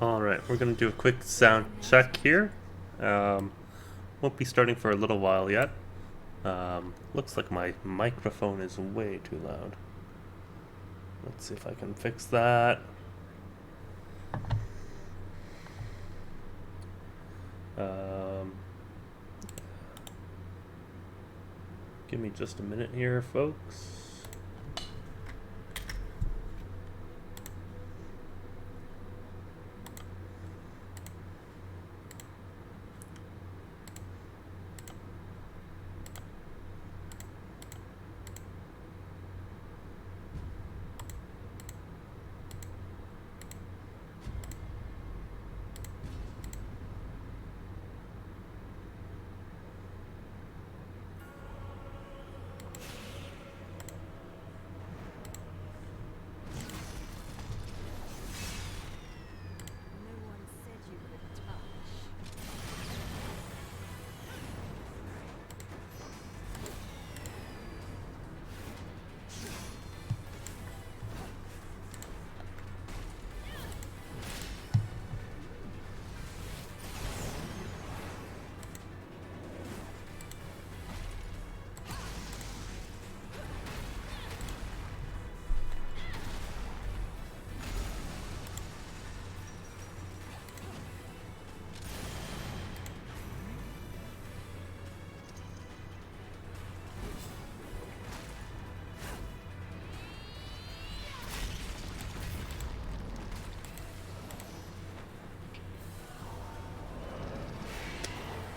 Alright, we're going to do a quick sound check here. Won't be starting for a little while yet. Looks like my microphone is way too loud. Let's see if I can fix that. Give me just a minute here, folks.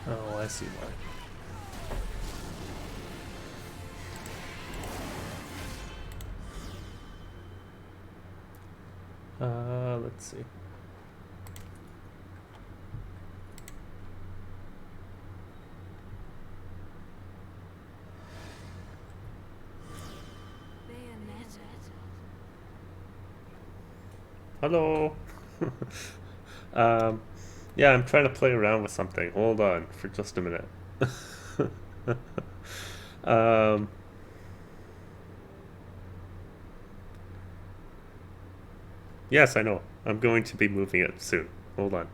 Oh, I see why. Let's see. Bayonetta. Hello. Yeah, I'm trying to play around with something. Hold on for just a minute. um, yes, I know. I'm going to be moving it soon. Hold on.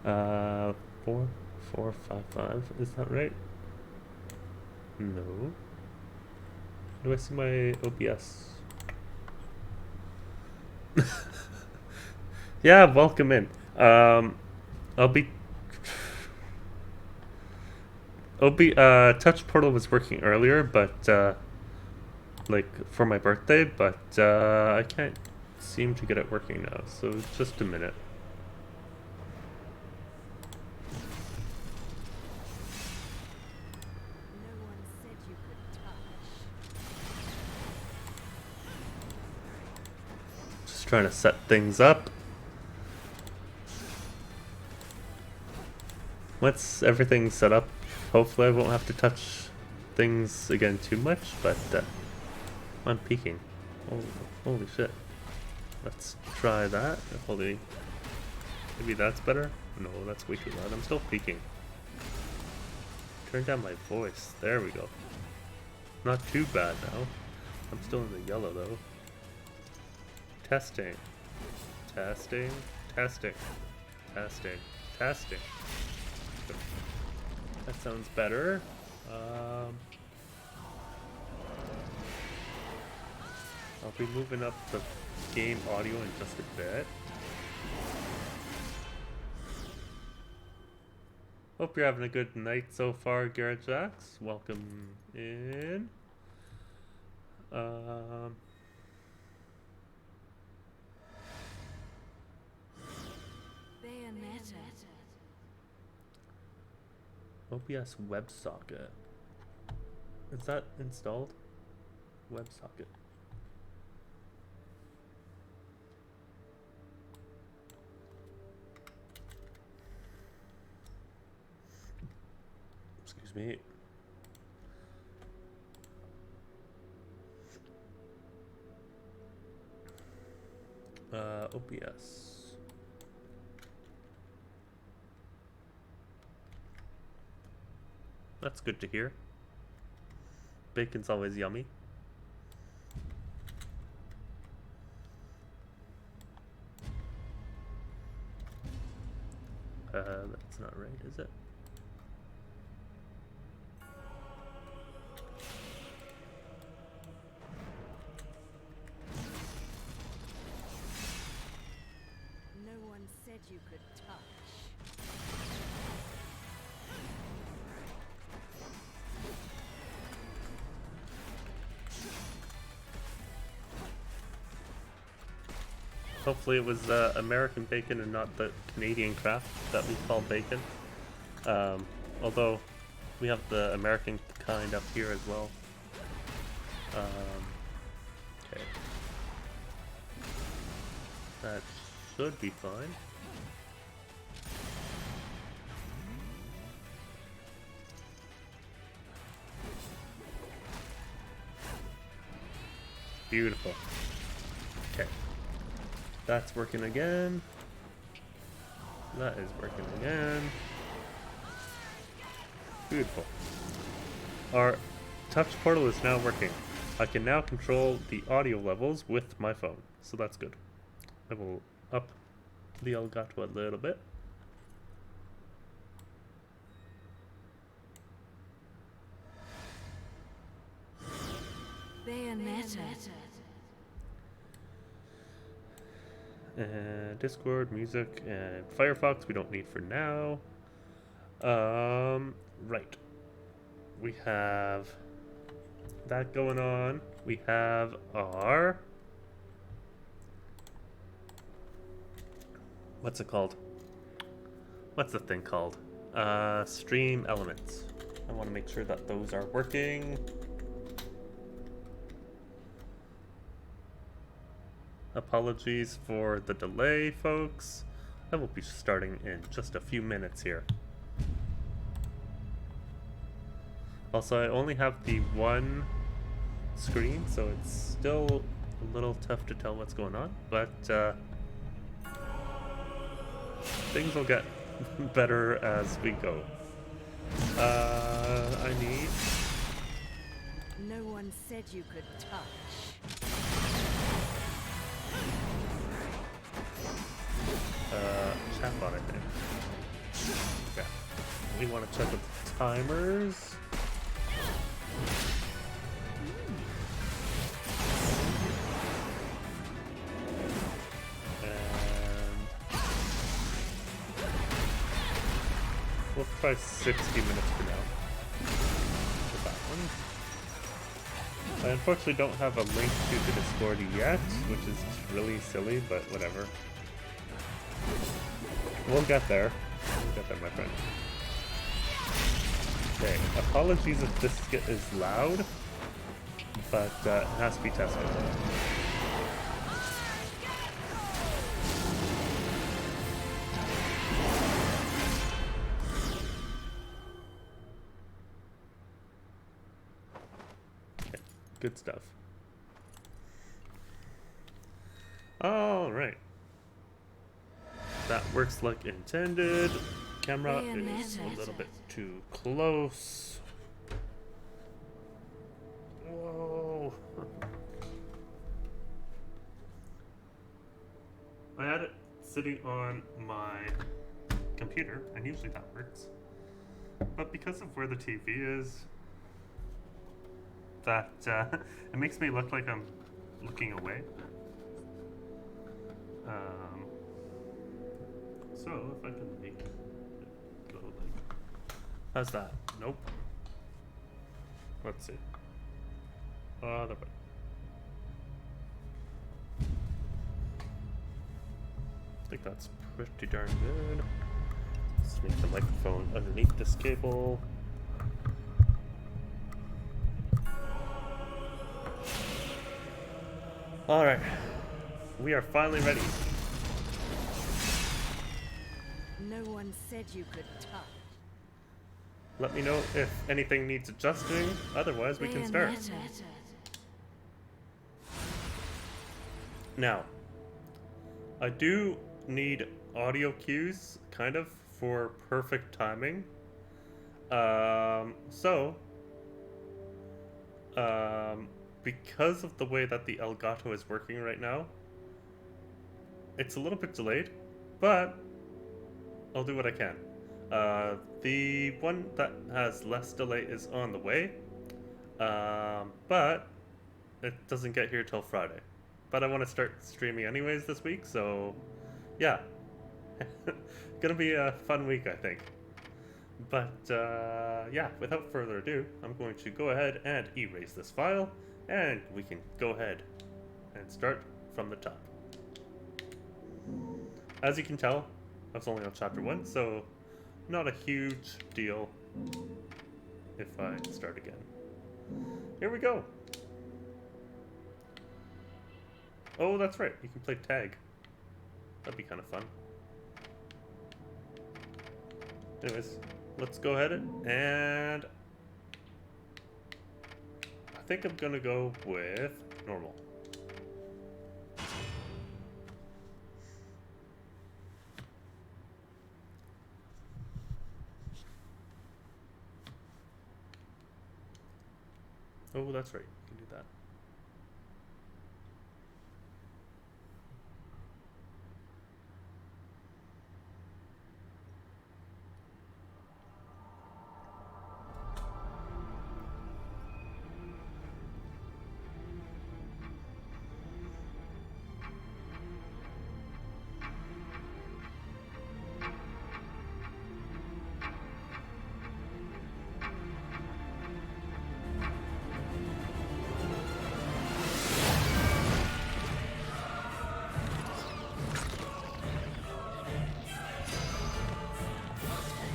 Uh, 4, 4, 5, 5. Is that right? No. Do I see my OBS? Yeah, welcome in. I'll be. Touch Portal was working earlier, but like for my birthday, but I can't seem to get it working now. So just a minute. No one said you could touch. Just trying to set things up. Once everything's set up, hopefully I won't have to touch things again too much, but I'm peeking. Oh, holy shit. Let's try that. Maybe that's better? No, that's way too loud. I'm still peeking. Turn down my voice. There we go. Not too bad now. I'm still in the yellow though. Testing. Testing. Testing. Testing. Testing. That sounds better. I'll be moving up the game audio in just a bit. Hope you're having a good night so far, Garrett Jacks. Welcome in. Bayonetta. OBS WebSocket. Is that installed? WebSocket. Excuse me. OBS. That's good to hear. Bacon's always yummy. That's not right, is it? No one said you could touch. Hopefully it was American bacon and not the Canadian craft that we call bacon. Although we have the American kind up here as well. Okay. That should be fine. Beautiful. Okay. That's working again. That is working again. Beautiful. Our touch portal is now working. I can now control the audio levels with my phone, so that's good. I will up the Elgato a little bit. Bayonetta. Discord, music, and Firefox we don't need for now. Right. We have that going on. We have our... What's it called? What's the thing called? Stream elements. I want to make sure that those are working. Apologies for the delay, folks. I will be starting in just a few minutes here. Also, I only have the one screen, so it's still a little tough to tell what's going on, but things will get better as we go. I need... No one said you could touch. Chatbot, I think. Yeah. We want to check with the timers. And we'll try 60 minutes for now. For that one. I unfortunately don't have a link to the Discord yet, which is really silly, but whatever. We'll get there. We'll get there, my friend. Okay, apologies if this is loud, but it has to be tested. Okay, good stuff. All right. That works like intended. Camera is a little bit too close. Whoa. I had it sitting on my computer, and usually that works. But because of where the TV is, that it makes me look like I'm looking away. So if I can make it go like, how's that? Nope. Let's see. Other way. I think that's pretty darn good. Let's make the microphone underneath this cable. Alright. We are finally ready. No one said you could touch. Let me know if anything needs adjusting. Otherwise, we can start. Now, I do need audio cues, kind of, for perfect timing. Because of the way that the Elgato is working right now, it's a little bit delayed, but I'll do what I can. The one that has less delay is on the way, but it doesn't get here till Friday. But I want to start streaming anyways this week, so yeah. Gonna be a fun week, I think. But yeah, without further ado, I'm going to go ahead and erase this file, and we can go ahead and start from the top. As you can tell, I was only on chapter 1, so not a huge deal if I start again. Here we go! Oh, that's right, you can play tag. That'd be kind of fun. Anyways, let's go ahead and I think I'm gonna go with normal. Oh, that's right, you can do that.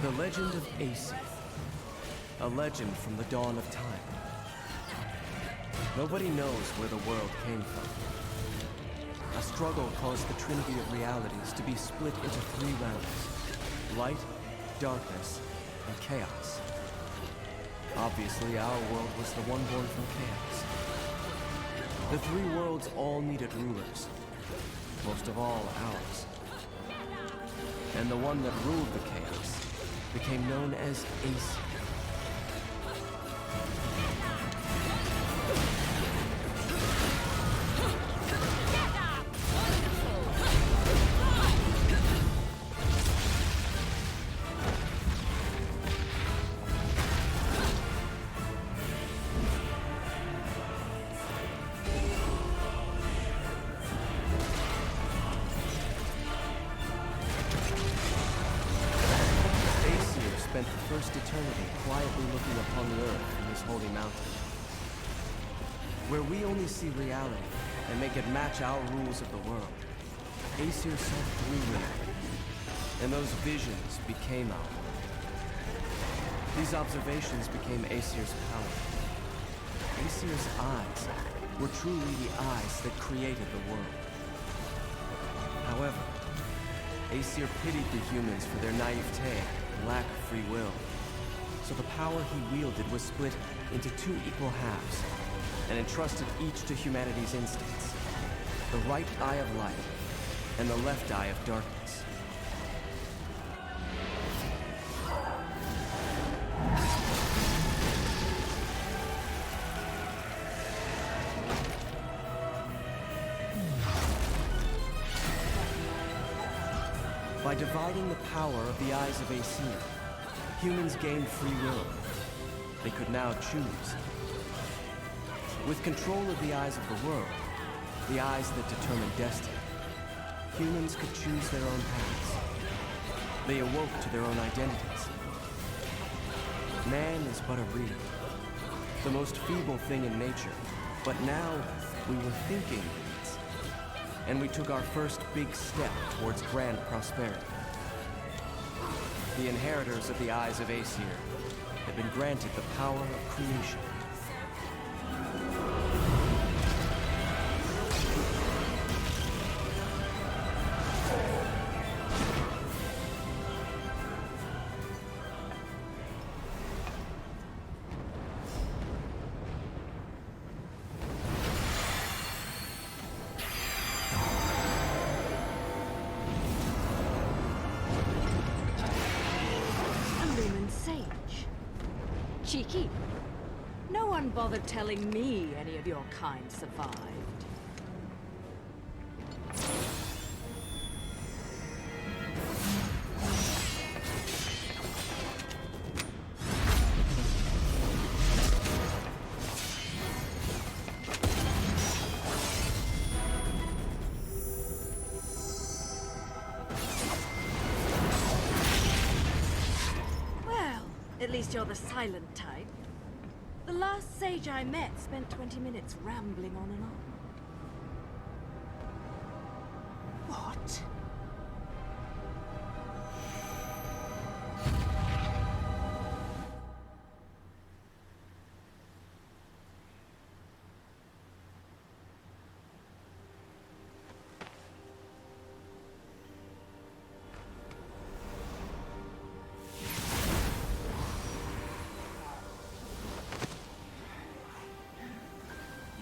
The legend of Aesir. A legend from the dawn of time. Nobody knows where the world came from. A struggle caused the trinity of realities to be split into 3 realms: light, darkness, and chaos. Obviously, our world was the one born from chaos. The 3 worlds all needed rulers. Most of all, ours. And the one that ruled the chaos became known as Aesir. Spent the first eternity quietly looking upon the earth from his holy mountain, where we only see reality and make it match our rules of the world. Aesir saw through reality, and those visions became our world. These observations became Aesir's power. Aesir's eyes were truly the eyes that created the world. However, Aesir pitied the humans for their naivete and lack of free will. So the power he wielded was split into 2 equal halves, and entrusted each to humanity's instincts. The right eye of light, and the left eye of darkness. By dividing the power of the eyes of Aesir, humans gained free will. They could now choose. With control of the eyes of the world, the eyes that determine destiny, humans could choose their own paths. They awoke to their own identities. Man is but a reed, the most feeble thing in nature, but now we were thinking reeds, and we took our first big step towards grand prosperity. The inheritors of the eyes of Aesir had been granted the power of creation. Cheeky. No one bothered telling me any of your kind survived. At least you're the silent type. The last sage I met spent 20 minutes rambling on and on. What?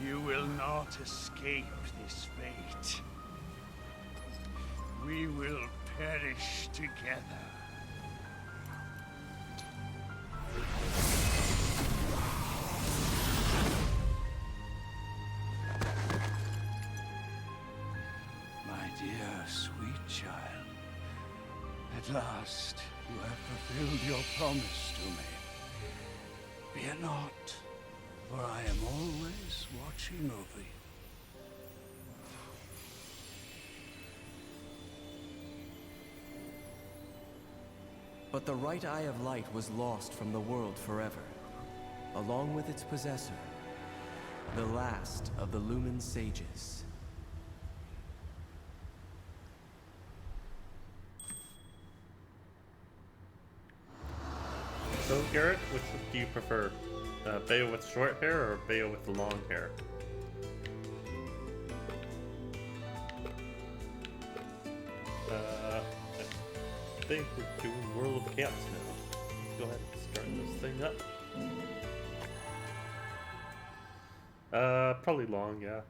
You will not escape this fate. We will perish together. My dear, sweet child, at last you have fulfilled your promise to me. Fear not, for I am always watching over you. But the right eye of light was lost from the world forever, along with its possessor, the last of the Lumen Sages. So, Garrett, which do you prefer? Bayo with short hair or Bayo with long hair? I think we're doing World of Chaos now. Go ahead and start this thing up. Probably long, yeah.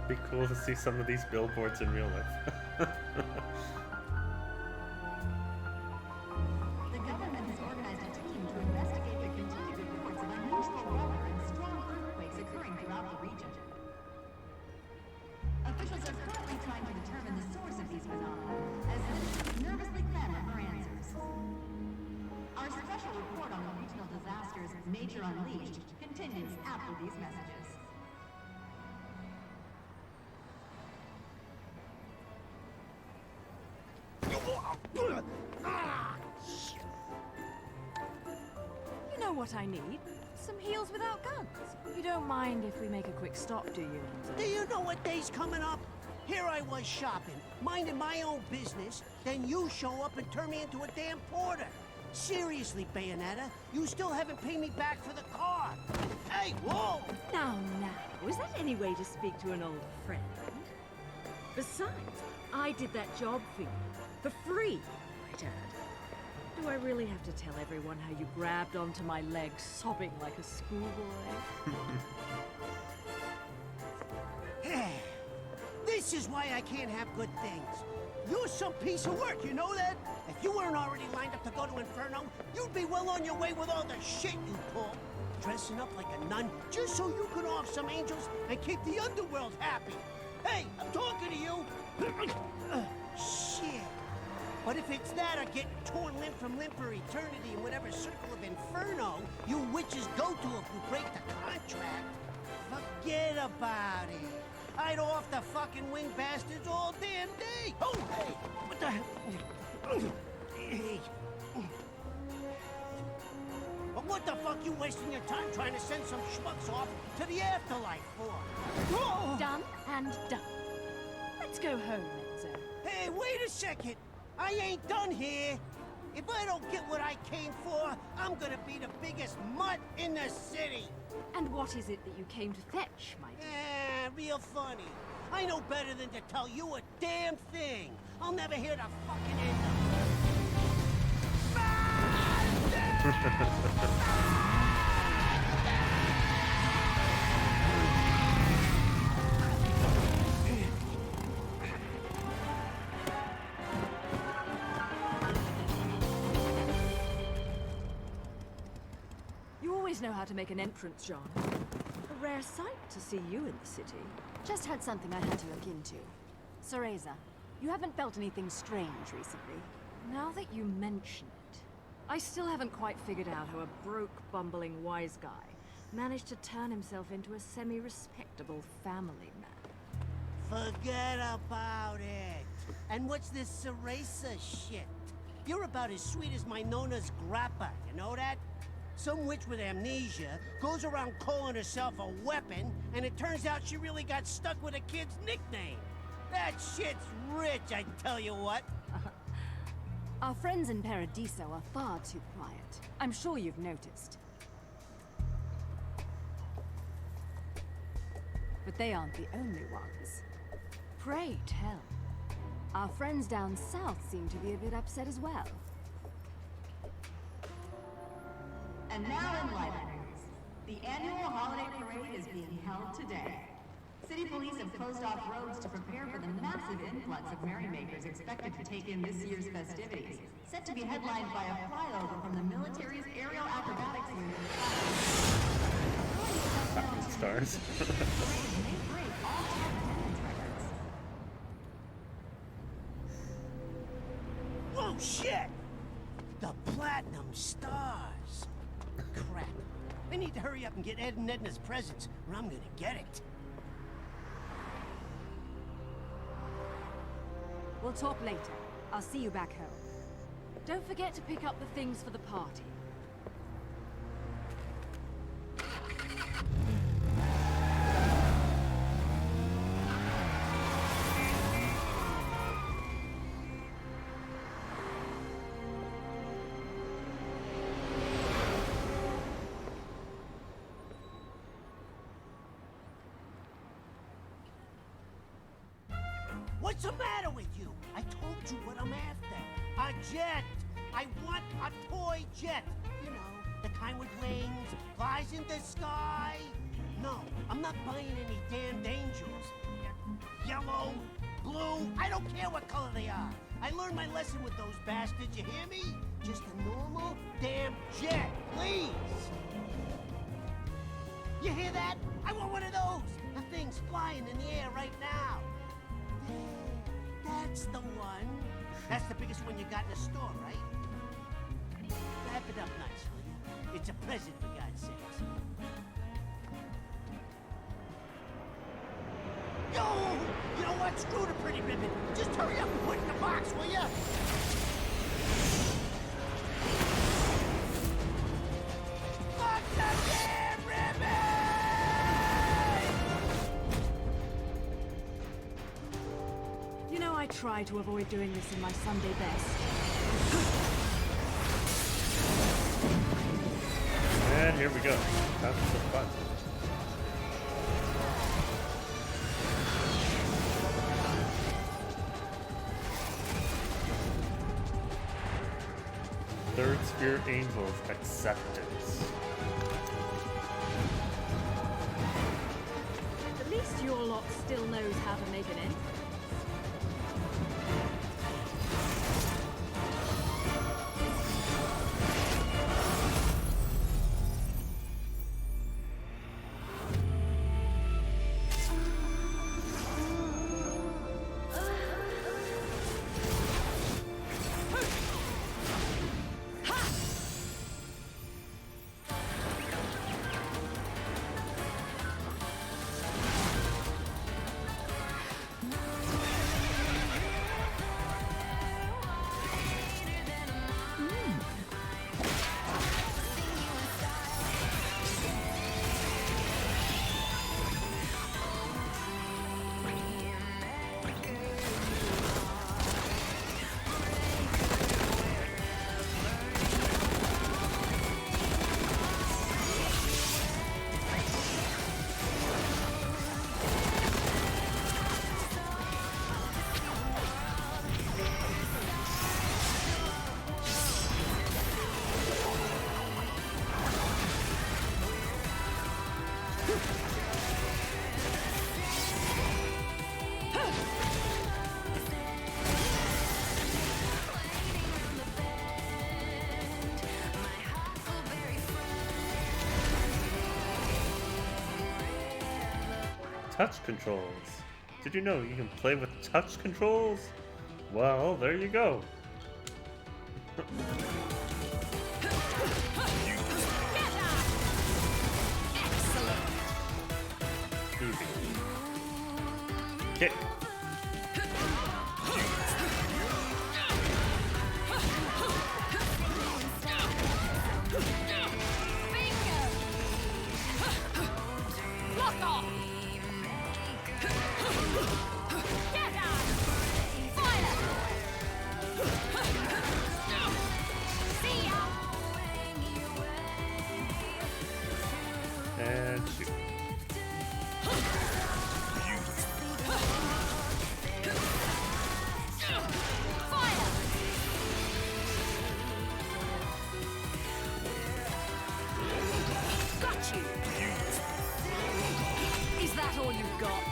Be cool to see some of these billboards in real life. The government has organized a team to investigate the continued reports of unusual weather and strong earthquakes occurring throughout the region. Officials are currently trying to determine the source of these phenomena, as citizens nervously clamor for answers. Our special report on the regional disasters, Nature Unleashed, continues after these messages. You know what I need? Some heels without guns. You don't mind if we make a quick stop, do you, Enzo? Do you know what day's coming up? Here I was shopping, minding my own business, then you show up and turn me into a damn porter. Seriously, Bayonetta, you still haven't paid me back for the car. Hey, whoa! Now, is that any way to speak to an old friend? Besides, I did that job for you. For free, might add. Do I really have to tell everyone how you grabbed onto my leg sobbing like a schoolboy? This is why I can't have good things. You're some piece of work, you know that? If you weren't already lined up to go to Inferno, you'd be well on your way with all the shit you pull. Dressing up like a nun just so you could off some angels and keep the underworld happy. Hey, I'm talking to you. Shit. But if it's that or getting torn limb from limb for eternity in whatever circle of Inferno you witches go to if you break the contract, forget about it. I'd off the fucking wing bastards all damn day. Oh, hey, what the hell? Hey. But what the fuck you wasting your time trying to send some schmucks off to the afterlife for? Oh. Done and done. Let's go home, Enzo. Hey, wait a second. I ain't done here. If I don't get what I came for, I'm gonna be the biggest mutt in the city. And what is it that you came to fetch, my dear? Real funny. I know better than to tell you a damn thing. I'll never hear the fucking end of it. always know how to make an entrance, John. A rare sight to see you in the city. Just had something I had to look into. Cereza, you haven't felt anything strange recently? Now that you mention it, I still haven't quite figured out how a broke, bumbling wise guy managed to turn himself into a semi-respectable family man. Forget about it. And what's this Cereza shit? You're about as sweet as my Nona's grappa, you know that? Some witch with amnesia goes around calling herself a weapon, and it turns out she really got stuck with a kid's nickname. That shit's rich, I tell you what. Our friends in Paradiso are far too quiet. I'm sure you've noticed. But they aren't the only ones. Pray tell. Our friends down south seem to be a bit upset as well. And now in life news, the annual holiday parade is being held today. City police have closed off roads to prepare for the massive influx of merrymakers expected to take in this year's festivities, set to be headlined by a flyover from the military's aerial acrobatics unit. Stars. The parade may break all time attendance records. Whoa, shit! The Platinum Stars. Crap. I need to hurry up and get Ed and Edna's presents, or I'm gonna get it. We'll talk later. I'll see you back home. Don't forget to pick up the things for the party. What's the matter with you? I told you what I'm after. A jet! I want a toy jet! You know, the kind with wings, flies in the sky. No, I'm not buying any damned angels. Yellow, blue, I don't care what color they are. I learned my lesson with those bastards, you hear me? Just a normal damn jet, please! You hear that? I want one of those! The thing's flying in the air right now. That's the one. That's the biggest one you got in the store, right? Wrap it up nice, will you? It's a present, for God's sakes. Yo! You know what? Screw the pretty ribbon. Just hurry up and put it in the box, will ya? Fuck the damn ribbon! You know, I try to avoid doing this in my Sunday best. And here we go. That's the fun. Third Spirit Angels Acceptance. At least your lot still knows how to make an entrance. touch controls. Did you know you can play with touch controls? Well, there you go. Easy. Kick. And shoot. Got you! Is that all you've got?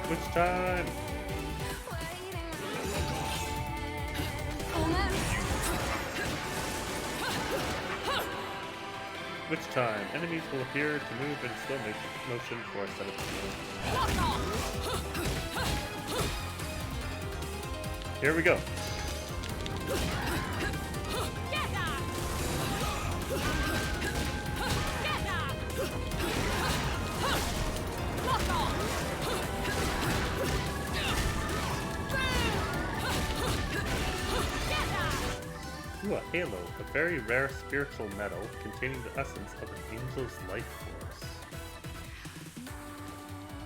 Which time? Which time? Enemies will appear to move in slow motion for a set of seconds. Here we go. Ooh, a halo, a very rare spiritual metal containing the essence of an angel's life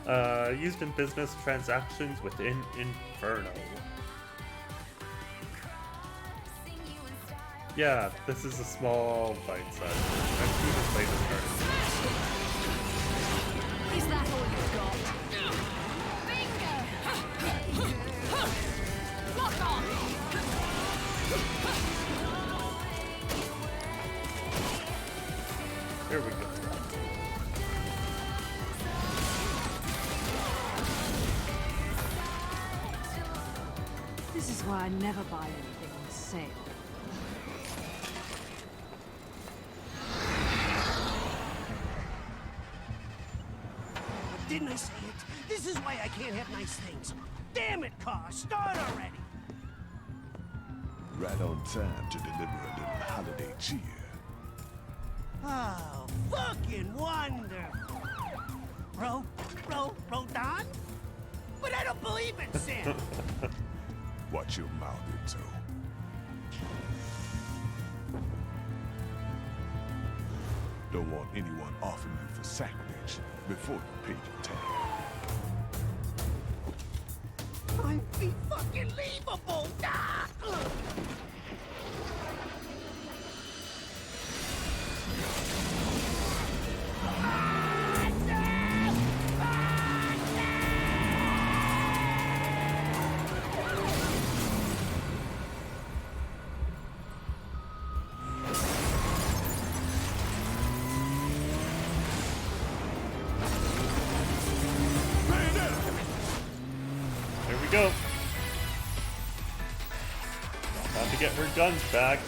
force. Used in business transactions within Inferno. Yeah, this is a small bite size. I've seen this play this card. Is that all you've got? Lock on! There we go. This is why I never buy anything on sale. Didn't I say it? This is why I can't have nice things. Damn it, car! Start already! Right on time to deliver a little holiday cheer. Oh, fucking wonderful! Don? But I don't believe in Santa! Watch your mouth, Itzo. Don't want anyone offering you for sacrilege before you pay your tag. I'm fucking-leavable! Ah! There we go. Time to get her guns back.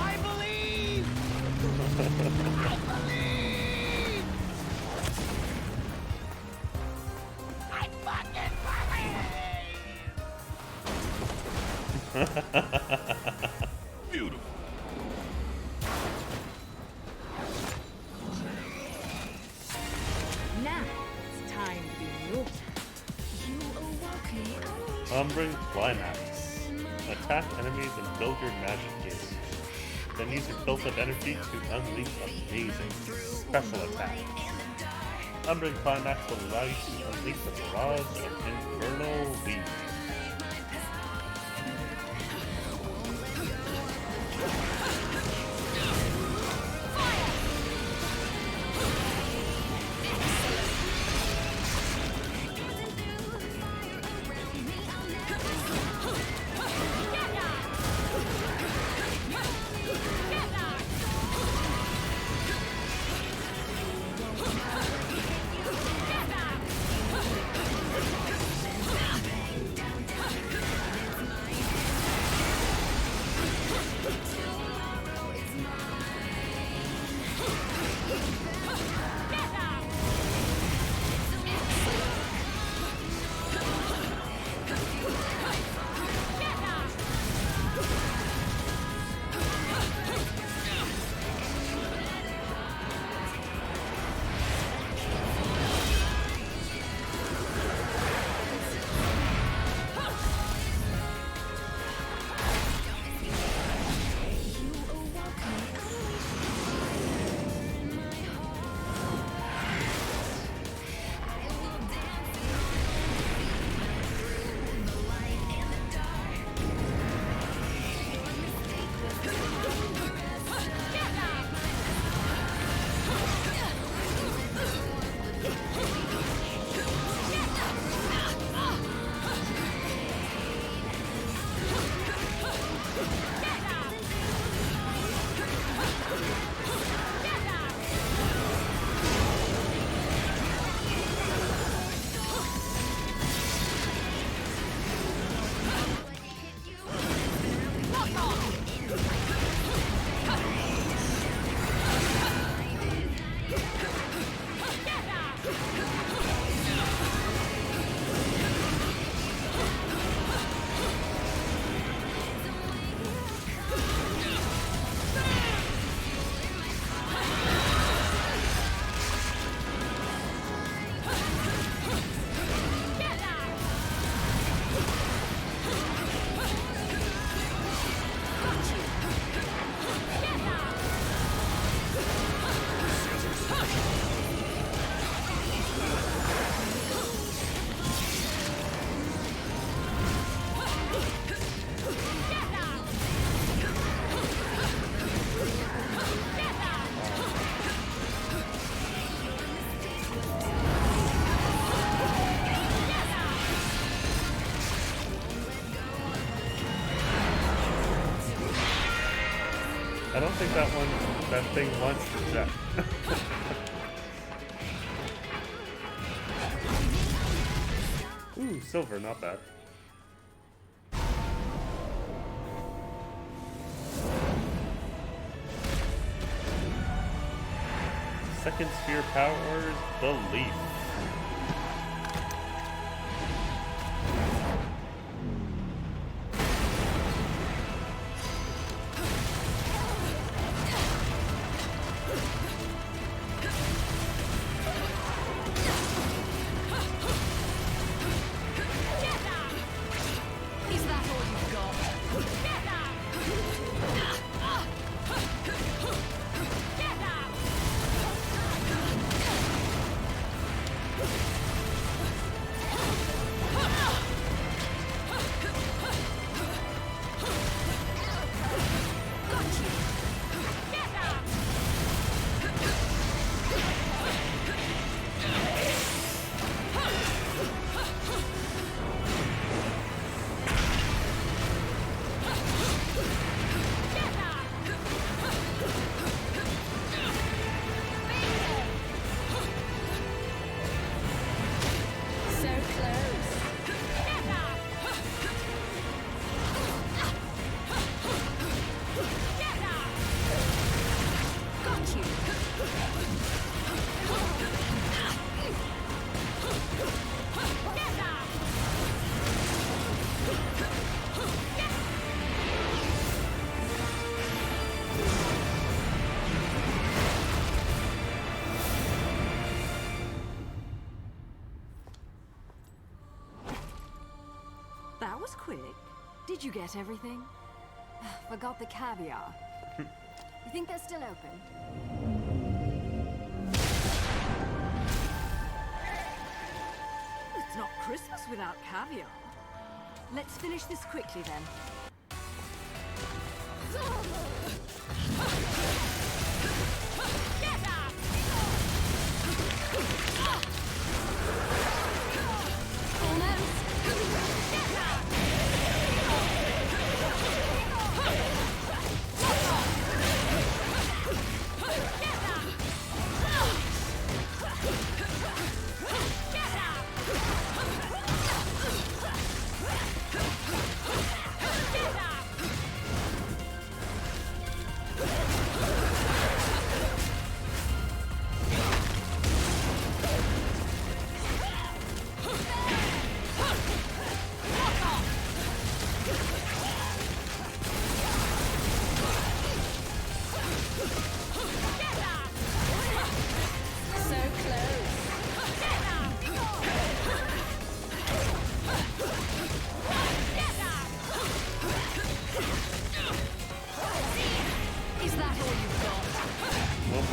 I believe! I believe! I fucking believe! Beautiful. Now it's time to be naughty. Umbran Climax. Attack enemies and build your magic gauge. Then use your built-up energy to unleash amazing special attacks. Umbran Climax will allow you to unleash a barrage of infernal leaves. I don't think that thing wants to jet. Ooh, silver, not bad. Second sphere powers belief. That was quick. Did you get everything? Forgot the caviar. You think they're still open? It's not Christmas without caviar. Let's finish this quickly then.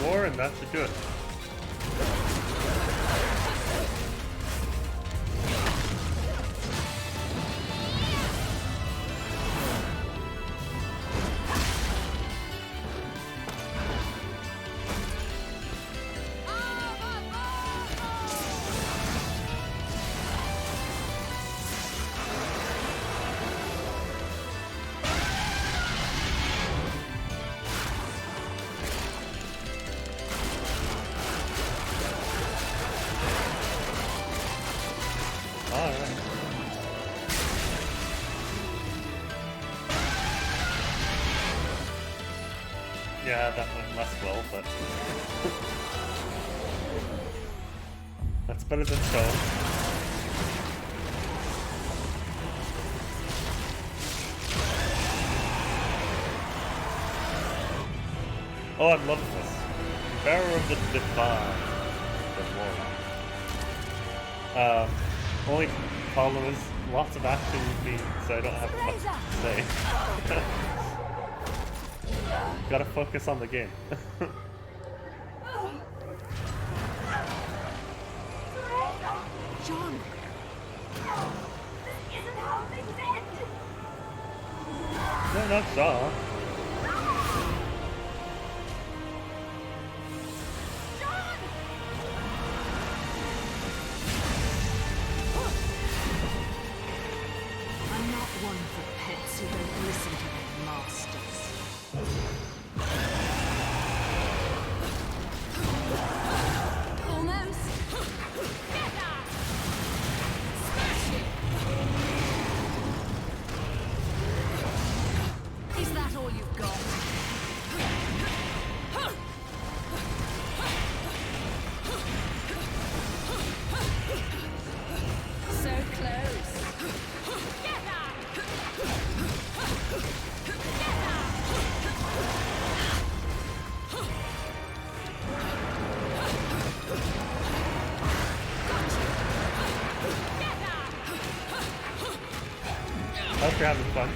More and that should do it. Yeah, that went less well, but that's better than stone. Oh, I'm loving this. Bearer of the Divine. Only problem is lots of action with me, so I don't have much to say. Gotta focus on the game. John! This isn't how things end! No, not Shaw. I'm not one for pets who don't listen to their masters. Hope you're having fun.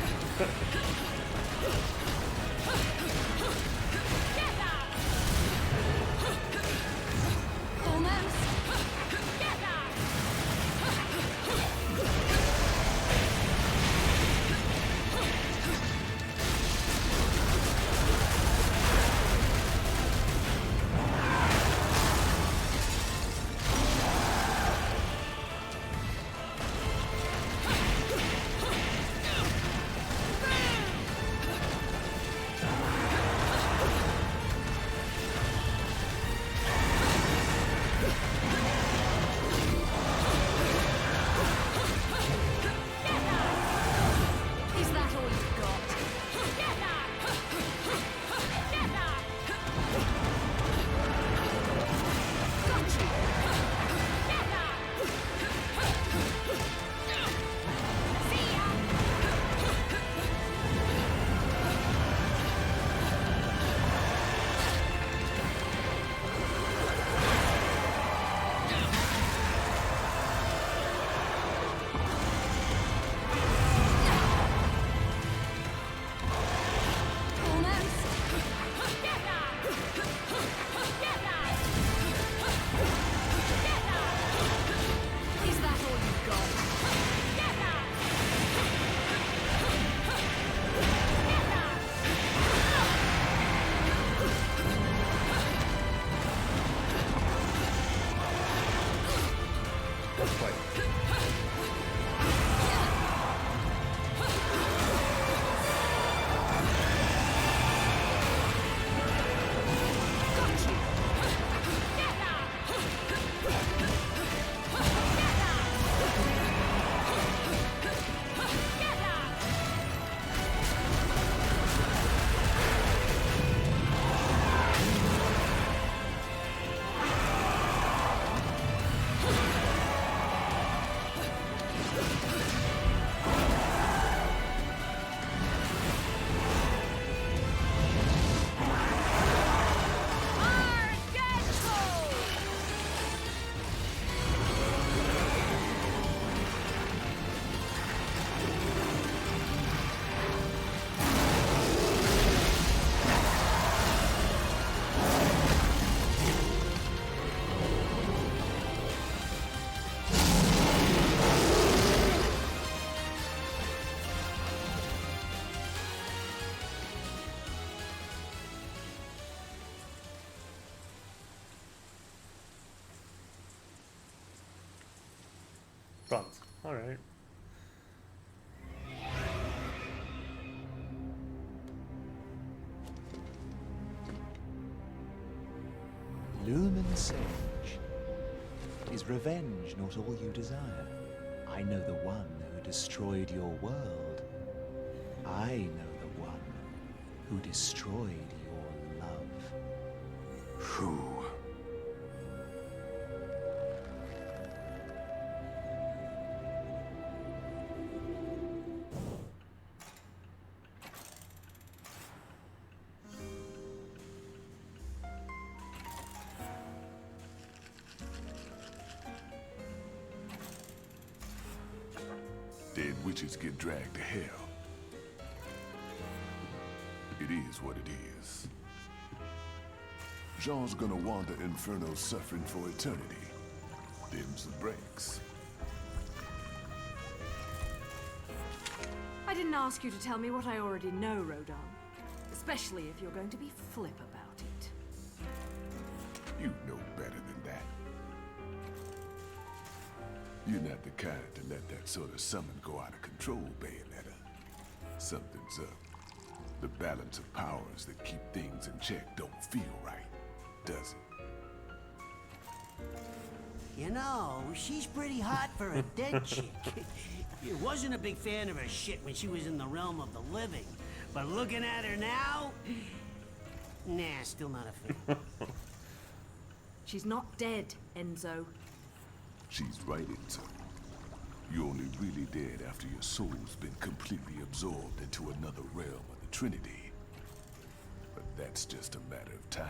Bronze. Alright. Lumen Sage. Is revenge not all you desire? I know the one who destroyed your world. I know the one who destroyed your love. Who? Dead witches get dragged to hell. It is what it is. Jean's gonna wander Inferno suffering for eternity. Them's the breaks. I didn't ask you to tell me what I already know, Rodin. Especially if you're going to be flip about it. You know better than that. You're not the kind to let that sort of summon go out of control, Bayonetta. Something's up. The balance of powers that keep things in check don't feel right, does it? You know, she's pretty hot for a dead chick. Wasn't a big fan of her shit when she was in the realm of the living. But looking at her now... Nah, still not a fan. She's not dead, Enzo. She's right, Enzo. You're only really dead after your soul's been completely absorbed into another realm of the Trinity. But that's just a matter of time.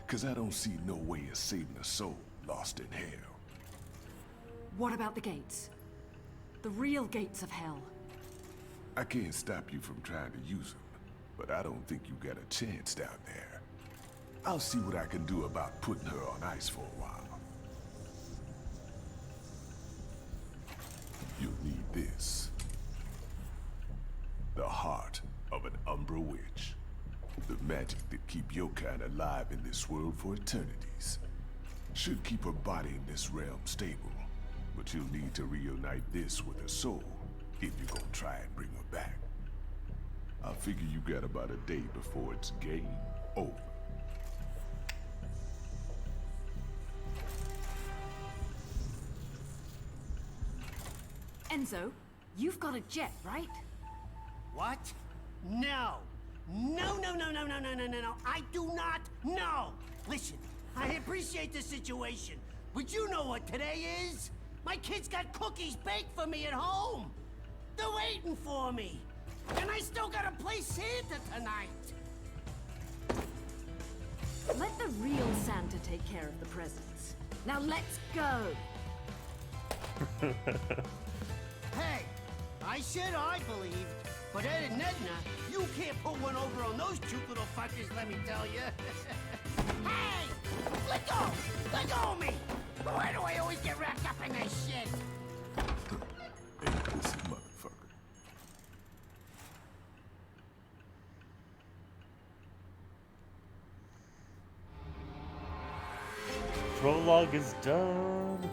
'Cause I don't see no way of saving a soul lost in hell. What about the gates? The real gates of hell? I can't stop you from trying to use them, but I don't think you got a chance down there. I'll see what I can do about putting her on ice for a while. You'll need this. The heart of an Umbra Witch. The magic that keep your kind alive in this world for eternities. Should keep her body in this realm stable, but you'll need to reunite this with her soul if you're gonna try and bring her back. I figure you got about a day before it's game over. Enzo, you've got a jet, right? What? No. No, no, no, no, no, no, no, no, no. I do not know. Listen, I appreciate the situation, but you know what today is? My kids got cookies baked for me at home. They're waiting for me. And I still gotta play Santa tonight. Let the real Santa take care of the presents. Now let's go! Hey, I said I believed, but Ed and Edna, you can't put one over on those cute little fuckers, let me tell you. Hey! Let go! Let go of me! Why do I always get wrapped up in this shit? Hey, this motherfucker. Prologue is done.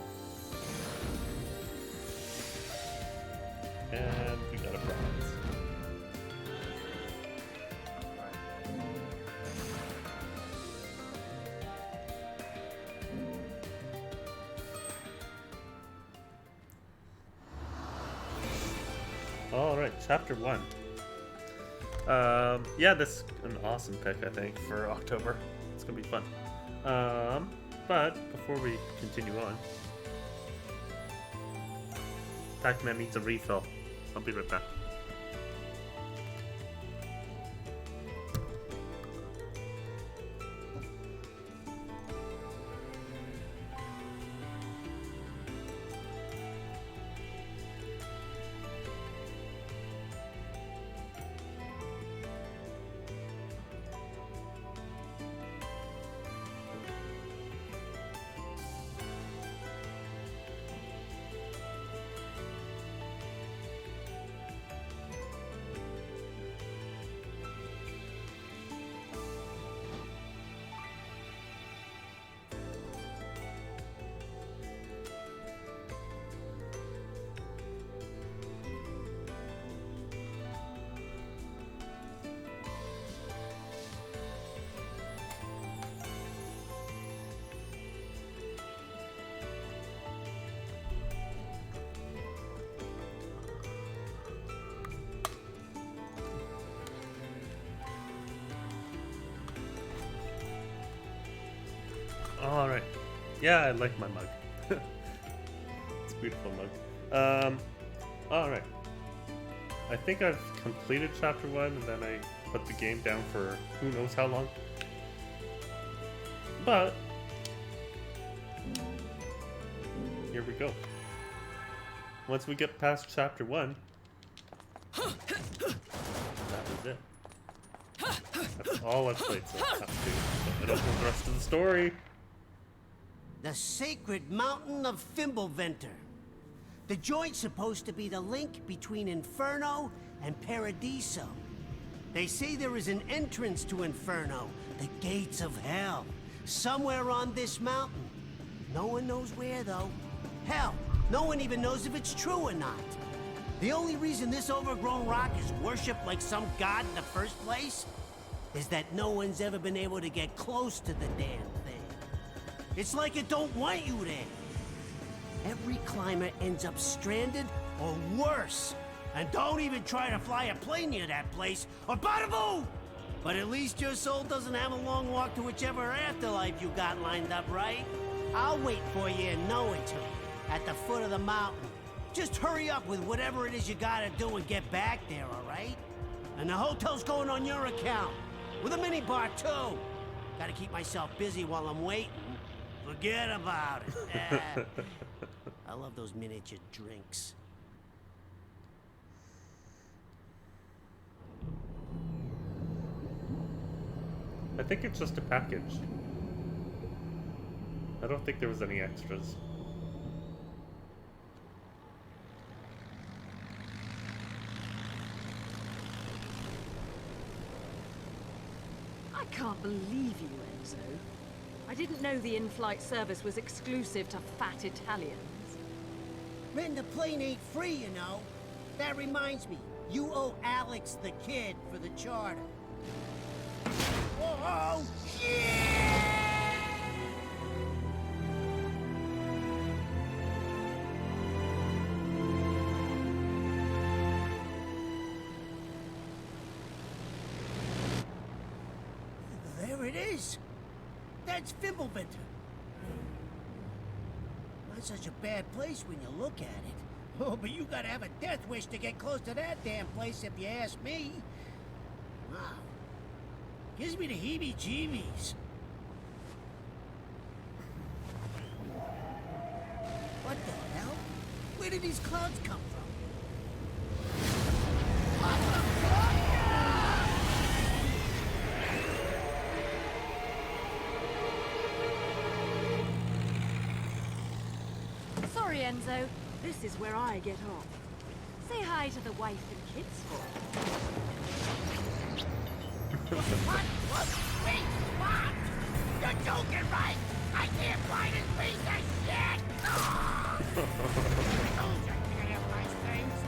And we got a prize. Alright, chapter 1. Yeah, this is an awesome pick, I think, for October. It's gonna be fun. But before we continue on, Pac-Man needs a refill. I'll be right back. Alright. Yeah, I like my mug. It's a beautiful mug. Alright. I think I've completed chapter 1 and then I put the game down for who knows how long. But here we go. Once we get past chapter 1, that was it. That's all I've played so far. So it opens the rest of the story. The sacred mountain of Fimbulventer. The joint's supposed to be the link between Inferno and Paradiso. They say there is an entrance to Inferno, the gates of hell, somewhere on this mountain. No one knows where, though. Hell, no one even knows if it's true or not. The only reason this overgrown rock is worshipped like some god in the first place is that no one's ever been able to get close to the damn thing. It's like it don't want you there. Every climber ends up stranded or worse. And don't even try to fly a plane near that place, or bada boom! But at least your soul doesn't have a long walk to whichever afterlife you got lined up, right? I'll wait for you in Noaton, at the foot of the mountain. Just hurry up with whatever it is you gotta do and get back there, alright? And the hotel's going on your account, with a minibar too. Gotta keep myself busy while I'm waiting. Forget about it. I love those miniature drinks. think it's just a package. I don't think there was any extras. I can't believe you, Enzo. I didn't know the in-flight service was exclusive to fat Italians. Man, the plane ain't free, you know. That reminds me, you owe Alex the kid for the charter. Whoa! Yeah! There it is. That's Fimbleventer. Not such a bad place when you look at it. Oh, but you gotta have a death wish to get close to that damn place if you ask me. Wow. Gives me the heebie-jeebies. What the hell? Where did these clouds come from? What the fuck? Sorry, Enzo. This is where I get off. Say hi to the wife and kids for me. What? Wait, what? You're joking, right? I can't find this piece of shit! I told you I can't have nice things.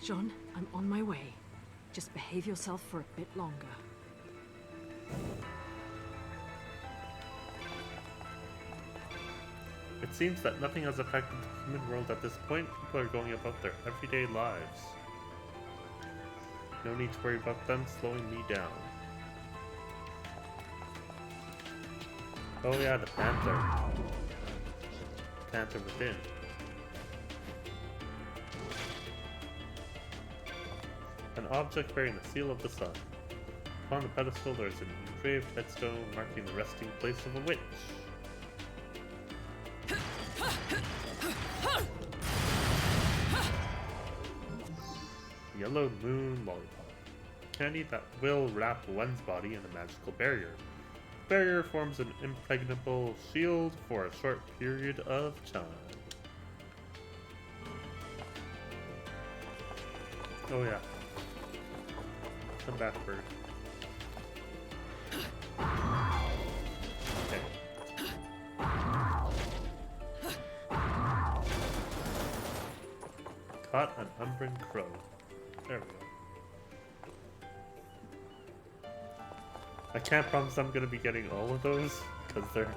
John, I'm on my way. Just behave yourself for a bit longer. It seems that nothing has affected the human world at this point. People are going about their everyday lives. No need to worry about them slowing me down. Oh yeah, the Panther. Panther within. An object bearing the seal of the sun. Upon the pedestal there is an engraved headstone marking the resting place of a witch. Yellow Moon Lollipop. Candy that will wrap one's body in a magical barrier. The barrier forms an impregnable shield for a short period of time. Oh yeah. Come back, bird. Okay. Caught an Umbran crow. There we go. I can't promise I'm gonna be getting all of those, because they're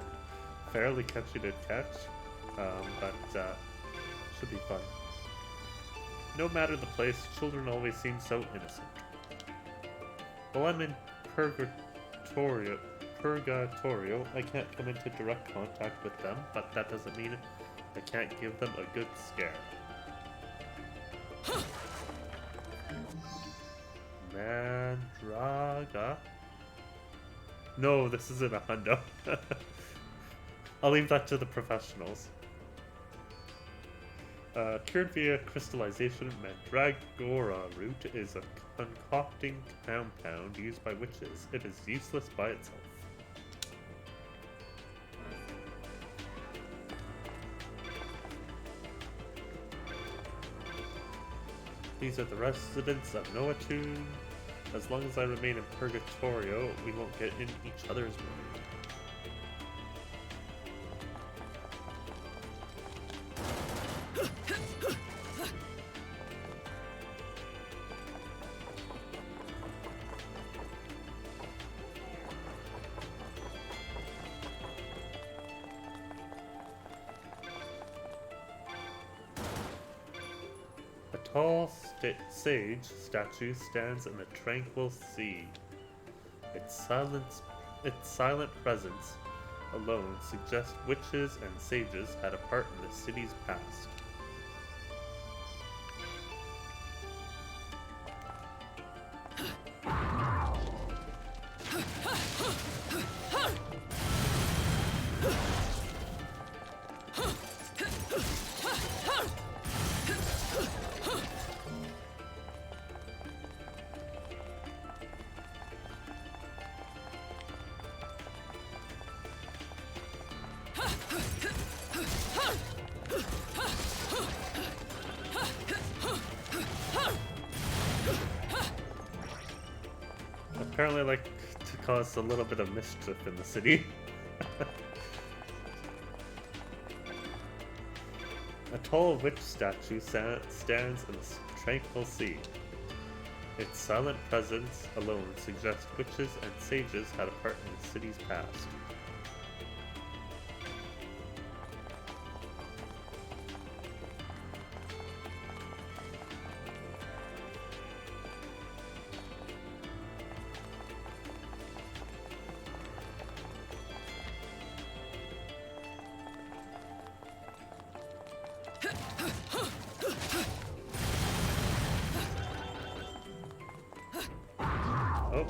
fairly catchy to catch, but should be fun. No matter the place, children always seem so innocent. While I'm in Purgatorio, I can't come into direct contact with them, but that doesn't mean I can't give them a good scare. Mandraga? No, this isn't a hundo. I'll leave that to the professionals. Cured via crystallization, Mandragora root is a concocting compound used by witches. It is useless by itself. These are the residents of Noatun. As long as I remain in Purgatorio, we won't get in each other's way. A tall sage statue stands in a tranquil sea. Its silent presence alone suggests witches and sages had a part in the city's past. Apparently I like to cause a little bit of mischief in the city. A tall witch statue stands in a tranquil sea. Its silent presence alone suggests witches and sages had a part in the city's past. Oh.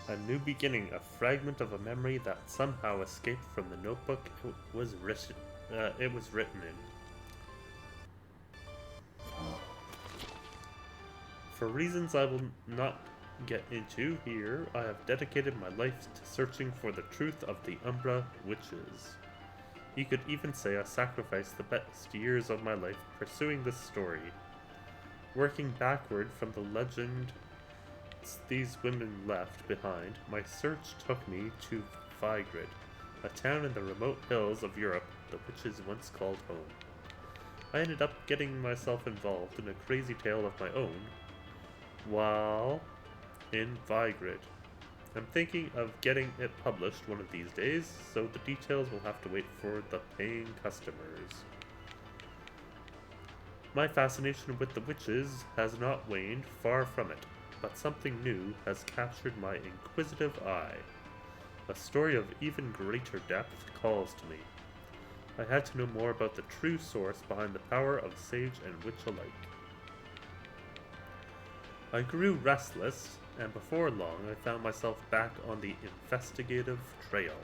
A new beginning, a fragment of a memory that somehow escaped from the notebook it was written in. For reasons I will not get into here, I have dedicated my life to searching for the truth of the Umbra witches. You could even say I sacrificed the best years of my life pursuing this story. Working backward from the legend these women left behind, my search took me to Vigrid, a town in the remote hills of Europe the witches once called home. I ended up getting myself involved in a crazy tale of my own while in Vigrid. I'm thinking of getting it published one of these days, so the details will have to wait for the paying customers. My fascination with the witches has not waned, far from it, but something new has captured my inquisitive eye. A story of even greater depth calls to me. I had to know more about the true source behind the power of sage and witch alike. I grew restless, and before long I found myself back on the investigative trail.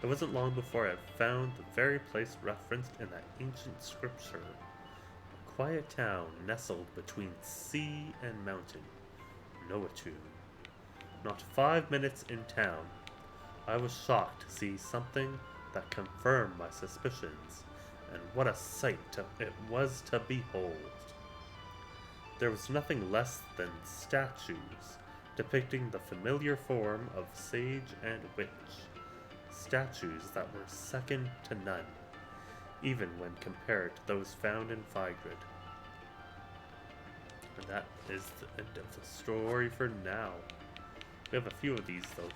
It wasn't long before I found the very place referenced in that ancient scripture. A quiet town nestled between sea and mountain. Noatun. Not 5 minutes in town, I was shocked to see something that confirmed my suspicions, and what a sight it was to behold. There was nothing less than statues depicting the familiar form of sage and witch, statues that were second to none, even when compared to those found in Vigrid. And that is the end of the story for now. We have a few of these though.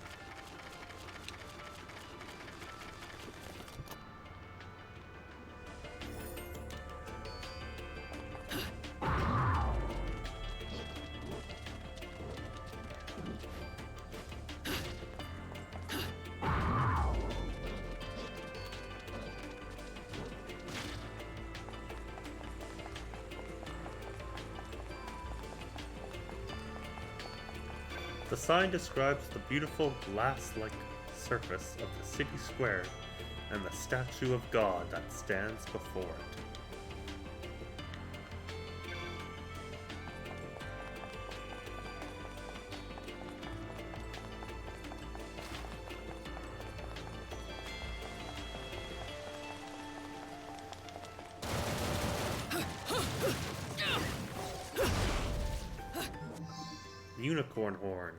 The sign describes the beautiful glass-like surface of the city square and the statue of God that stands before it. Unicorn horn.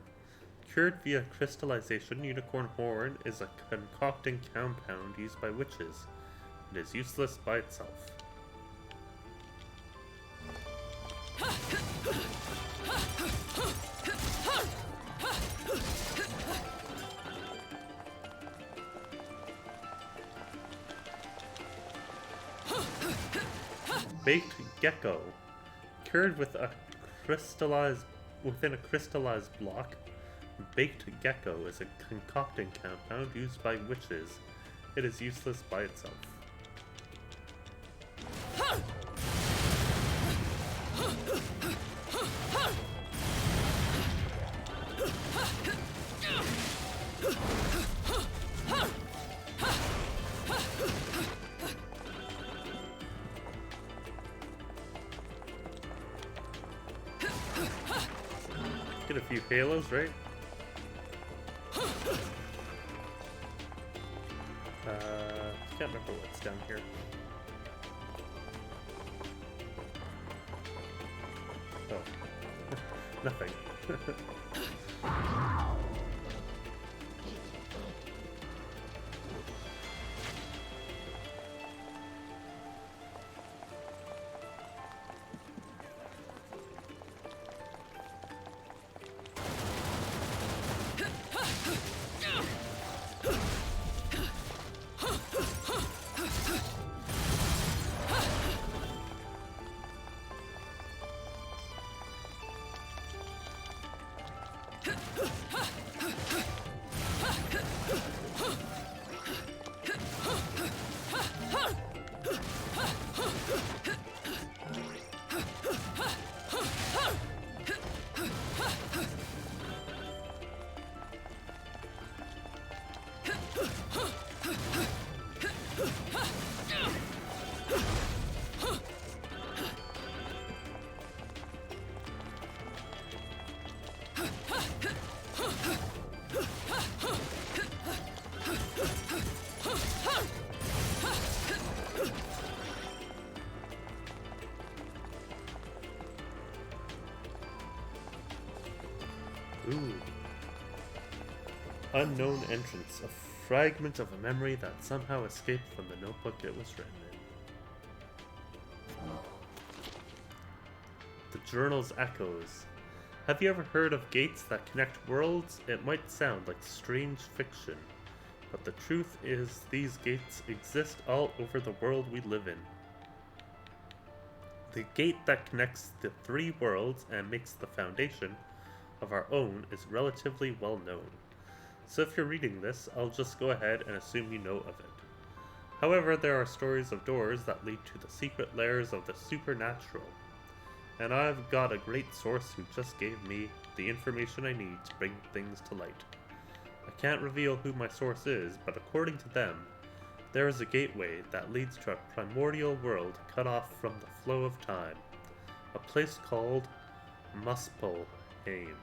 Cured via crystallization, unicorn horn is a concocting compound used by witches. It is useless by itself. Baked gecko. Cured with a within a crystallized block, baked gecko is a concocting compound used by witches. It is useless by itself. Get a few halos, right? Can't remember what's down here. Oh. Nothing. Ooh. Unknown entrance. A fragment of a memory that somehow escaped from the notebook it was written in. The journal's echoes. Have you ever heard of gates that connect worlds? It might sound like strange fiction, but the truth is these gates exist all over the world we live in. The gate that connects the three worlds and makes the foundation of our own is relatively well known. So if you're reading this, I'll just go ahead and assume you know of it. However, there are stories of doors that lead to the secret lairs of the supernatural. And I've got a great source who just gave me the information I need to bring things to light. I can't reveal who my source is, but according to them, there is a gateway that leads to a primordial world cut off from the flow of time. A place called Muspelheim.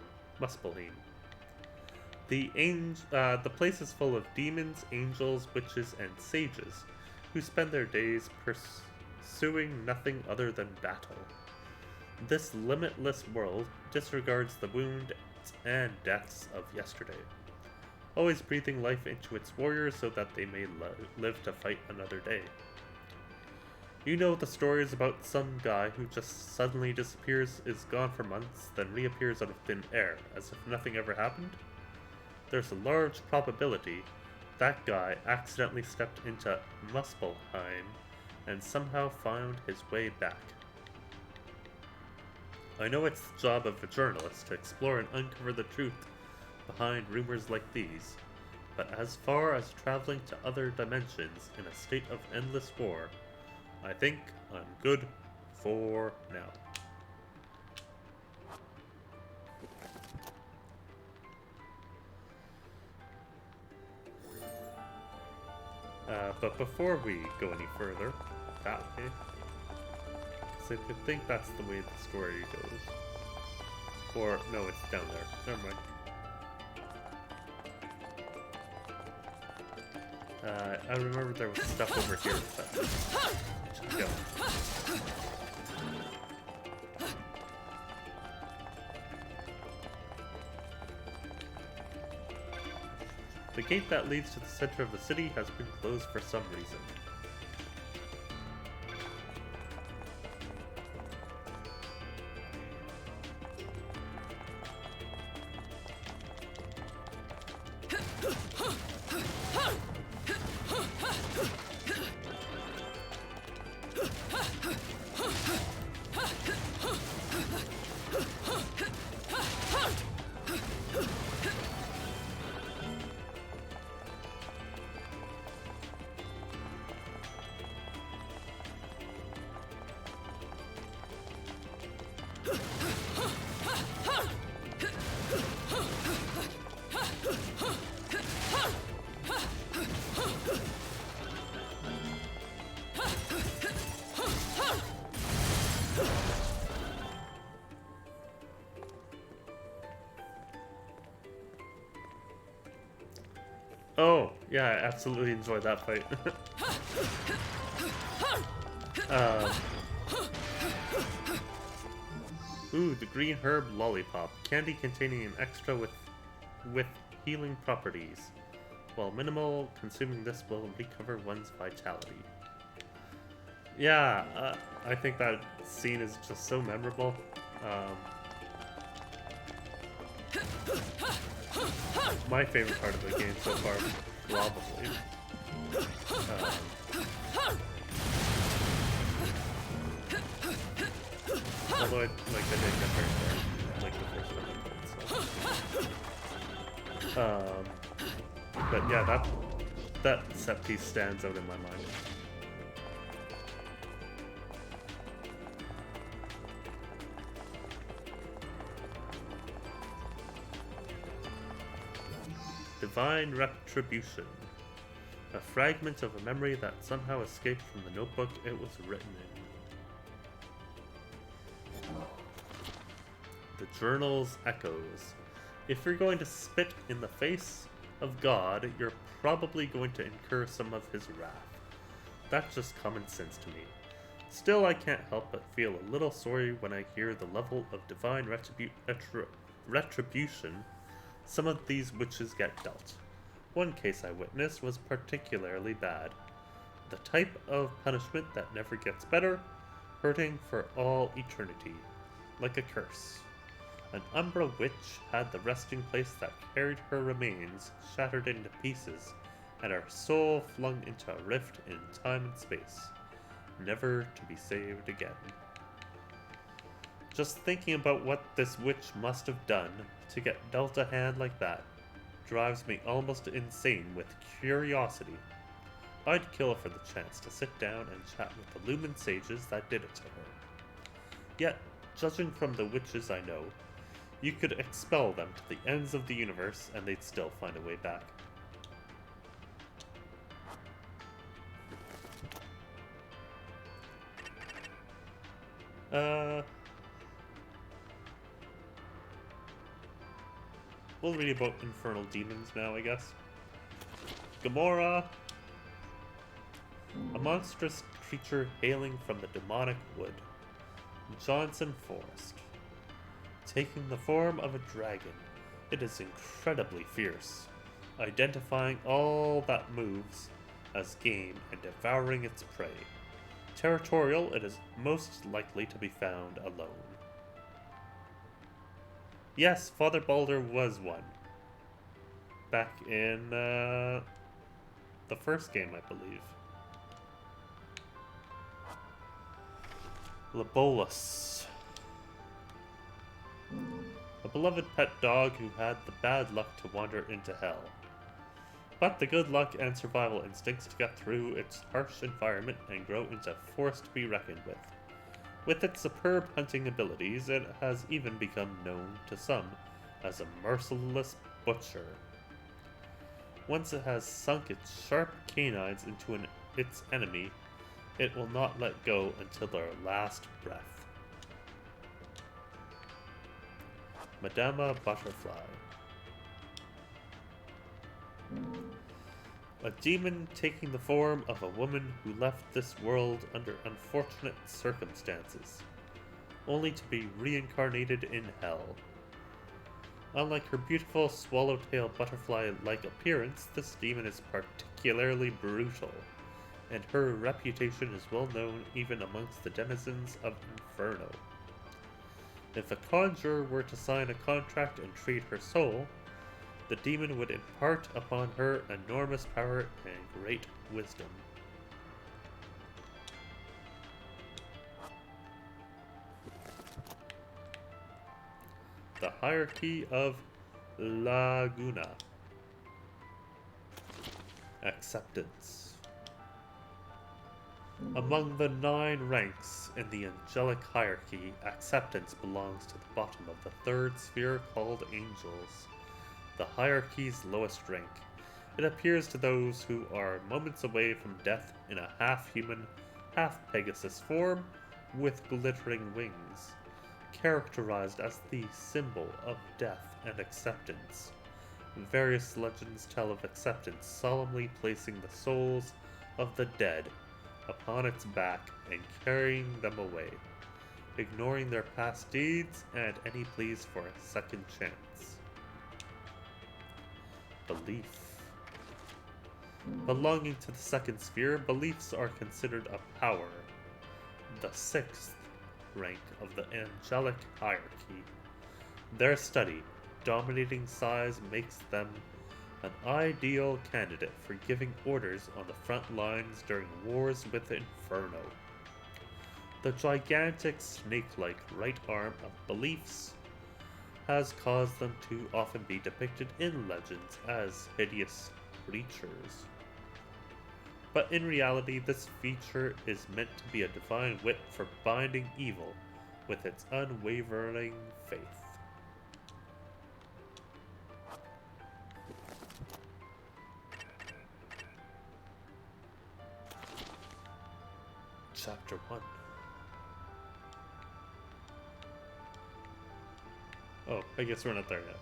The place is full of demons, angels, witches, and sages who spend their days pursuing nothing other than battle. This limitless world disregards the wounds and deaths of yesterday, always breathing life into its warriors so that they may live to fight another day. You know the stories about some guy who just suddenly disappears, is gone for months, then reappears out of thin air, as if nothing ever happened? There's a large probability that guy accidentally stepped into Muspelheim and somehow found his way back. I know it's the job of a journalist to explore and uncover the truth behind rumors like these, but as far as traveling to other dimensions in a state of endless war, I think I'm good for now. But before we go any further, that way, so I think that's the way the story goes. Or, no, it's down there. Never mind. I remember there was stuff over here, but should go. The gate that leads to the center of the city has been closed for some reason. Oh, yeah, I absolutely enjoyed that fight. um, ooh, the green herb lollipop. Candy containing an extra with healing properties. While minimal, consuming this will recover one's vitality. Yeah, I think that scene is just so memorable. My favorite part of the game so far, probably. Although I did get hurt there, like the first time I played, so. But yeah, that set piece stands out in my mind. Divine Retribution. A fragment of a memory that somehow escaped from the notebook it was written in. The journal's echoes. If you're going to spit in the face of God, you're probably going to incur some of his wrath. That's just common sense to me. Still, I can't help but feel a little sorry when I hear the level of divine retribution some of these witches get dealt. One case I witnessed was particularly bad. The type of punishment that never gets better, hurting for all eternity, like a curse. An Umbra witch had the resting place that carried her remains shattered into pieces, and her soul flung into a rift in time and space, never to be saved again. Just thinking about what this witch must have done to get dealt a hand like that drives me almost insane with curiosity. I'd kill for the chance to sit down and chat with the Lumen sages that did it to her. Yet, judging from the witches I know, you could expel them to the ends of the universe and they'd still find a way back. We'll read about infernal demons now, I guess. Gamora. A monstrous creature hailing from the demonic wood. Johnson Forest. Taking the form of a dragon, it is incredibly fierce, identifying all that moves as game and devouring its prey. Territorial, it is most likely to be found alone. Yes, Father Balder was one. Back in the first game, I believe. Lebolus. A beloved pet dog who had the bad luck to wander into hell. But the good luck and survival instincts to get through its harsh environment and grow into a force to be reckoned with. With its superb hunting abilities, it has even become known to some as a merciless butcher. Once it has sunk its sharp canines into its enemy, it will not let go until their last breath. Madama Butterfly. A demon taking the form of a woman who left this world under unfortunate circumstances, only to be reincarnated in hell. Unlike her beautiful swallowtail butterfly-like appearance, this demon is particularly brutal, and her reputation is well known even amongst the denizens of Inferno. If a conjurer were to sign a contract and trade her soul, the demon would impart upon her enormous power and great wisdom. The Hierarchy of Laguna. Acceptance. Among the 9 ranks in the angelic hierarchy, acceptance belongs to the bottom of the 3rd sphere called angels, the hierarchy's lowest rank. It appears to those who are moments away from death in a half-human, half-Pegasus form with glittering wings, characterized as the symbol of death and acceptance. various legends tell of acceptance solemnly placing the souls of the dead upon its back and carrying them away, ignoring their past deeds and any pleas for a second chance. Belief. Belonging to the second sphere, beliefs are considered a power, the sixth rank of the angelic hierarchy. Their study, dominating size, makes them an ideal candidate for giving orders on the front lines during wars with Inferno. The gigantic snake-like right arm of beliefs has caused them to often be depicted in legends as hideous creatures. But in reality, this feature is meant to be a divine whip for binding evil with its unwavering faith. Chapter 1. Oh, I guess we're not there yet.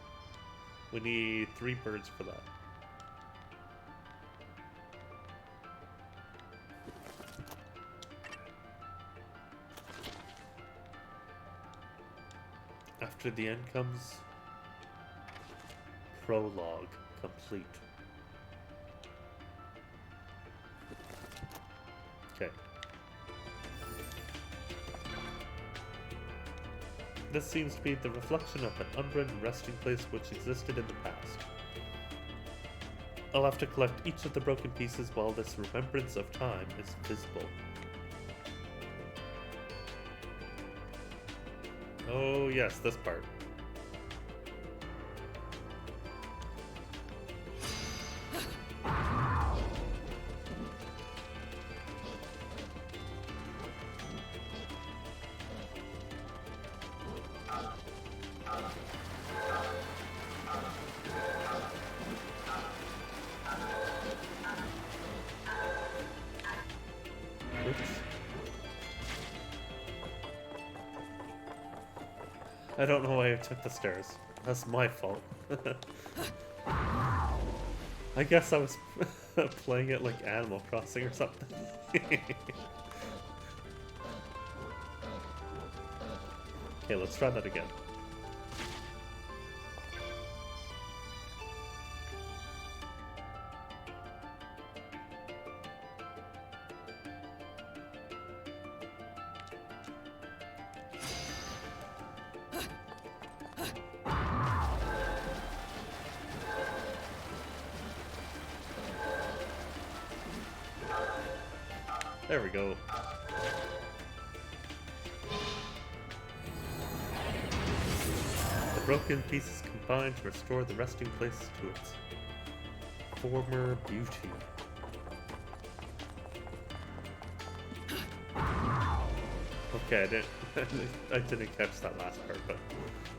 We need 3 birds for that. After the end comes prologue complete. Okay. This seems to be the reflection of an unwritten resting place which existed in the past. I'll have to collect each of the broken pieces while this remembrance of time is visible. Oh yes, this part. I don't know why I took the stairs. That's my fault. I guess I was playing it like Animal Crossing or something. Okay, let's try that again. There we go. The broken pieces combine to restore the resting place to its former beauty. Okay, I didn't catch that last part, but it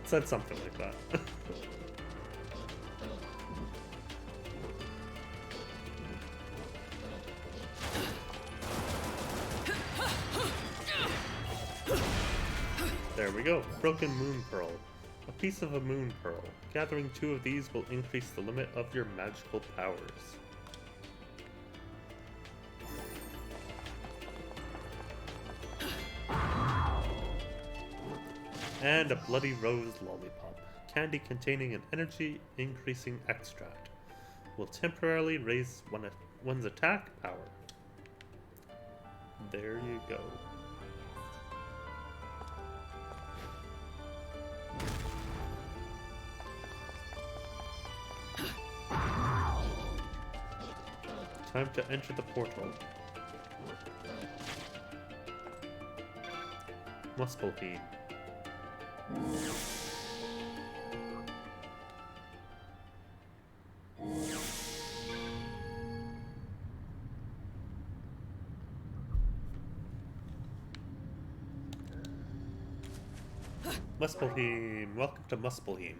said something like that. There we go. Broken Moon Pearl. A piece of a Moon Pearl. Gathering 2 of these will increase the limit of your magical powers. And a Bloody Rose Lollipop. Candy containing an energy increasing extract. Will temporarily raise one's attack power. There you go. Time to enter the portal. Muspelheim. Muspelheim. Welcome to Muspelheim,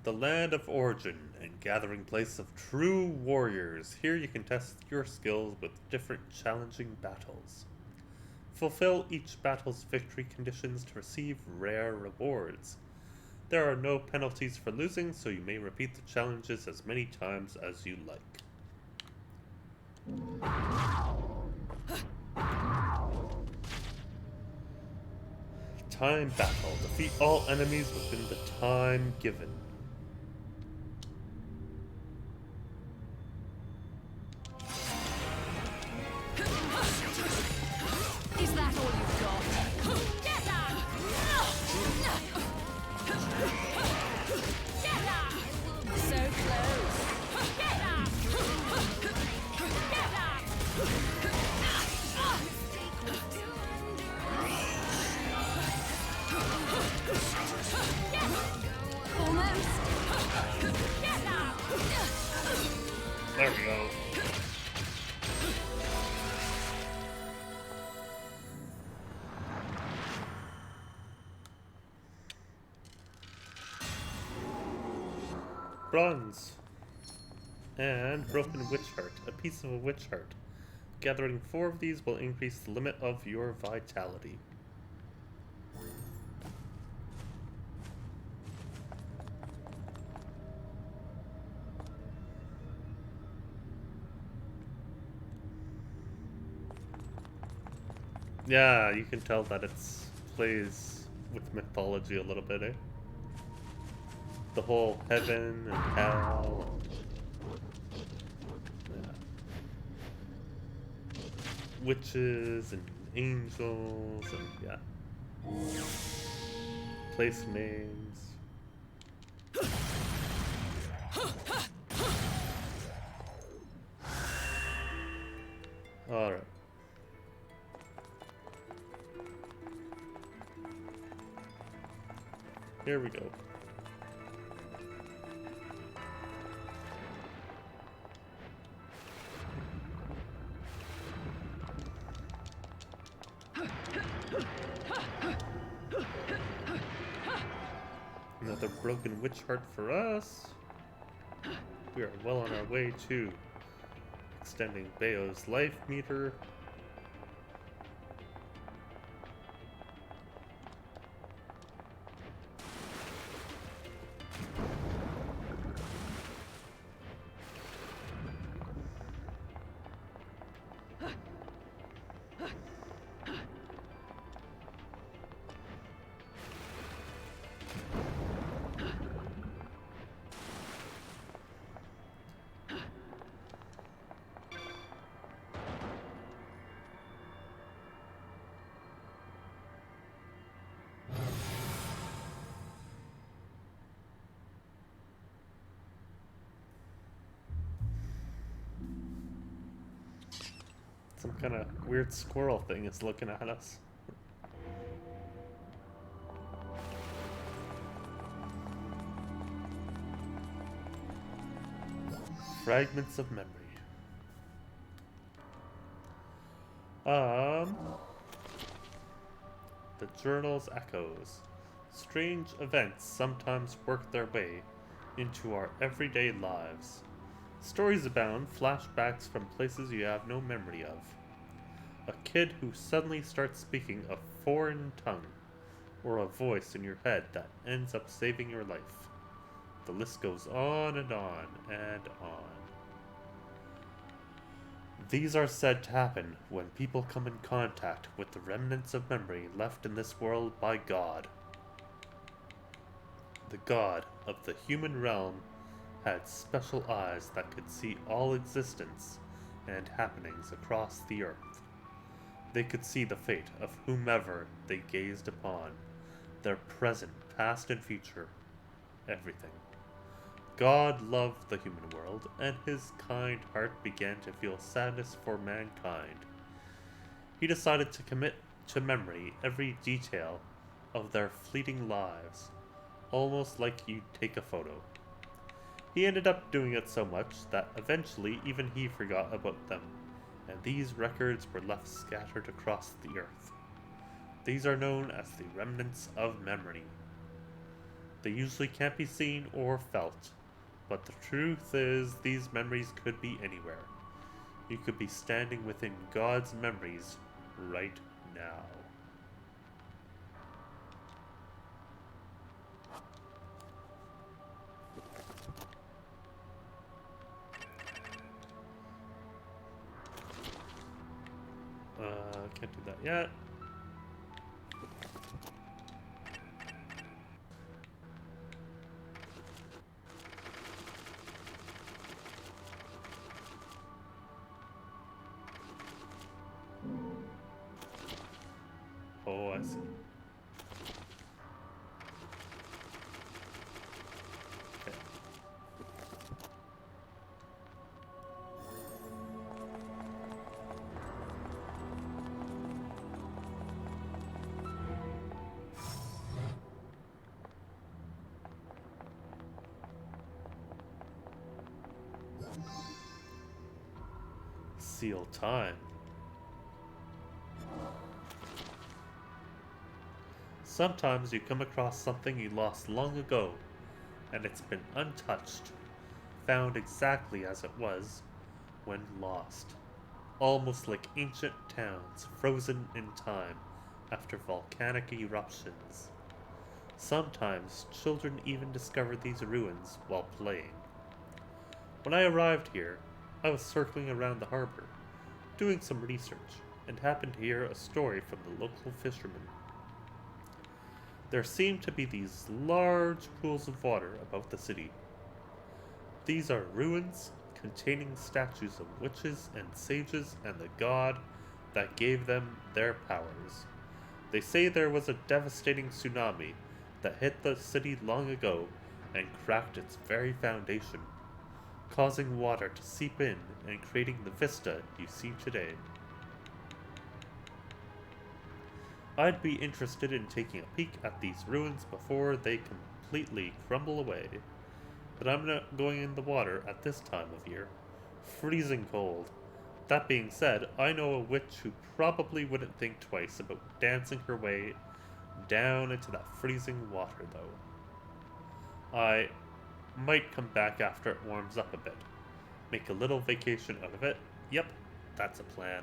the land of origin and gathering place of true warriors. Here you can test your skills with different challenging battles. Fulfill each battle's victory conditions to receive rare rewards. There are no penalties for losing, so you may repeat the challenges as many times as you like. Time battle. Defeat all enemies within the time given. Is that all you've got? Get out! Get out! So close. Get out! Get out! Almost. Get out! There we go. Bronze. And broken witch heart. A piece of a witch heart. Gathering 4 of these will increase the limit of your vitality. Yeah, you can tell that it's plays with mythology a little bit, eh? The whole heaven and hell. Yeah. Witches and angels and yeah. Place names. Alright. Here we go. Another broken witch heart for us. We are well on our way to extending Bayo's life meter. Some kind of weird squirrel thing is looking at us. Fragments of memory. The journal's echoes. Strange events sometimes work their way into our everyday lives. Stories abound, flashbacks from places you have no memory of. A kid who suddenly starts speaking a foreign tongue, or a voice in your head that ends up saving your life. The list goes on and on and on. These are said to happen when people come in contact with the remnants of memory left in this world by God. The God of the human realm had special eyes that could see all existence and happenings across the earth. They could see the fate of whomever they gazed upon, their present, past, and future, everything. God loved the human world, and his kind heart began to feel sadness for mankind. He decided to commit to memory every detail of their fleeting lives, almost like you'd take a photo. He ended up doing it so much that eventually even he forgot about them, and these records were left scattered across the earth. These are known as the remnants of memory. They usually can't be seen or felt, but the truth is these memories could be anywhere. You could be standing within God's memories right now. I can't do that yet. Oh, I see. Okay. Seal time. Sometimes you come across something you lost long ago, and it's been untouched, found exactly as it was when lost. Almost like ancient towns frozen in time after volcanic eruptions. Sometimes children even discover these ruins while playing. When I arrived here, I was circling around the harbor, doing some research, and happened to hear a story from the local fishermen. There seemed to be these large pools of water above the city. These are ruins containing statues of witches and sages and the god that gave them their powers. They say there was a devastating tsunami that hit the city long ago and cracked its very foundation, causing water to seep in and creating the vista you see today. I'd be interested in taking a peek at these ruins before they completely crumble away, but I'm not going in the water at this time of year. Freezing cold. That being said, I know a witch who probably wouldn't think twice about dancing her way down into that freezing water, though. I might come back after it warms up a bit. Make a little vacation out of it. Yep, that's a plan.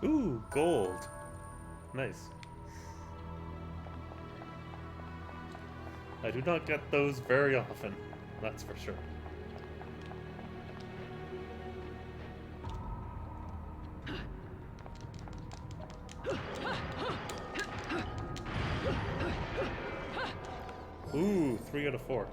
Ooh, gold. Nice. I do not get those very often, that's for sure. Ooh, 3 out of 4.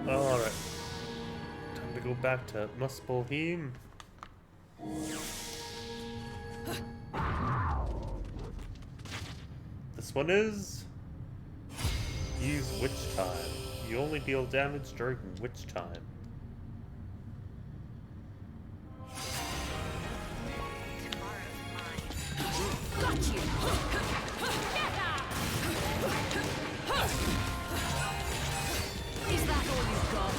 Alright. Time to go back to Muspelheim. This one is... Use Witch Time. You only deal damage during Witch Time. Is that all you've got?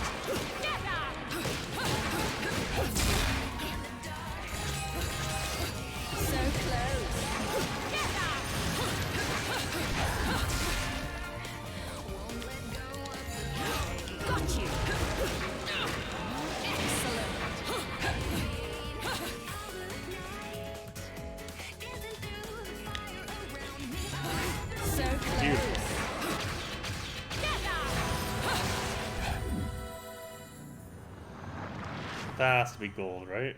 That has to be gold, right?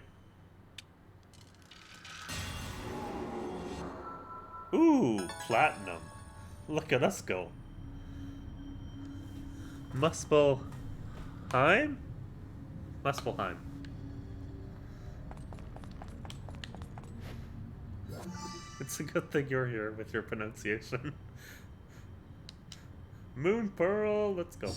Ooh, platinum. Look at us go. Muspelheim? Muspelheim. It's a good thing you're here with your pronunciation. Moon Pearl, let's go.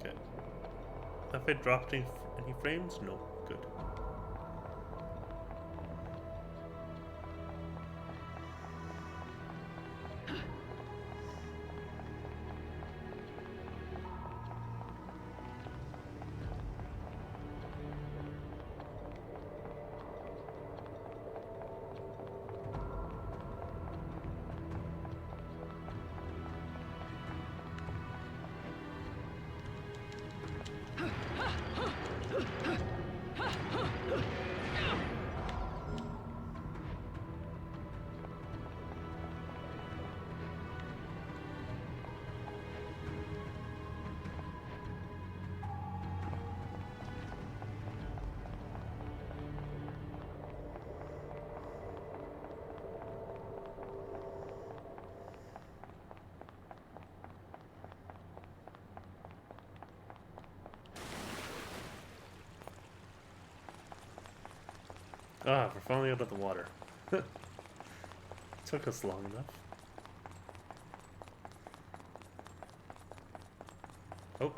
Okay. Have I dropped any frames? No. Good. Ah, we're finally out of the water. Took us long enough. Oh.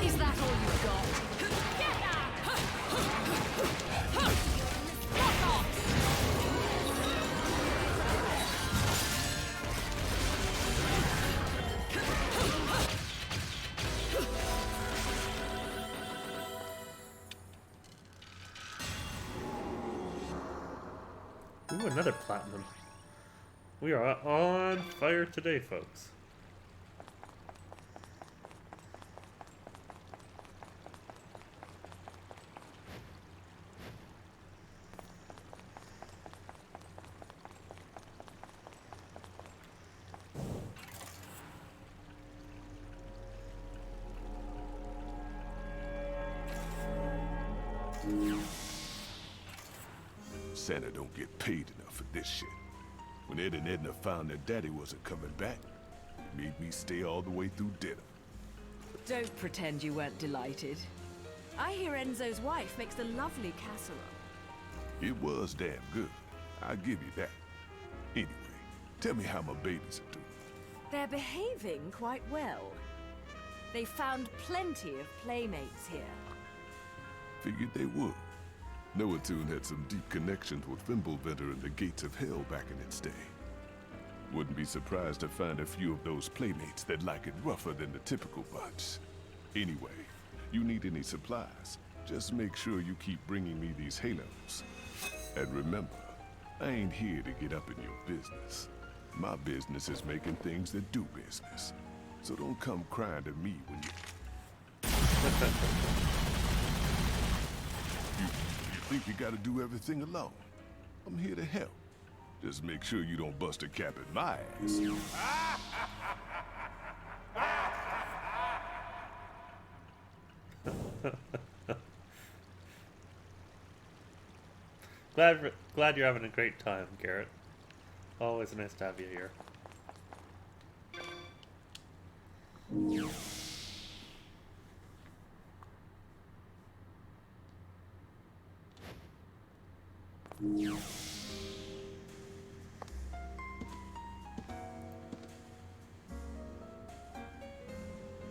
Is that all you've got? Ooh, another platinum. We are on fire today, folks. Santa don't get paid enough for this shit. When Ed and Edna found their daddy wasn't coming back, it made me stay all the way through dinner. Don't pretend you weren't delighted. I hear Enzo's wife makes a lovely casserole. It was damn good. I'll give you that. Anyway, tell me how my babies are doing. They're behaving quite well. They found plenty of playmates here. Figured they would. Noatoon had some deep connections with Fimbulventer and the Gates of Hell back in its day. Wouldn't be surprised to find a few of those playmates that like it rougher than the typical bunch. Anyway, you need any supplies, just make sure you keep bringing me these halos. And remember, I ain't here to get up in your business. My business is making things that do business. So don't come crying to me when you... You think you gotta do everything alone? I'm here to help. Just make sure you don't bust a cap at my ass. Glad you're having a great time, Garrett. Always nice to have you here.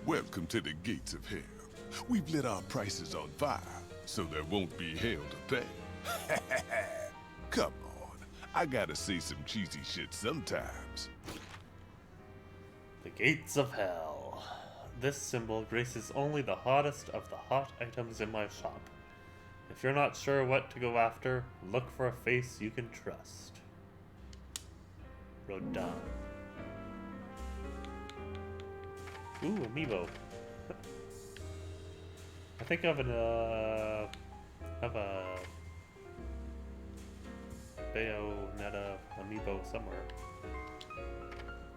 Welcome to the gates of hell. We've lit our prices on fire, so there won't be hell to pay. Come on, I gotta say some cheesy shit sometimes. The gates of hell. This symbol graces only the hottest of the hot items in my shop. If you're not sure what to go after, look for a face you can trust. Rodan. Ooh, amiibo. I think I have a Bayonetta amiibo somewhere.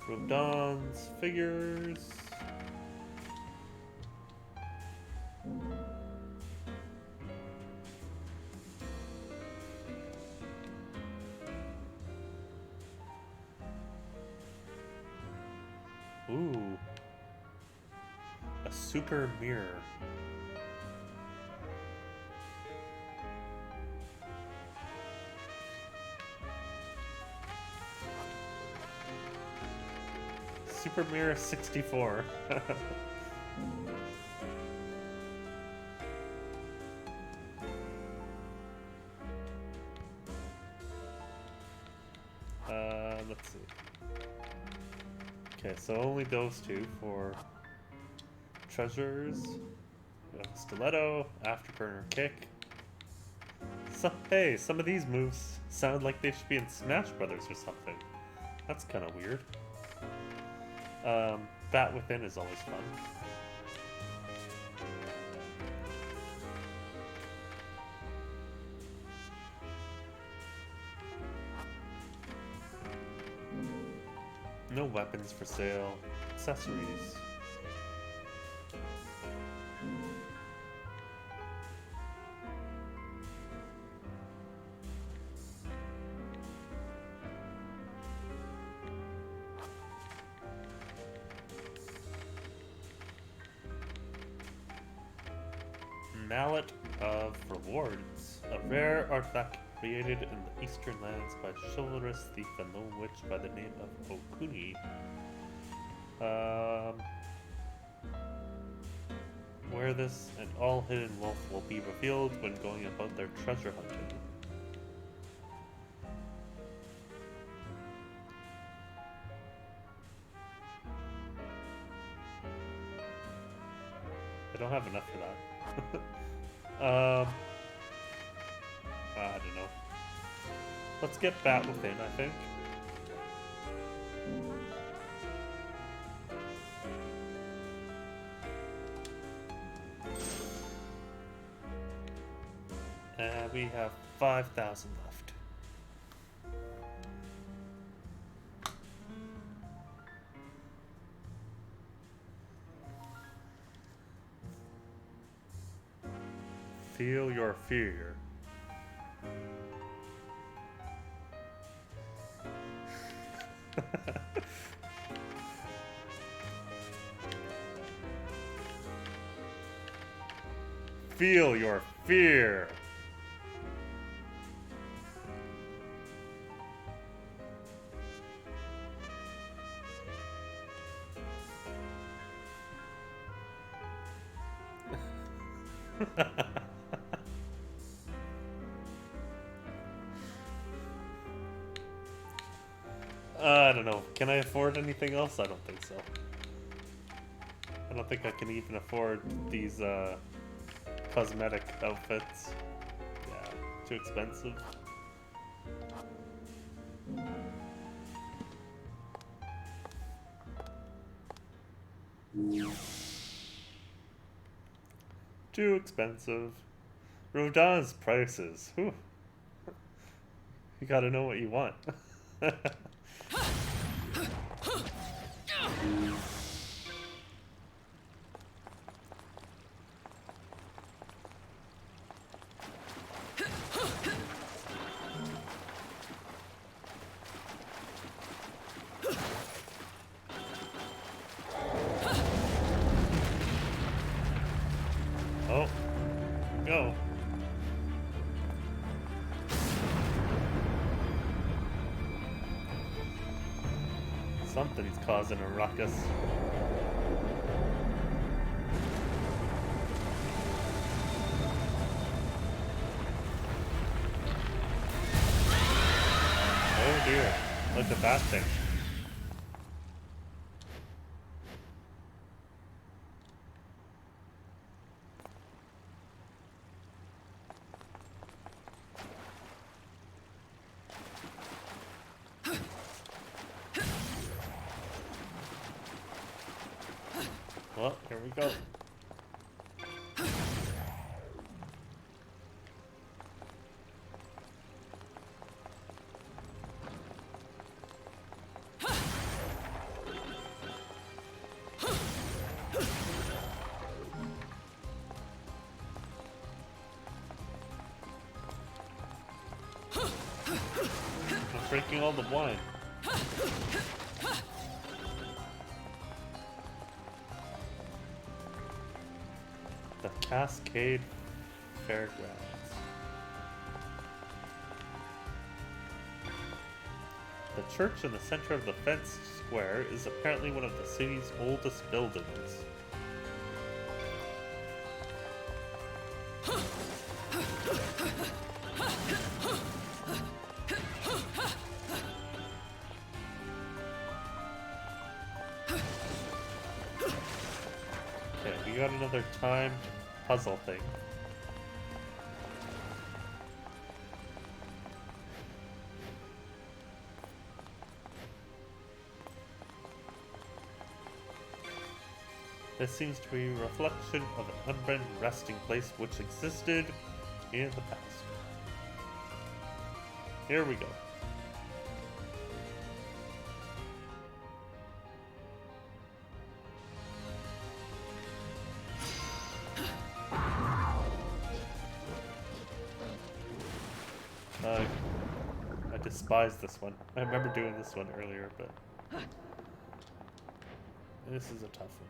Rodan's figures. Ooh. A super mirror. Super Mirror 64. Let's see. Okay, so only those two for treasures. Stiletto, afterburner kick. So, hey, some of these moves sound like they should be in Smash Brothers or something. That's kind of weird. Bat Within is always fun. No weapons for sale. Accessories. Mallet of Rewards. A rare artifact created in the Eastern Lands by chivalrous thief and lone witch by the name of Okuni. Wear this and all hidden wealth will be revealed when going about their treasure hunting. I don't have enough for that. I don't know. Let's get Bat Within, I think. And we have 5,000 left. Feel your fear. Feel your fear. I don't know. Can I afford anything else? I don't think so. I don't think I can even afford these cosmetic outfits. Yeah, too expensive. Too expensive. Rodan's prices. Whew. You gotta know what you want. Something's causing a ruckus. Oh dear, look at that thing. Well, here we go. I'm breaking all the wine. The Cascade Fairgrounds. The church in the center of the fenced square is apparently one of the city's oldest buildings. Okay, we got another timed puzzle thing. This seems to be a reflection of an unburned resting place which existed in the past. Here we go. I despise this one. I remember doing this one earlier, but this is a tough one.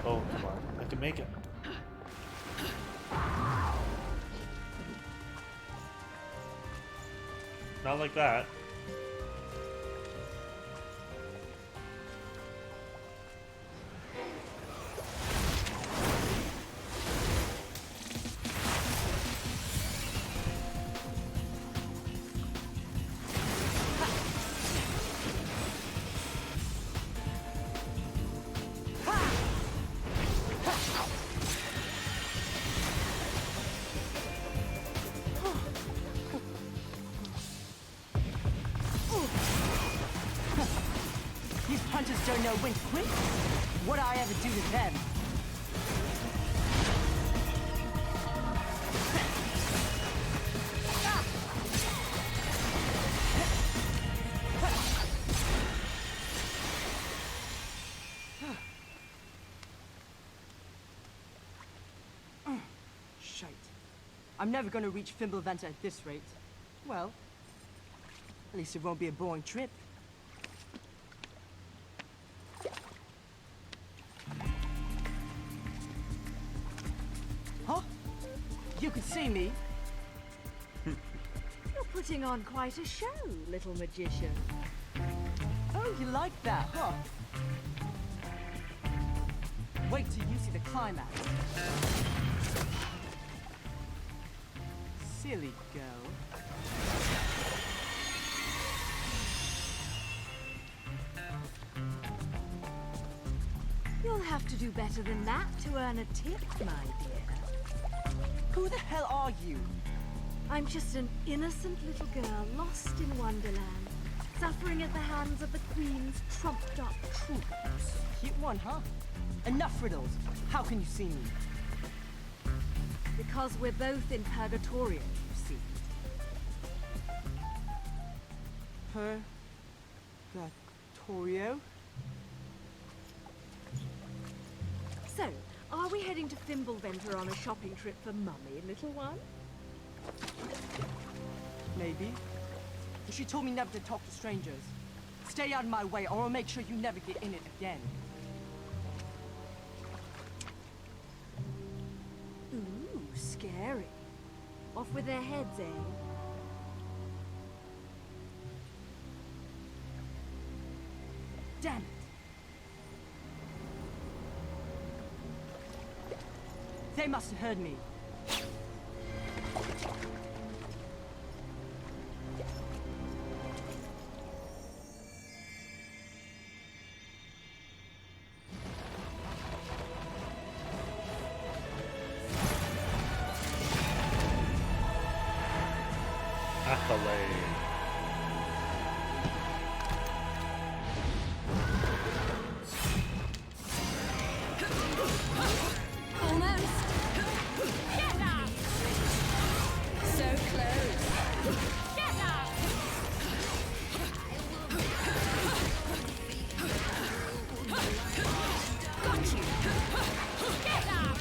Oh, come on. I can make it. Not like that. These punches don't know when to quit. What'd I ever do to them? Shite. I'm never gonna reach Fimbulventer at this rate. Well, at least it won't be a boring trip. Huh? You can see me. You're putting on quite a show, little magician. Oh, you like that, huh? Wait till you see the climax. Silly girl. You'll have to do better than that to earn a tip, my dear. Who the hell are you? I'm just an innocent little girl lost in Wonderland, suffering at the hands of the Queen's trumped-up troops. Cute one, huh? Enough riddles. How can you see me? Because we're both in Purgatorio, you see. Purgatorio? So, are we heading to Fimbulventer on a shopping trip for Mummy, little one? maybe. And she told me never to talk to strangers. Stay out of my way, or I'll make sure you never get in it again. Ooh, scary. Off with their heads, eh? Damn it. They must have heard me. Accolade. Almost. Get up! So close. Get up! Got you. Get up!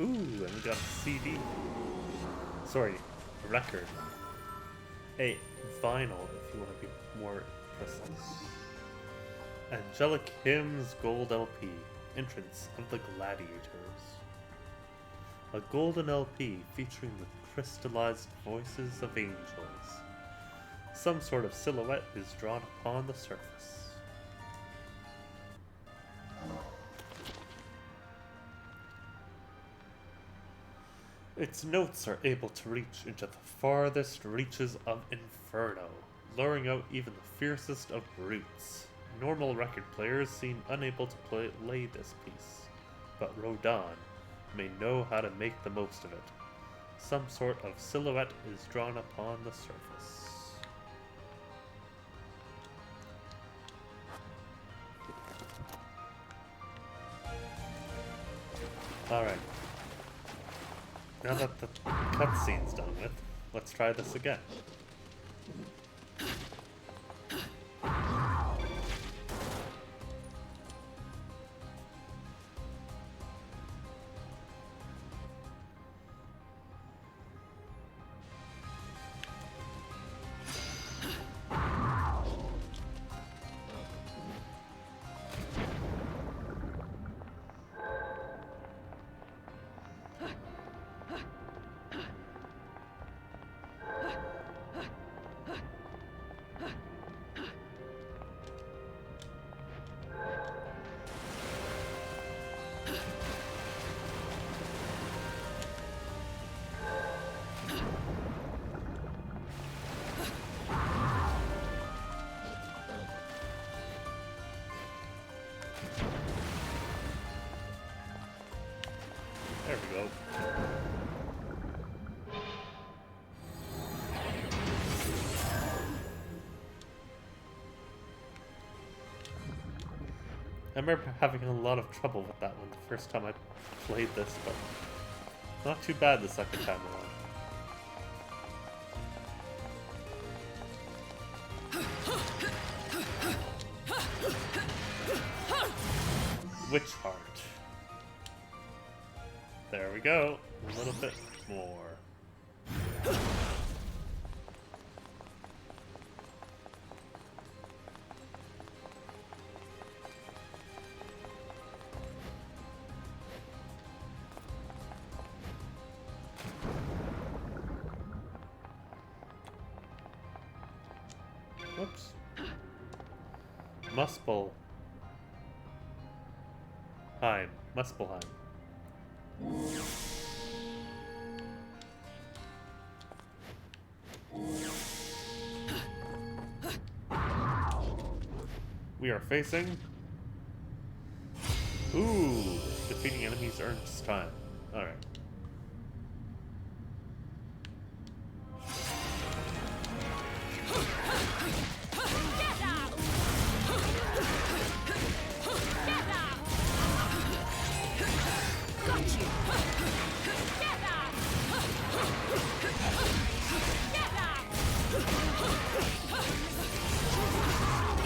Ooh, and we got a CD. Sorry, a record. A vinyl, if you want to be more precise. Angelic Hymns Gold LP. Entrance of the Gladiators. A golden LP featuring the crystallized voices of angels. Some sort of silhouette is drawn upon the surface. Its notes are able to reach into the farthest reaches of Inferno, luring out even the fiercest of brutes. Normal record players seem unable to play this piece, but Rodan may know how to make the most of it. Some sort of silhouette is drawn upon the surface. Alright. Now that the cutscene's done with, let's try this again. There we go. I remember having a lot of trouble with that one the first time I played this, but not too bad the second time around. Witch Heart. There we go. A little bit more. Whoops. Muspelheim. Muspelheim. We are facing... Ooh! Defeating enemies earns time. Alright.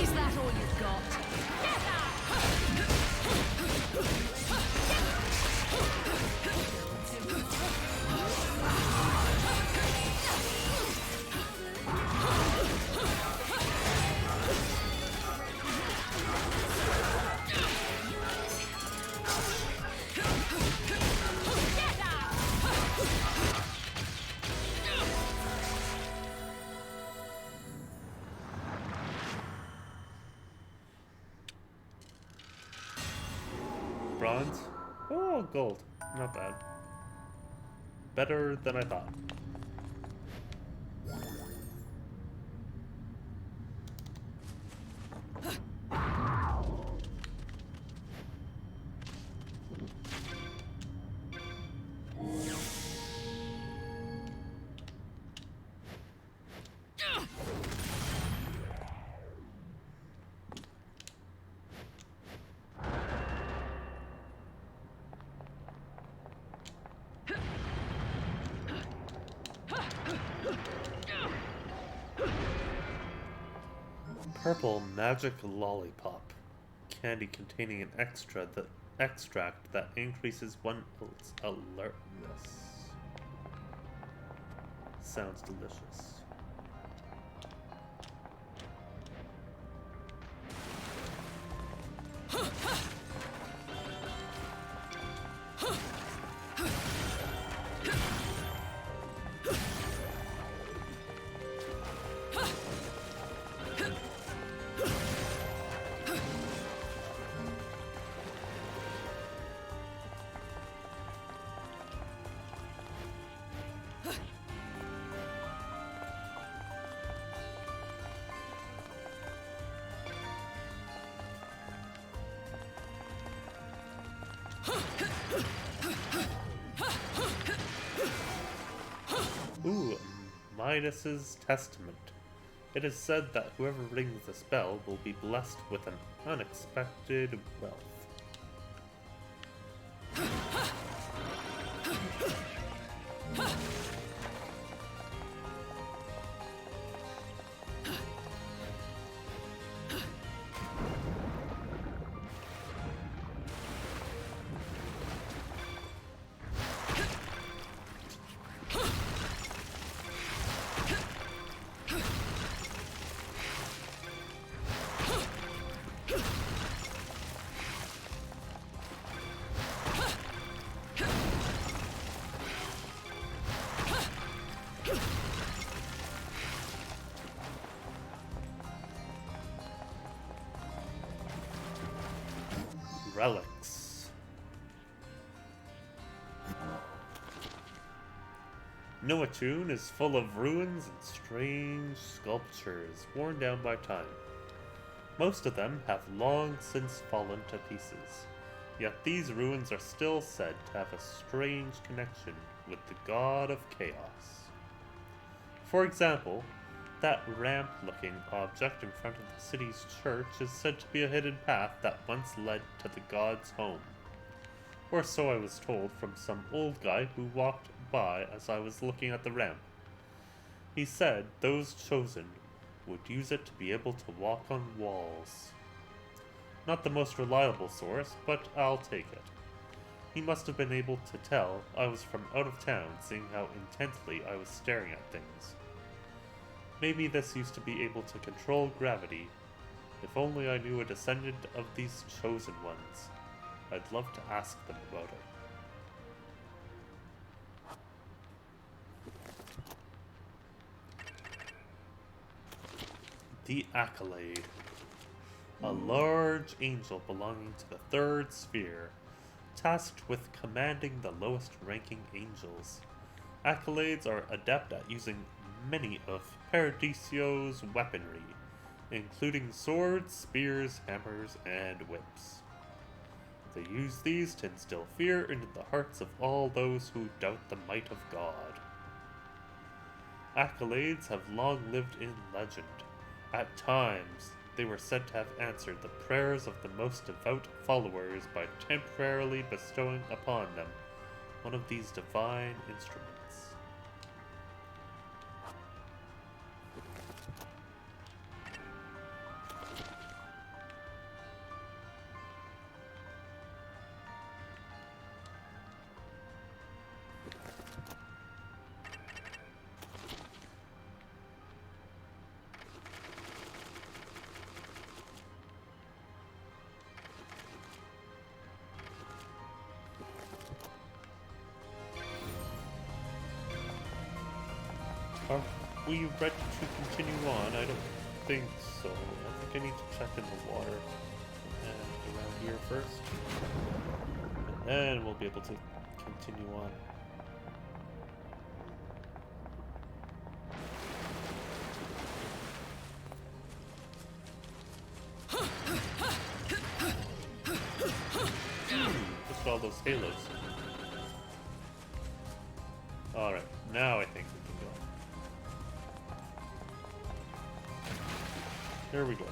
Is that all you've got? Bronze. Oh, gold. Not bad. Better than I thought. Purple magic lollipop. Candy containing an extract that increases one's alertness. Sounds delicious. Ooh, Midas's Testament. It is said that whoever rings the spell will be blessed with an unexpected wealth. Relics. Noatune is full of ruins and strange sculptures worn down by time. Most of them have long since fallen to pieces, yet these ruins are still said to have a strange connection with the god of chaos. For example, that ramp-looking object in front of the city's church is said to be a hidden path that once led to the god's home. Or so I was told from some old guy who walked by as I was looking at the ramp. He said those chosen would use it to be able to walk on walls. Not the most reliable source, but I'll take it. He must have been able to tell I was from out of town, seeing how intently I was staring at things. Maybe this used to be able to control gravity. If only I knew a descendant of these chosen ones. I'd love to ask them about it. The Accolade. A large angel belonging to the third sphere, tasked with commanding the lowest ranking angels. Accolades are adept at using many of Paradisio's weaponry, including swords, spears, hammers, and whips. They use these to instill fear into the hearts of all those who doubt the might of God. Accolades have long lived in legend. At times, they were said to have answered the prayers of the most devout followers by temporarily bestowing upon them one of these divine instruments. Are we ready to continue on? I don't think so. I think I need to check in the water and around here first. And then we'll be able to continue on. Look at all those halos. Alright, now I think we can go. There we go.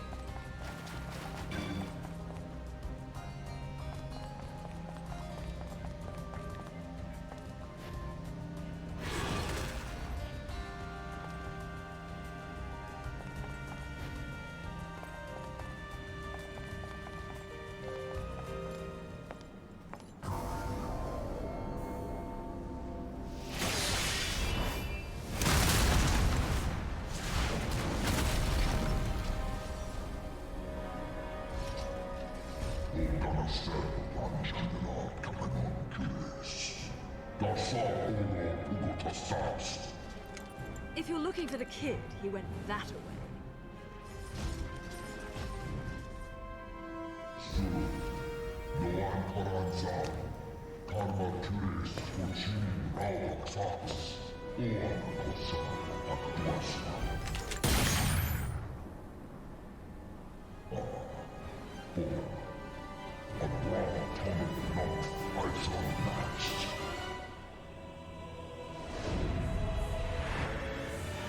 If you're looking for the kid, he went that way.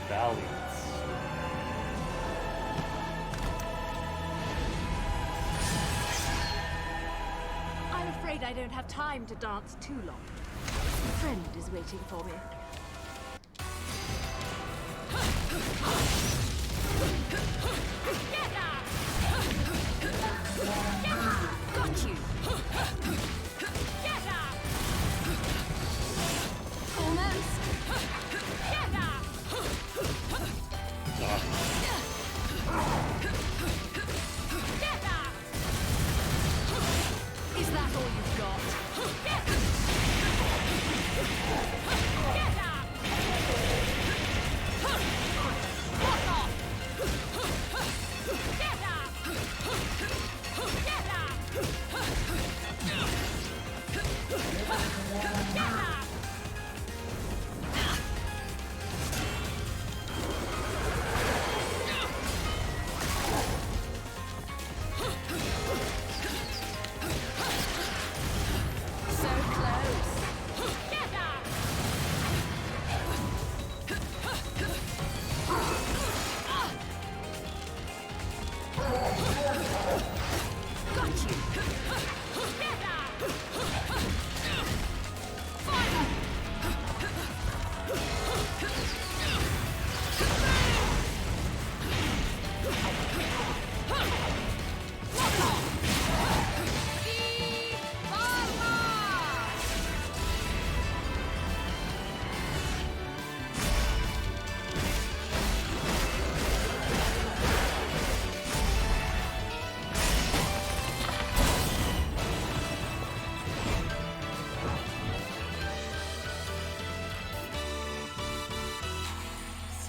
Valiance. I'm afraid I don't have time to dance too long. A friend is waiting for me. Got you! Almost! Is that all you've got?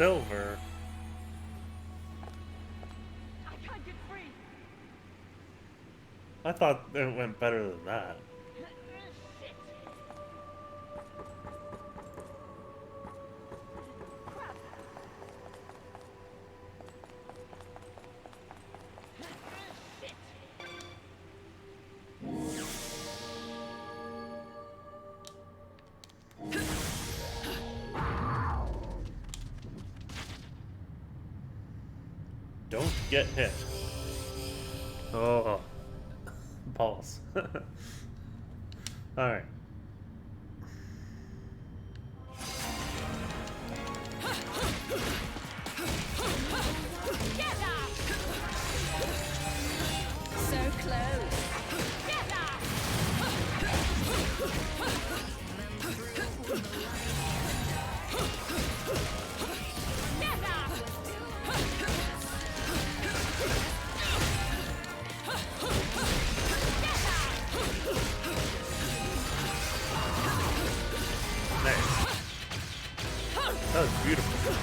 silver. I can't get free. I thought it went better than that. Don't get hit. Oh, balls. Alright. So close. Nice. That was beautiful.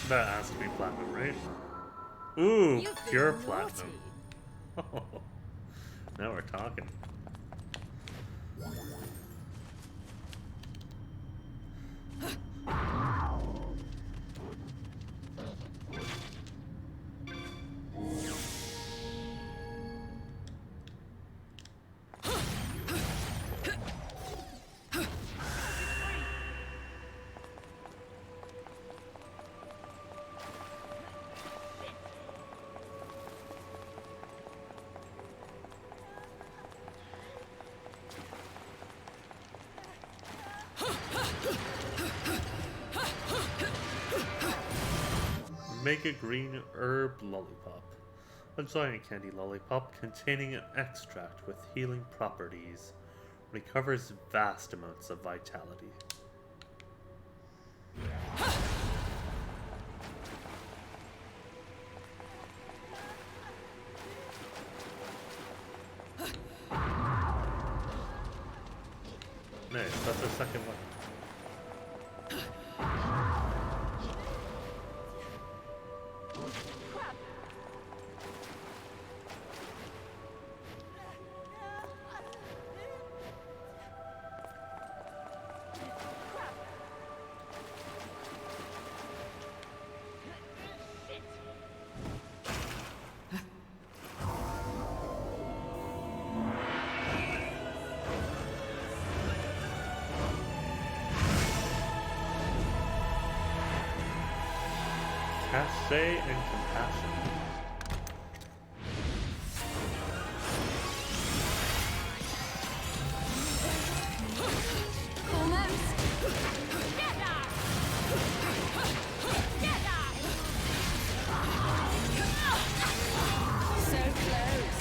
That has to be platinum, right? Ooh, You've been pure naughty. platinum. Now we're talking. Make a green herb lollipop. A giant candy lollipop containing an extract with healing properties. Recovers vast amounts of vitality. Nice, that's our second one. Cachet and compassion. So close.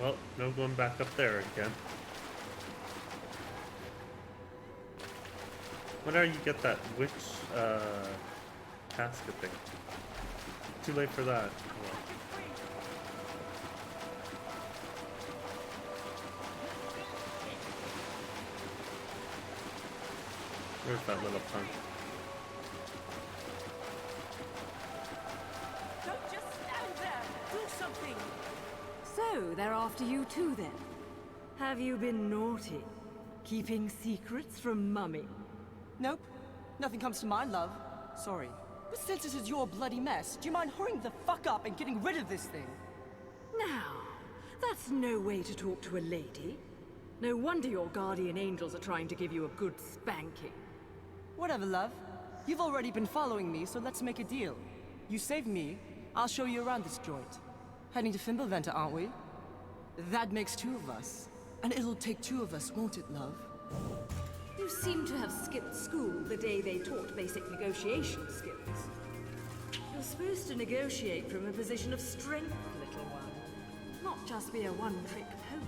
Well, no going back up there again. When are you get that witch casket thing? Too late for that. Oh, well. Where's that little punk? Don't just stand there. Do something. So, they're after you too then? Have you been naughty? Keeping secrets from Mummy? Nope. Nothing comes to mind, love. Sorry. But since this is your bloody mess, do you mind hurrying the fuck up and getting rid of this thing? Now, that's no way to talk to a lady. No wonder your guardian angels are trying to give you a good spanking. Whatever, love. You've already been following me, so let's make a deal. You save me, I'll show you around this joint. Heading to Fimbulventa, aren't we? That makes two of us. And it'll take two of us, won't it, love? You seem to have skipped school the day they taught basic negotiation skills. You're supposed to negotiate from a position of strength, little one. Not just be a one-trick pony.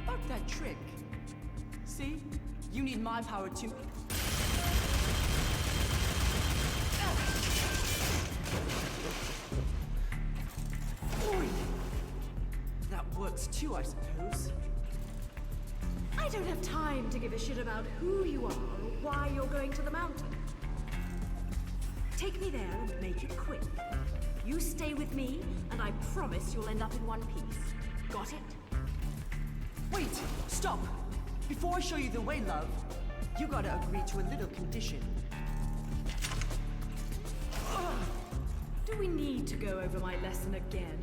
About that trick. See? You need my power too. Oi! That works too, I suppose. I don't have time to give a shit about who you are or why you're going to the mountain. Take me there and make it quick. You stay with me, and I promise you'll end up in one piece. Got it? Wait! Stop! Before I show you the way, love, you gotta agree to a little condition. Do we need to go over my lesson again?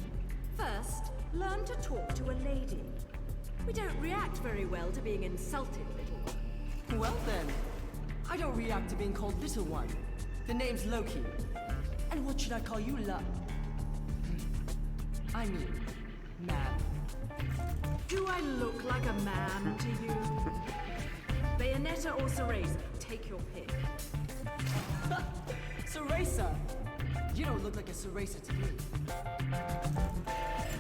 First, learn to talk to a lady. We don't react very well to being insulted, little one. Well then, I don't react to being called little one. The name's Loki. And what should I call you, love? I mean, man. Do I look like a man to you? Bayonetta or Cereza? Take your pick. Cereza! You don't look like a Cereza to me.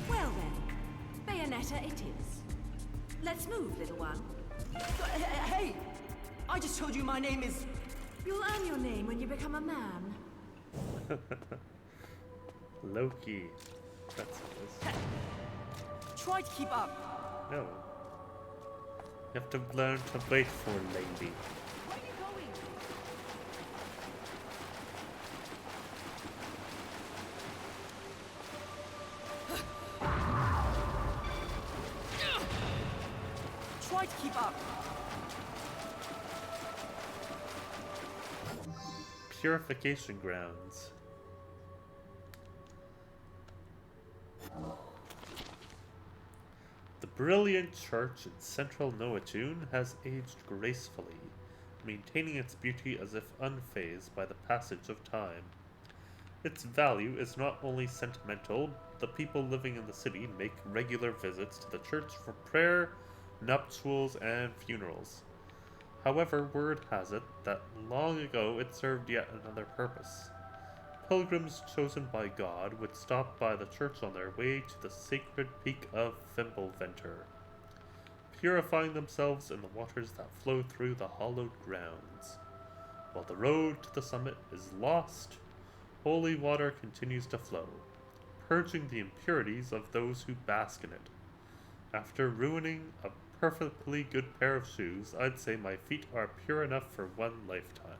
Well then, Bayonetta it is. Let's move, little one. Hey! I just told you my name is... You'll earn your name when you become a man. Loki. That's what it is. Try to keep up. No. You have to learn to wait for lady. Where are you going? Try to keep up. Purification grounds. The brilliant church in central Noatune has aged gracefully, maintaining its beauty as if unfazed by the passage of time. Its value is not only sentimental, the people living in the city make regular visits to the church for prayer, nuptials, and funerals. However, word has it that long ago it served yet another purpose. Pilgrims chosen by God would stop by the church on their way to the sacred peak of Fimbulventr, purifying themselves in the waters that flow through the hallowed grounds. While the road to the summit is lost, holy water continues to flow, purging the impurities of those who bask in it. After ruining a perfectly good pair of shoes, I'd say my feet are pure enough for one lifetime.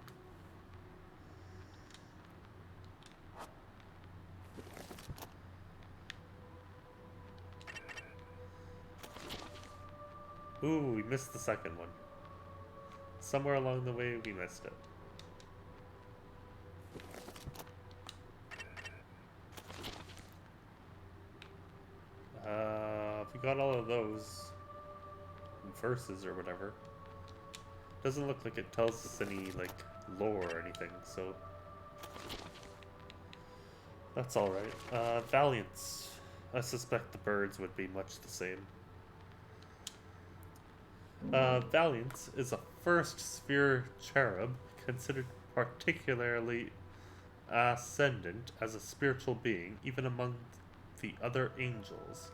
Ooh, we missed the second one. Somewhere along the way, we missed it. We got all of those verses or whatever. Doesn't look like it tells us any, like, lore or anything, so... That's alright. Valiance. I suspect the birds would be much the same. Valiance is a first sphere cherub considered particularly ascendant as a spiritual being, even among the other angels.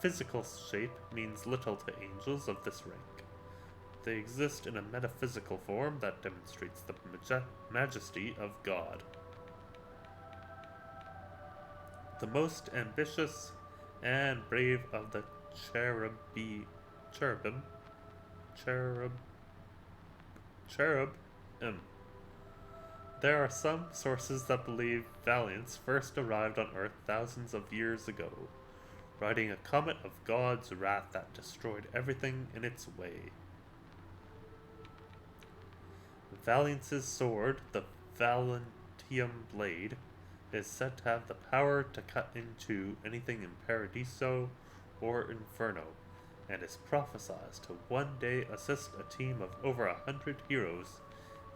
Physical shape means little to angels of this rank. They exist in a metaphysical form that demonstrates the majesty of God. The most ambitious and brave of the cherubim. There are some sources that believe Valiance first arrived on Earth thousands of years ago, riding a comet of God's wrath that destroyed everything in its way. Valiance's sword, the Valentium Blade, is said to have the power to cut into anything in Paradiso or Inferno, and is prophesied to one day assist a team of over 100 heroes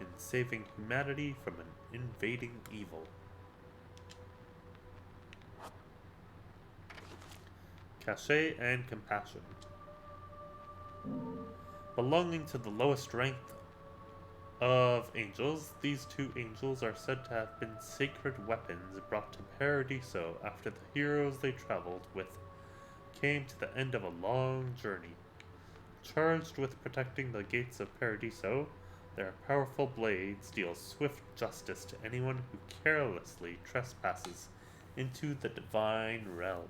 in saving humanity from an invading evil. Cachet and compassion. Belonging to the lowest rank of angels, these two angels are said to have been sacred weapons brought to Paradiso after the heroes they traveled with came to the end of a long journey. Charged with protecting the gates of Paradiso, their powerful blades deal swift justice to anyone who carelessly trespasses into the divine realm.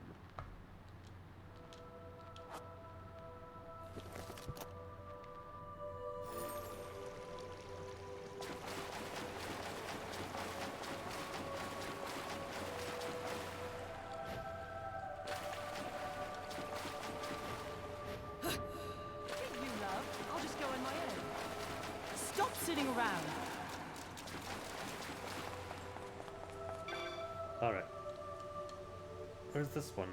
Alright. Where's this one?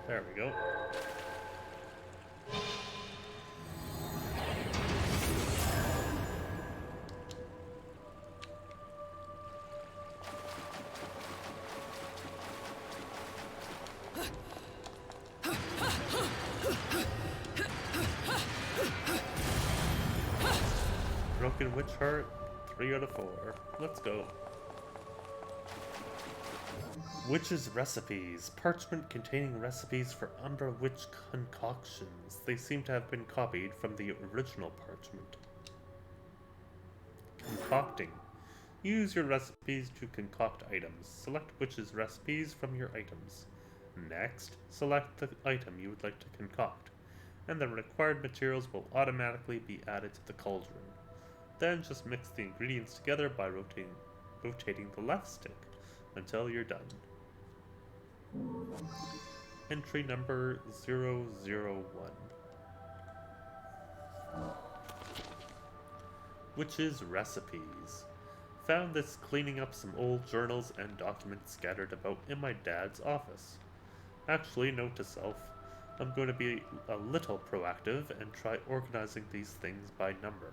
There we go. Broken Witch Heart, 3 out of 4. Let's go. Witch's recipes. Parchment containing recipes for Umbra Witch concoctions. They seem to have been copied from the original parchment. Concocting. Use your recipes to concoct items. Select Witch's recipes from your items. Next, select the item you would like to concoct, and the required materials will automatically be added to the cauldron. Then just mix the ingredients together by rotating the left stick until you're done. Entry number 001. Witch's recipes. Found this cleaning up some old journals and documents scattered about in my dad's office. Actually, note to self, I'm going to be a little proactive and try organizing these things by number.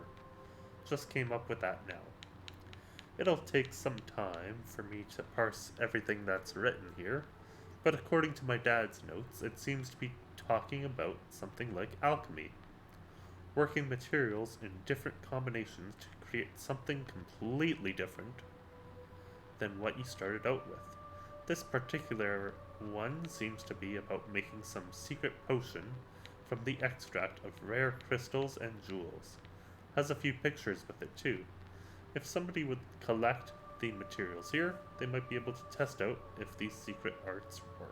Just came up with that now. It'll take some time for me to parse everything that's written here, but according to my dad's notes, it seems to be talking about something like alchemy. Working materials in different combinations to create something completely different than what you started out with. This particular one seems to be about making some secret potion from the extract of rare crystals and jewels. Has a few pictures with it too. If somebody would collect the materials here, they might be able to test out if these secret arts work.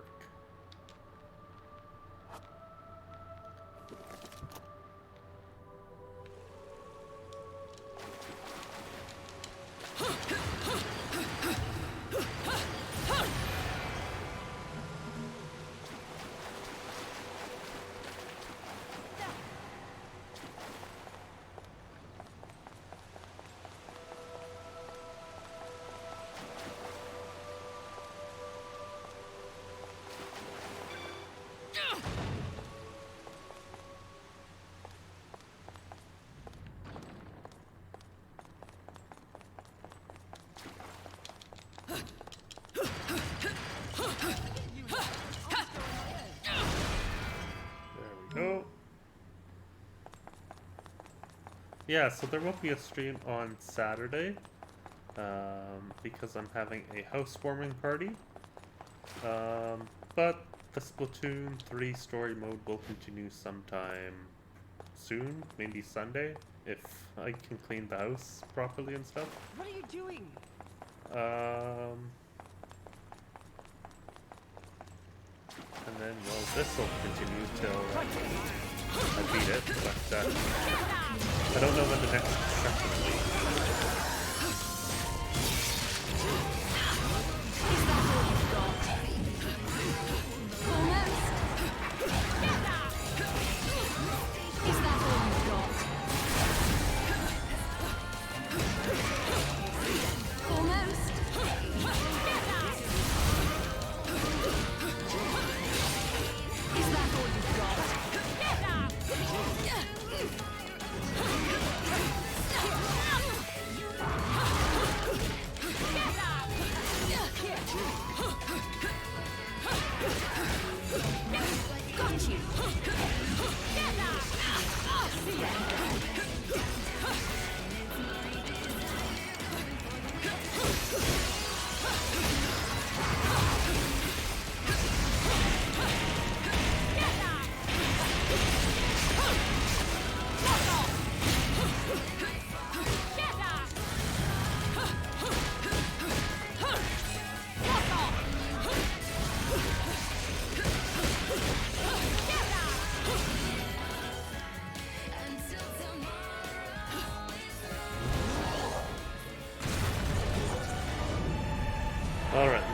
Yeah, so there won't be a stream on Saturday, because I'm having a housewarming party, but the Splatoon 3 story mode will continue sometime soon, maybe Sunday, if I can clean the house properly and stuff. What are you doing? And then, well, this will continue till I beat it, but I don't know when the next section will be. Is that all you've got?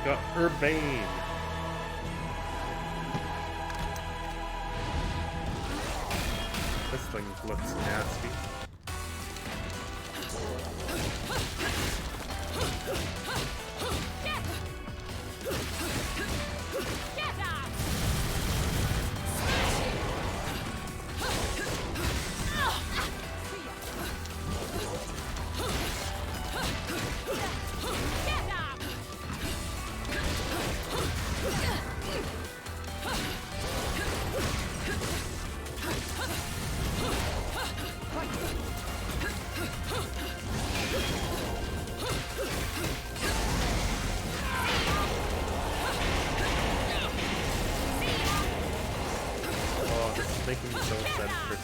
got Urbane. This thing looks nasty. Making me so sad for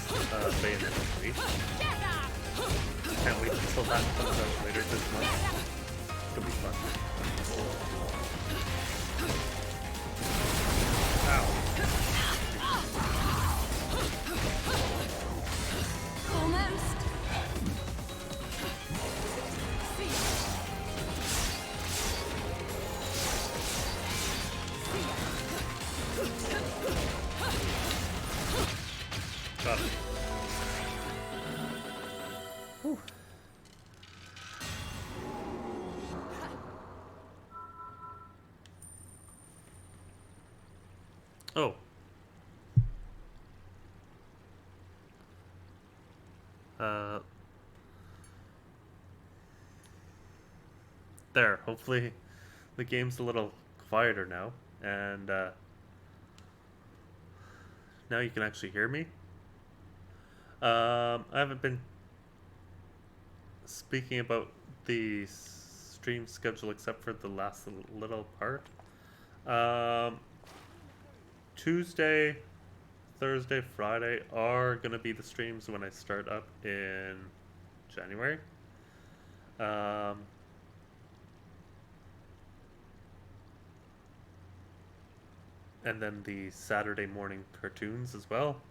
Bayonetta 3. Can't wait until that comes out later this month. It's gonna be fun. Ow. Almost. Got it. Whew. Oh. There. Hopefully the game's a little quieter now, and now you can actually hear me. I haven't been speaking about the stream schedule except for the last little part. Tuesday, Thursday, Friday are gonna be the streams when I start up in January. And then the Saturday morning cartoons as well.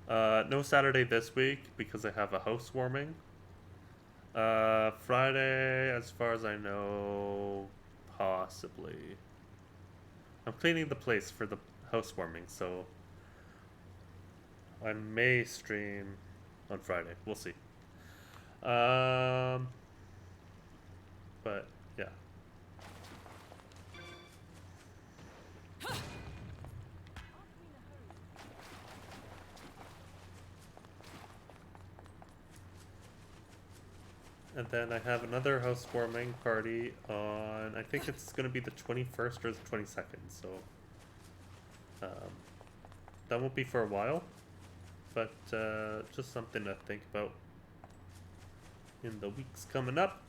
No Saturday this week because I have a housewarming. Friday, as far as I know, possibly. I'm cleaning the place for the housewarming, so I may stream on Friday. We'll see. But yeah. And then I have another housewarming party on, I think it's going to be the 21st or the 22nd, so that won't be for a while, but just something to think about in the weeks coming up.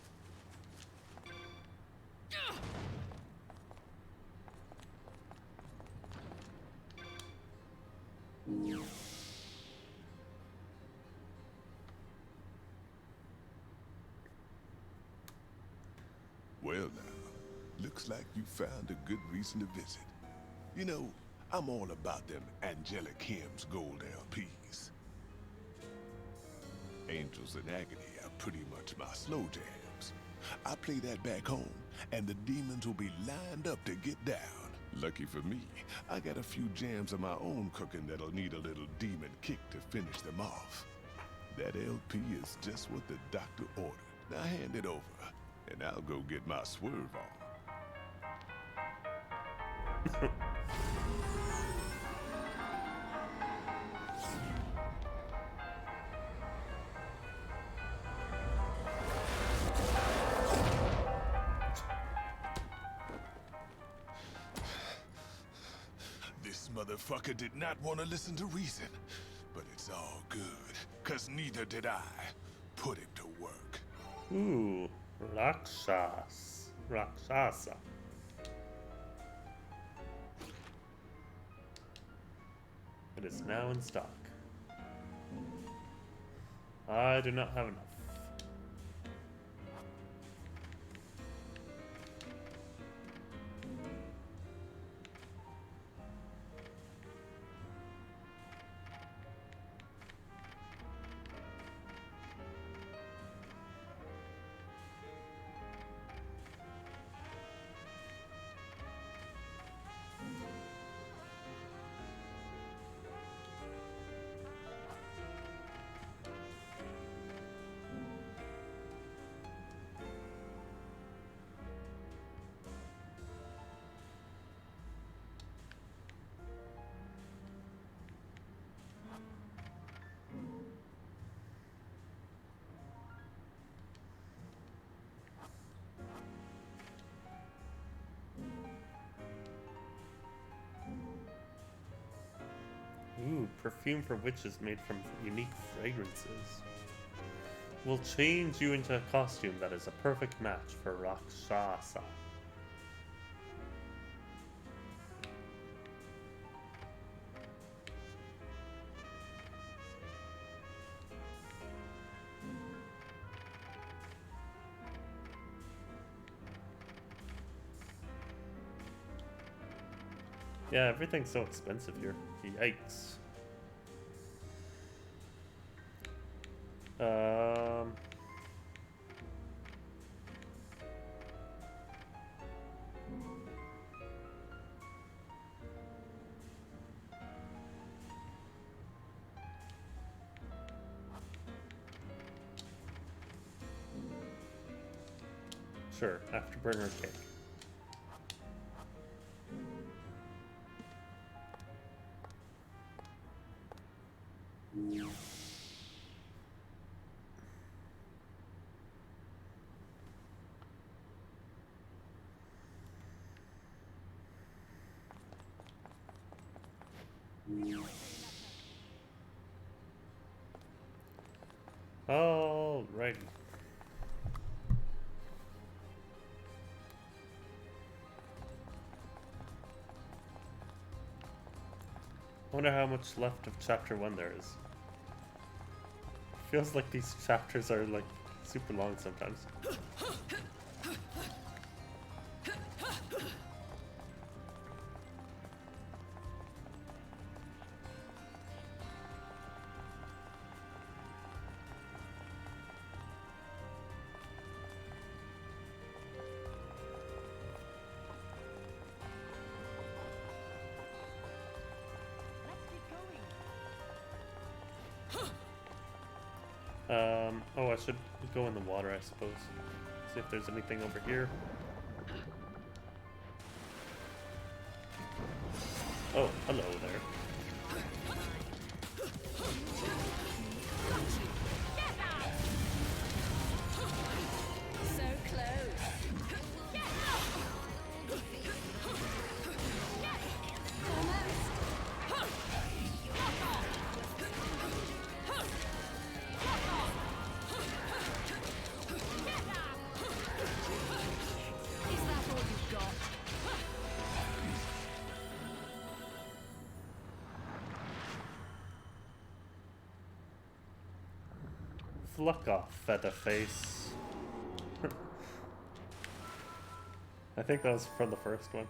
Well now, looks like you found a good reason to visit. You know, I'm all about them Angelic Hymns Gold LPs. Angels in Agony are pretty much my slow jams. I play that back home, and the demons will be lined up to get down. Lucky for me, I got a few jams of my own cooking that'll need a little demon kick to finish them off. That LP is just what the doctor ordered. Now hand it over, and I'll go get my swerve on. This motherfucker did not want to listen to reason, but it's all good, 'cause neither did I. Put him to work. Ooh, Rakshasa. It is now in stock. I do not have enough. Ooh, perfume for witches made from unique fragrances. Will change you into a costume that is a perfect match for Rakshasa. Yeah, everything's so expensive here. Yikes. Sure, afterburner cake. Alrighty. I wonder how much left of chapter 1 there is. Feels like these chapters are like super long sometimes. Oh, I should go in the water, I suppose. See if there's anything over here. Oh, hello there. So close. Is that all you've got? Fluck off, Featherface. I think that was from the first one.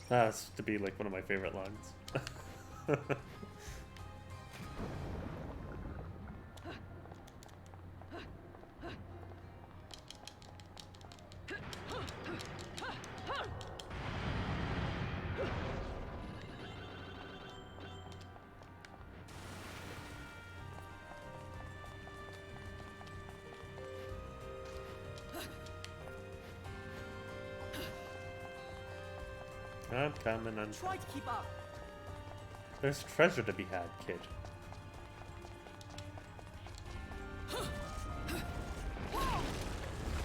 That has to be like one of my favorite lines. I'm coming, I'm Try to keep up. There's treasure to be had, kid.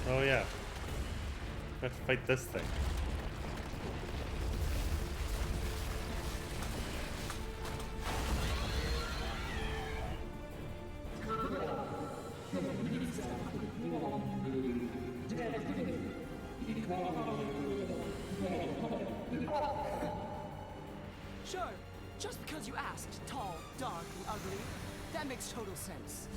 Oh yeah. We have to fight this thing. Sure, just because you asked, tall, dark, and ugly, that makes total sense.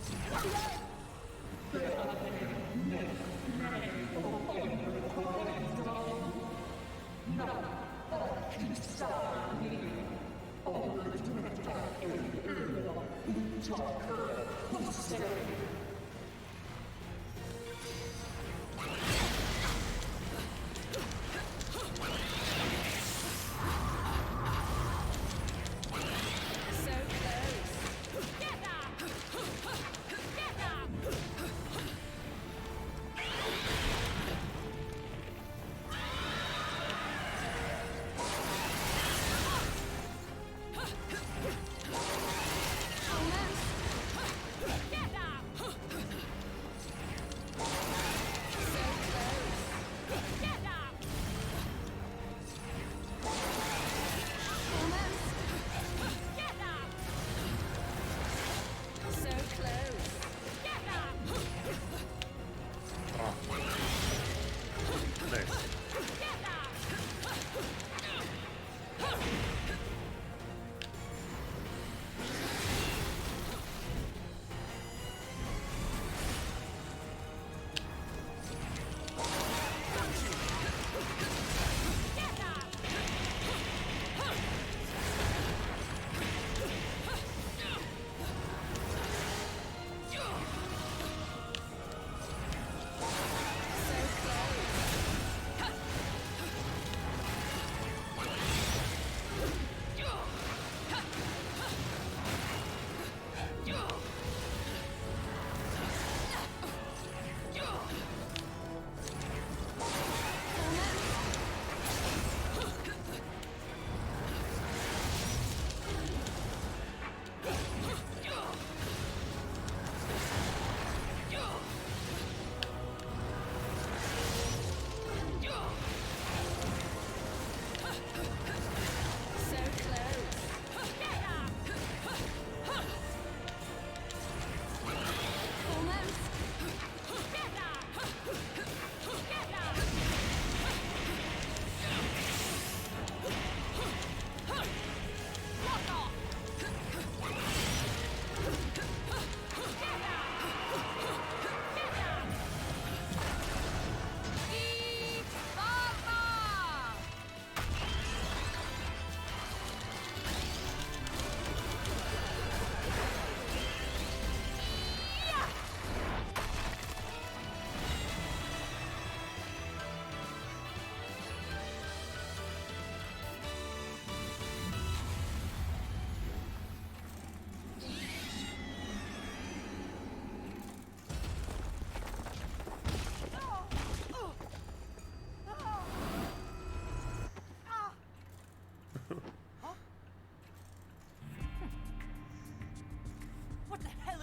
So close.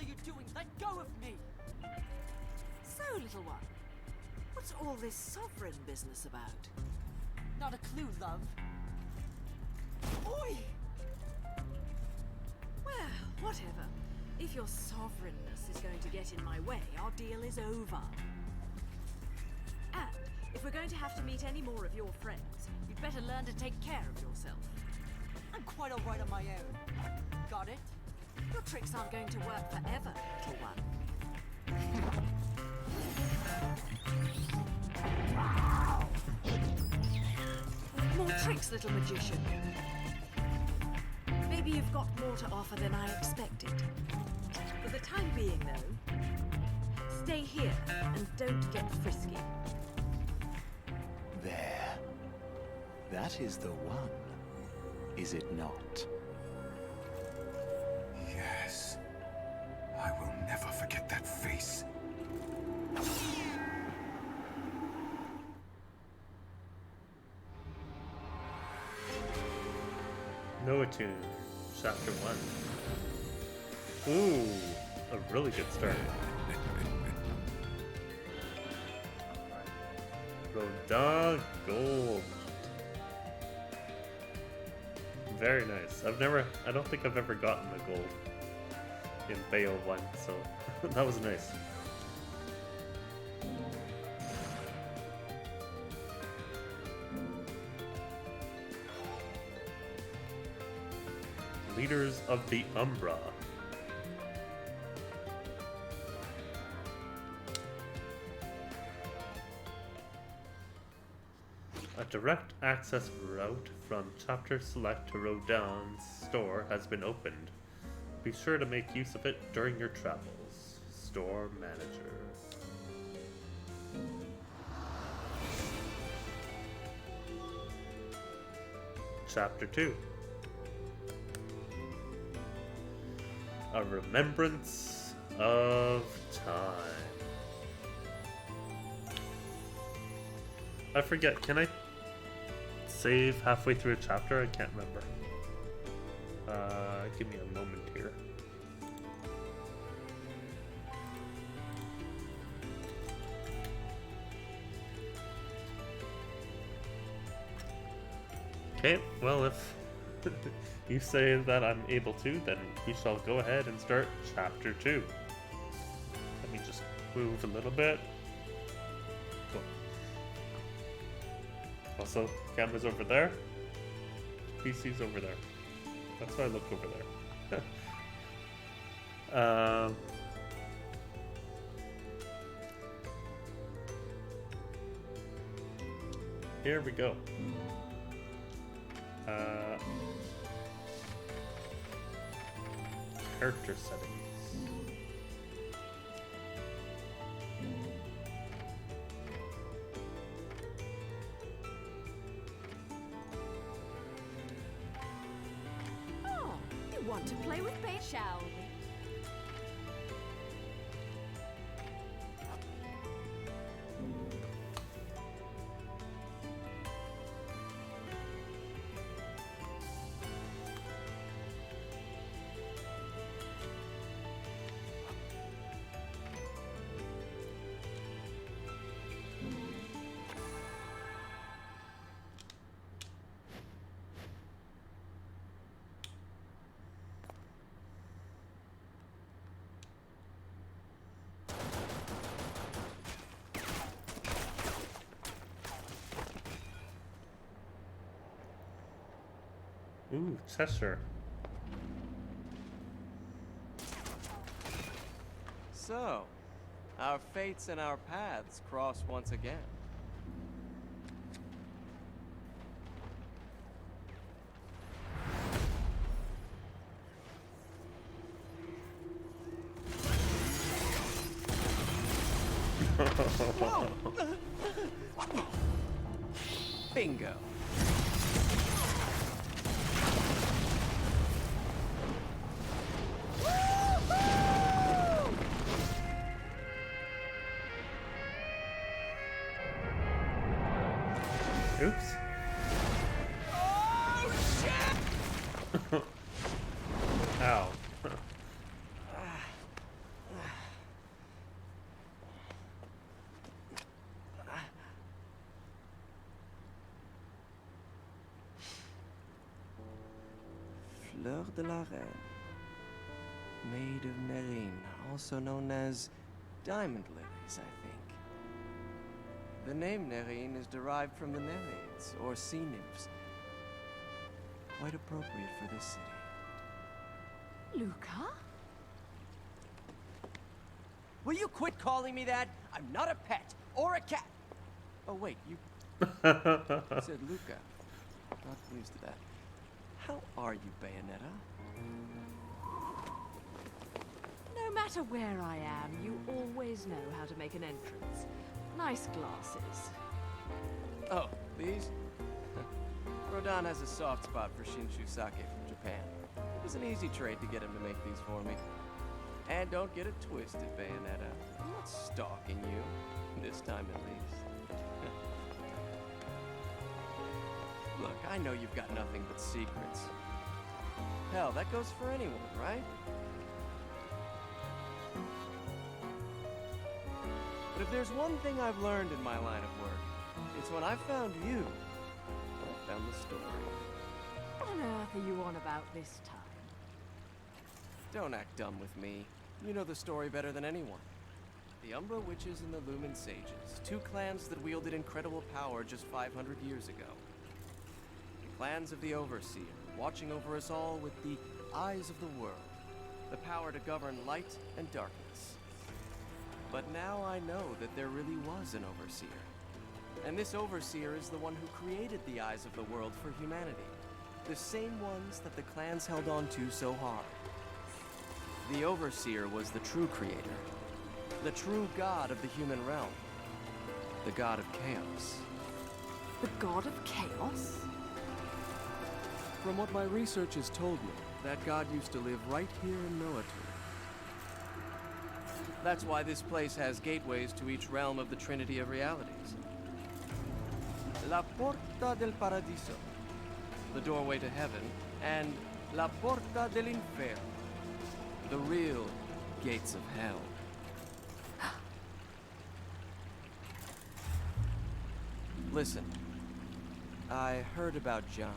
you doing? Let go of me! So, little one, what's all this sovereign business about? Not a clue, love. Oi! Well, whatever. If your sovereignness is going to get in my way, our deal is over. And if we're going to have to meet any more of your friends, you'd better learn to take care of yourself. I'm quite alright on my own. Got it? Your tricks aren't going to work forever, little one. More tricks, little magician. Maybe you've got more to offer than I expected. For the time being, though, stay here and don't get frisky. There. That is the one, is it not? Yes. I will never forget that face. Noatune, Chapter 1. Ooh, a really good start. Rodin Gold. Very nice. I don't think I've ever gotten the gold in Bayo 1, so that was nice. Leaders of the Umbra. A direct access route from Chapter Select to Rodin's store has been opened. Be sure to make use of it during your travels. Store Manager. Chapter 2. A Remembrance of Time. I forget, can I save halfway through a chapter? I can't remember. Give me a moment here. Okay, well, if you say that I'm able to, then we shall go ahead and start Chapter 2. Let me just move a little bit. Cool. Also, camera's over there. PC's over there. That's why I look over there. Here we go. Character settings. Oh, you want to play with bait, shall we? Ooh, Cheshire. So, our fates and our paths cross once again. Bingo. Oops. Oh, shit! Ow. Fleur de la Reine. Maid of Nerine, also known as diamond lilies, I think. The name Nerine is derived from the Nereids, or sea nymphs. Quite appropriate for this city. Luca? Will you quit calling me that? I'm not a pet, or a cat. Oh wait, you said Luca. Not pleased with that. How are you, Bayonetta? No matter where I am, you always know how to make an entrance. Nice glasses. Oh, these? Rodan has a soft spot for Shinshu sake from Japan. It was an easy trade to get him to make these for me. And don't get it twisted, Bayonetta. I'm not stalking you. This time at least. Look, I know you've got nothing but secrets. Hell, that goes for anyone, right? But if there's one thing I've learned in my line of work, it's when I found you, I found the story. What on earth are you on about this time? Don't act dumb with me. You know the story better than anyone. The Umbra Witches and the Lumen Sages, two clans that wielded incredible power just 500 years ago. The clans of the Overseer, watching over us all with the eyes of the world, the power to govern light and darkness. But now I know that there really was an Overseer. And this Overseer is the one who created the eyes of the world for humanity. The same ones that the clans held on to so hard. The Overseer was the true creator. The true god of the human realm. The god of chaos. The god of chaos? From what my research has told me, that god used to live right here in Noatur. That's why this place has gateways to each realm of the Trinity of Realities. La Porta del Paradiso, the doorway to heaven, and La Porta del Inferno, the real gates of hell. Listen, I heard about John.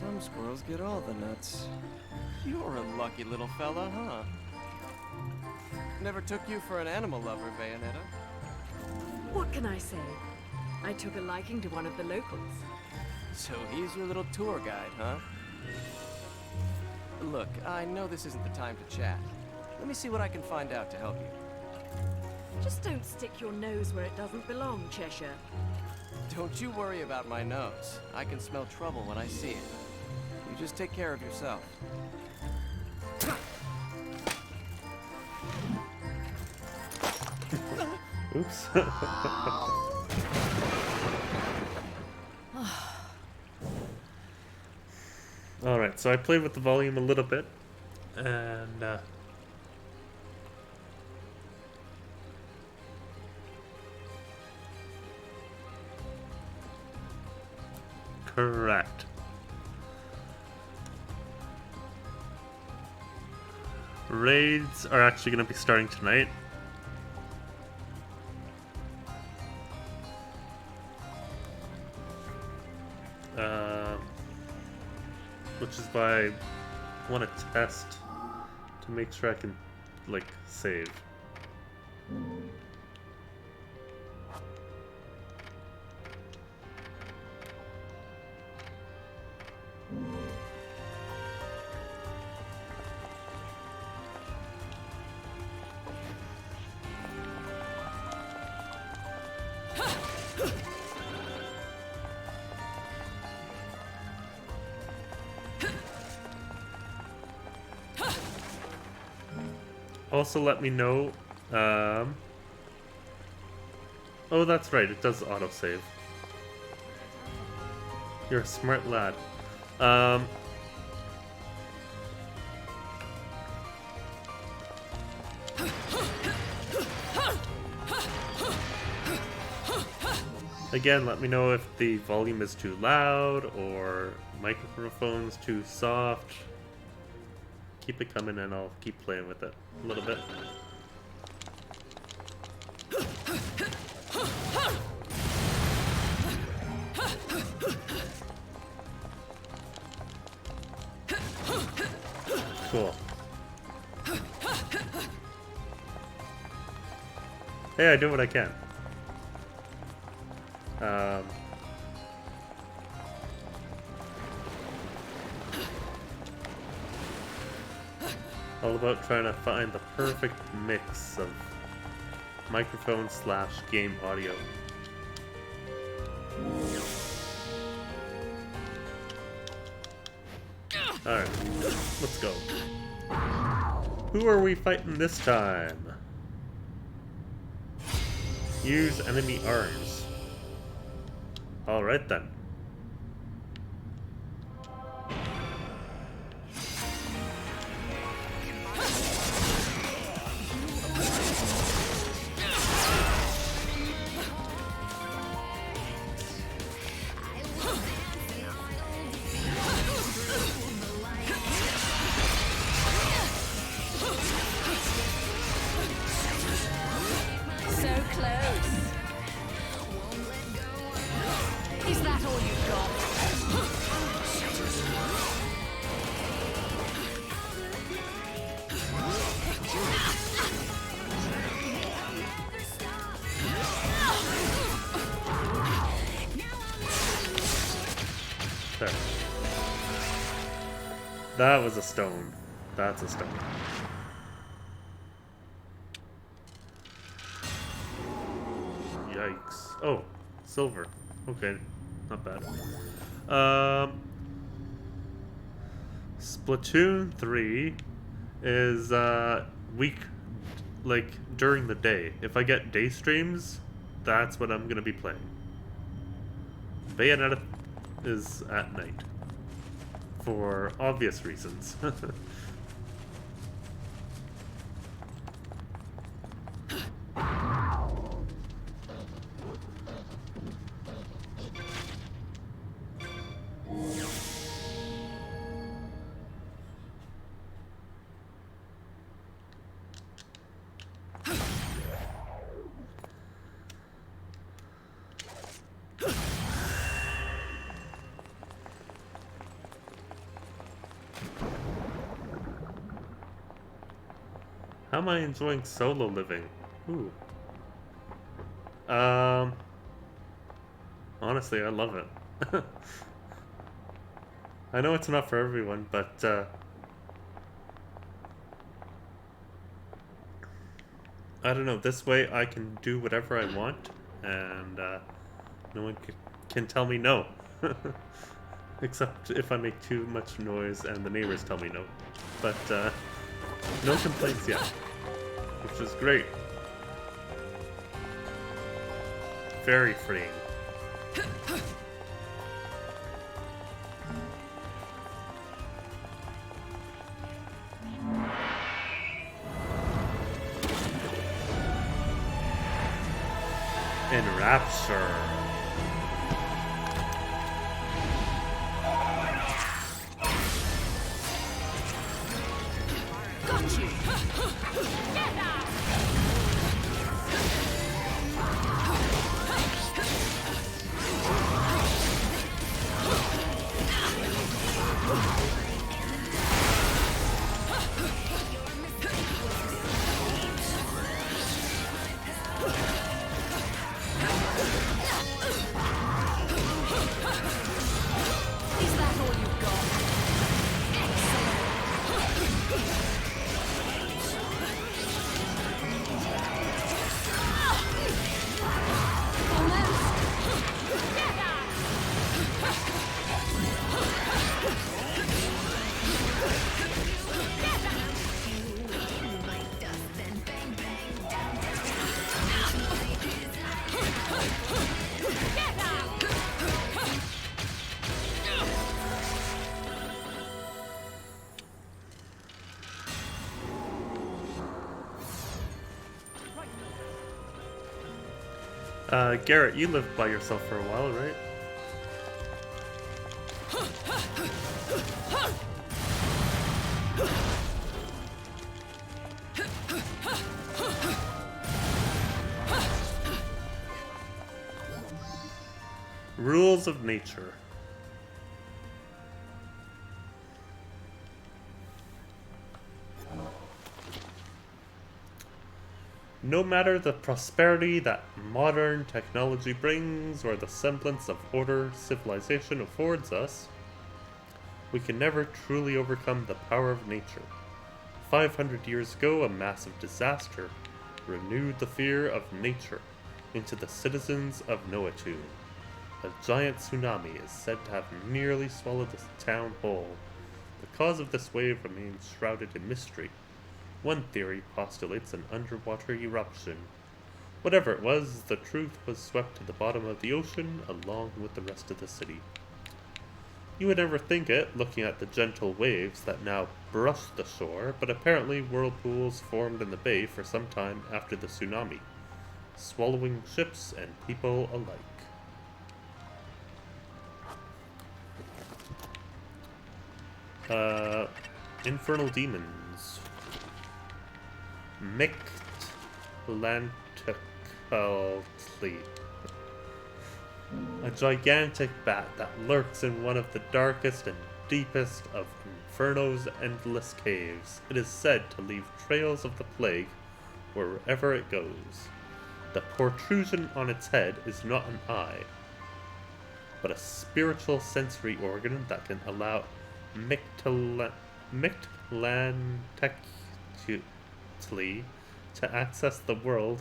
Some squirrels get all the nuts. You're a lucky little fella, huh? Never took you for an animal lover, Bayonetta. What can I say? I took a liking to one of the locals. So he's your little tour guide, huh? Look, I know this isn't the time to chat. Let me see what I can find out to help you. Just don't stick your nose where it doesn't belong, Cheshire. Don't you worry about my nose. I can smell trouble when I see it. You just take care of yourself. Oops. Alright, so I played with the volume a little bit, and correct. Raids are actually going to be starting tonight. Which is why I want to test to make sure I can, like, save. Also, let me know. Oh, that's right. It does autosave. You're a smart lad. Again, let me know if the volume is too loud or microphone's too soft. Keep it coming and I'll keep playing with it a little bit. Cool. Hey, I do what I can. All about trying to find the perfect mix of microphone / game audio. Alright, let's go. Who are we fighting this time? Use enemy arms. Alright then. There. That was a stone. That's a stone. Yikes. Oh, silver. Okay, not bad. Splatoon 3 is week, like during the day. If I get day streams, that's what I'm gonna be playing. Bayonetta is at night. For obvious reasons. How am I enjoying solo living? Ooh. Honestly, I love it. I know it's not for everyone, but I don't know. This way I can do whatever I want, and no one can tell me no. Except if I make too much noise and the neighbors tell me no. But no complaints yet, which is great. Very freeing. Enrapture. Got you! Is that all you've got? Garrett, you lived by yourself for a while, right? Rules of nature. No matter the prosperity that modern technology brings or the semblance of order civilization affords us, we can never truly overcome the power of nature. 500 years ago, a massive disaster renewed the fear of nature into the citizens of Noatun. A giant tsunami is said to have nearly swallowed the town whole. The cause of this wave remains shrouded in mystery. One theory postulates an underwater eruption. Whatever it was, the truth was swept to the bottom of the ocean along with the rest of the city. You would never think it, looking at the gentle waves that now brush the shore, but apparently whirlpools formed in the bay for some time after the tsunami, swallowing ships and people alike. Infernal demons. Mictlantically. A gigantic bat that lurks in one of the darkest and deepest of Inferno's endless caves. It is said to leave trails of the plague wherever it goes. The protrusion on its head is not an eye, but a spiritual sensory organ that can allow Mictlantically to access the world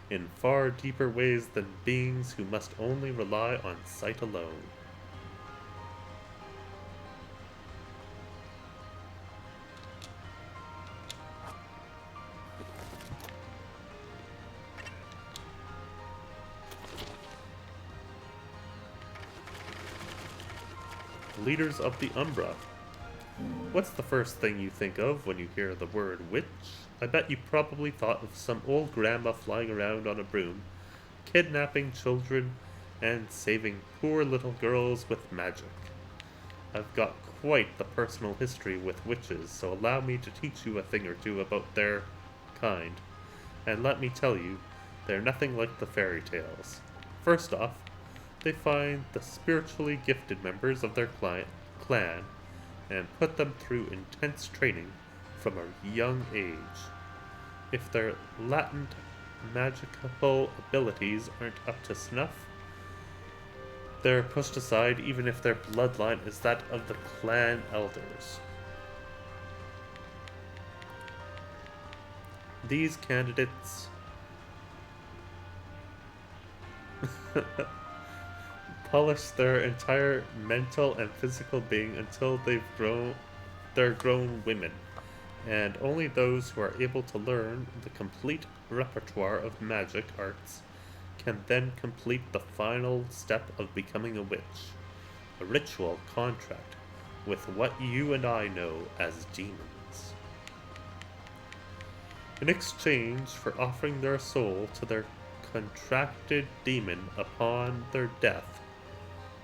in far deeper ways than beings who must only rely on sight alone. Leaders of the Umbra. What's the first thing you think of when you hear the word witch? I bet you probably thought of some old grandma flying around on a broom, kidnapping children, and saving poor little girls with magic. I've got quite the personal history with witches, so allow me to teach you a thing or two about their kind. And let me tell you, they're nothing like the fairy tales. First off, they find the spiritually gifted members of their clan and put them through intense training from a young age. If their latent magical abilities aren't up to snuff, they're pushed aside even if their bloodline is that of the clan elders. These candidates polish their entire mental and physical being until they're grown women, and only those who are able to learn the complete repertoire of magic arts can then complete the final step of becoming a witch, a ritual contract with what you and I know as demons. In exchange for offering their soul to their contracted demon upon their death,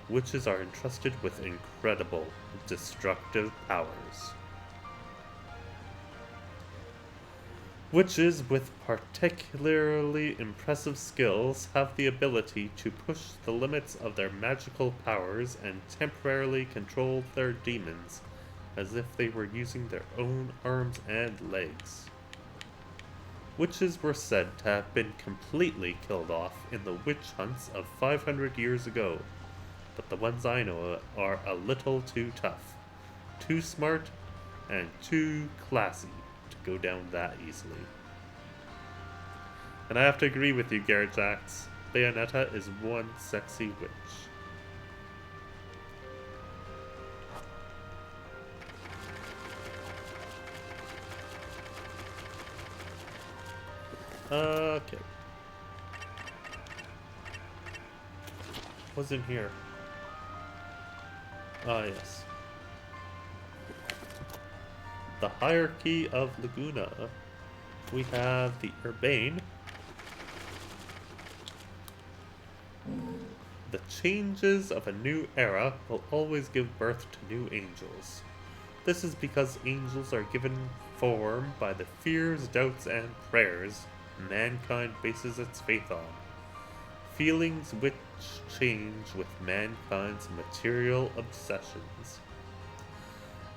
witches are entrusted with incredible destructive powers. Witches with particularly impressive skills have the ability to push the limits of their magical powers and temporarily control their demons as if they were using their own arms and legs. Witches were said to have been completely killed off in the witch hunts of 500 years ago, but the ones I know are a little too tough, too smart, and too classy to go down that easily. And I have to agree with you, Garrett Jax. Bayonetta is one sexy witch. Okay. What's in here? Ah, yes. The hierarchy of Laguna. We have the Urbane. The changes of a new era will always give birth to new angels. This is because angels are given form by the fears, doubts, and prayers mankind bases its faith on. Feelings which change with mankind's material obsessions.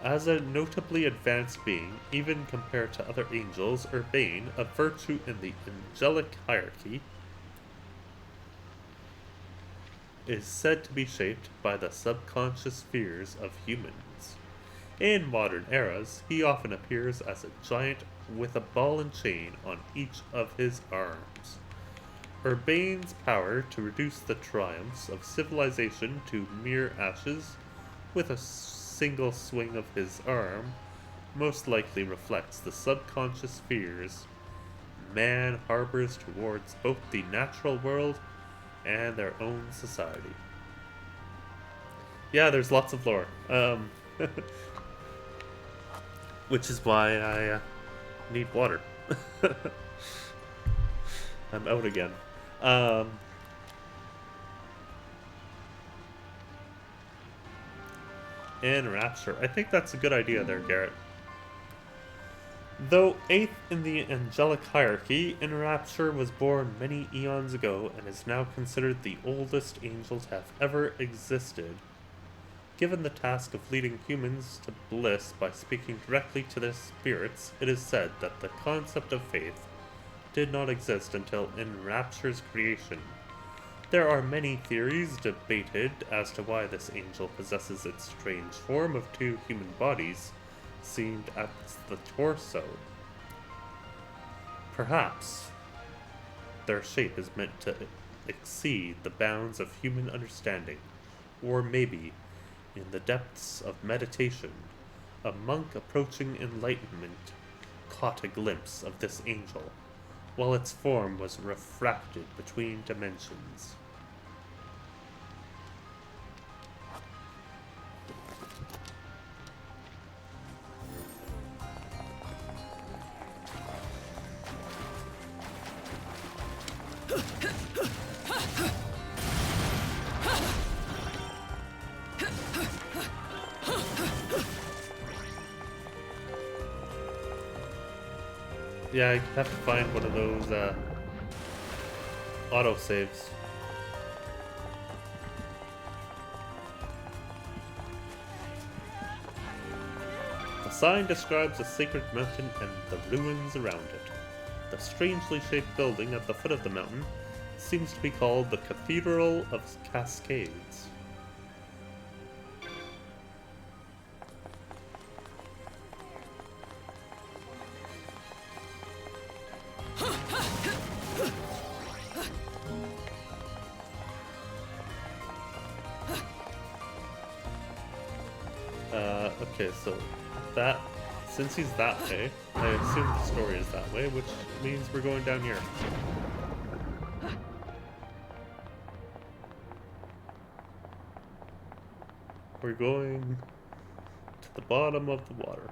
As a notably advanced being, even compared to other angels, Urbane, a virtue in the angelic hierarchy, is said to be shaped by the subconscious fears of humans. In modern eras, he often appears as a giant with a ball and chain on each of his arms. Urbane's power to reduce the triumphs of civilization to mere ashes with a single swing of his arm most likely reflects the subconscious fears man harbors towards both the natural world and their own society. Yeah, there's lots of lore. Which is why I need water. I'm out again. Enrapture. I think that's a good idea there, Garrett. Though eighth in the angelic hierarchy, Enrapture was born many eons ago and is now considered the oldest angel to have ever existed. Given the task of leading humans to bliss by speaking directly to their spirits, it is said that the concept of faith did not exist until Enrapture's creation. There are many theories debated as to why this angel possesses its strange form of two human bodies, seen as the torso. Perhaps their shape is meant to exceed the bounds of human understanding, or maybe, in the depths of meditation, a monk approaching enlightenment caught a glimpse of this angel, while its form was refracted between dimensions. Yeah, I have to find one of those autosaves. The sign describes a sacred mountain and the ruins around it. The strangely shaped building at the foot of the mountain seems to be called the Cathedral of Cascades. Okay, so since he's that way, I assume the story is that way, which means we're going down here. We're going to the bottom of the water.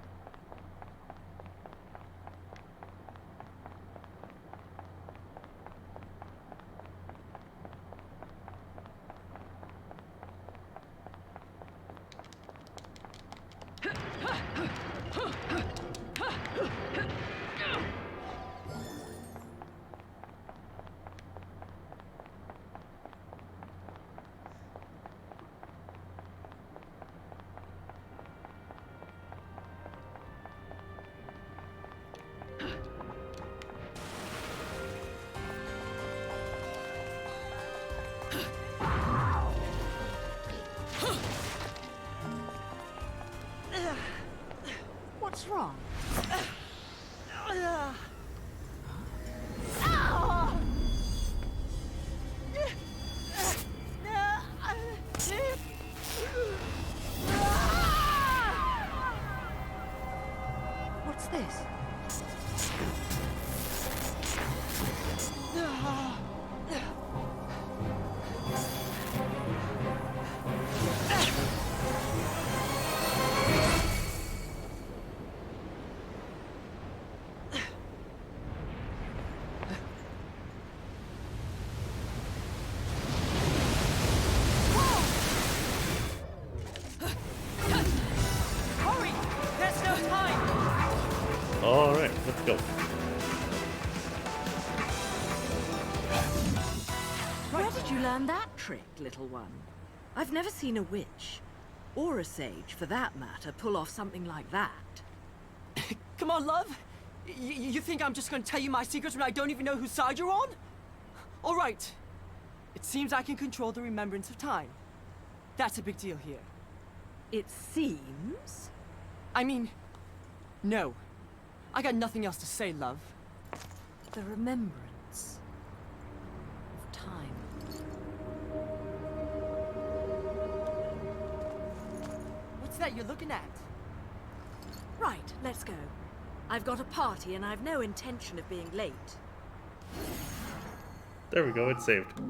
What's wrong? What's this? Alright, let's go. Where did you learn that trick, little one? I've never seen a witch. or a sage for that matter, pull off something like that. Come on, love. You think I'm just gonna tell you my secrets when I don't even know whose side you're on? All right. It seems I can control the remembrance of time. That's a big deal here. It seems? I mean, no. I got nothing else to say, love. The remembrance of time. What's that you're looking at? Right, let's go. I've got a party and I've no intention of being late. There we go, it's saved.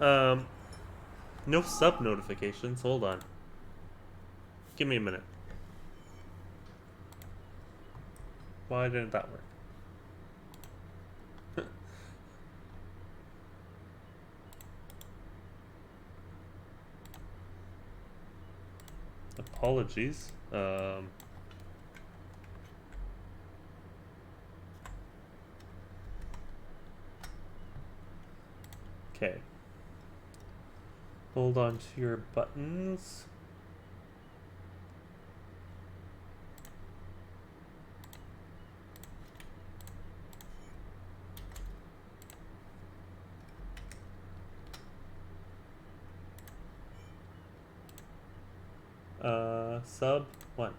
No sub notifications, hold on. Give me a minute. Why didn't that work? Apologies. Okay. Hold on to your buttons. Sub 1.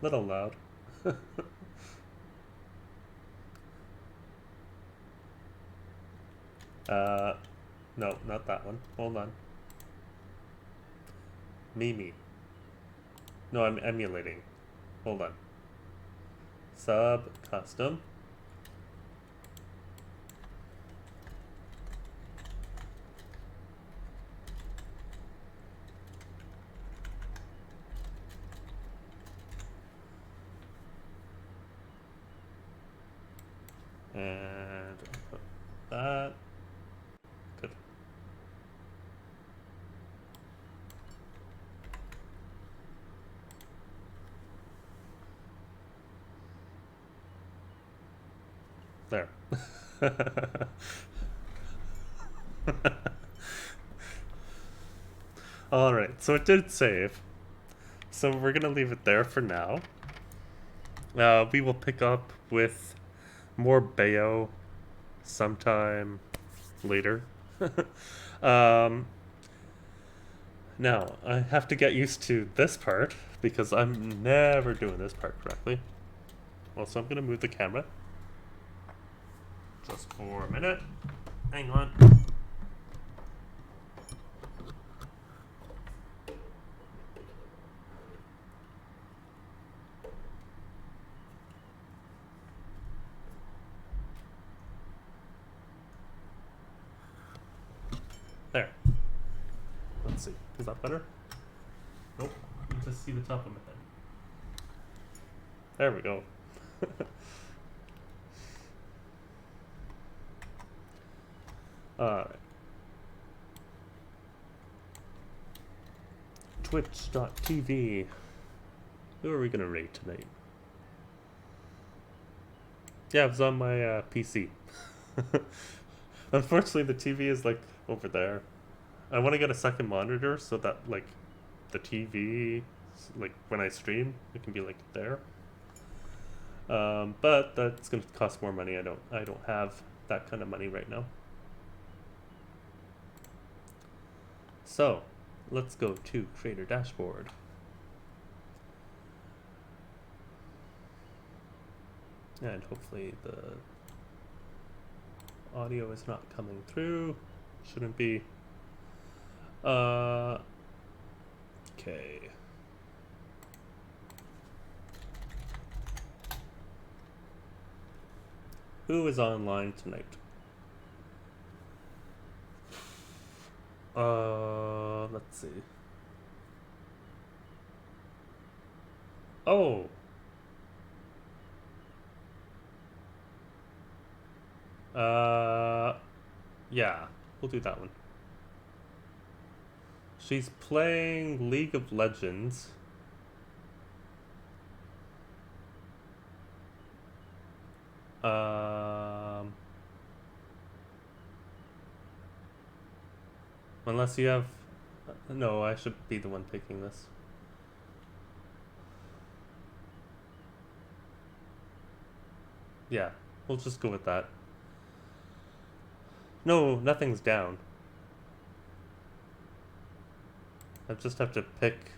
Little loud. No, not that one. Hold on. Mimi. No, I'm emulating. Hold on. Sub custom. And put that. Good. There. Alright, so it did save. So we're gonna leave it there for now. We will pick up with more Bayo sometime later. Now, I have to get used to this part because I'm never doing this part correctly. Also, I'm gonna move the camera just for a minute. Hang on. There. Let's see. Is that better? Nope. You just see the top of my head. There we go. Alright. Twitch.tv. Who are we gonna rate tonight? Yeah, it was on my PC. Unfortunately, the TV is like over there. I want to get a second monitor so that like the TV, like when I stream, it can be like there. But that's gonna cost more money. I don't have that kind of money right now. So, let's go to Creator Dashboard. And hopefully the audio is not coming through. Shouldn't be. Okay. Who is online tonight? Let's see. Oh. Yeah, we'll do that one. She's playing League of Legends. Unless you have... No, I should be the one picking this. Yeah, we'll just go with that. No, nothing's down. I just have to pick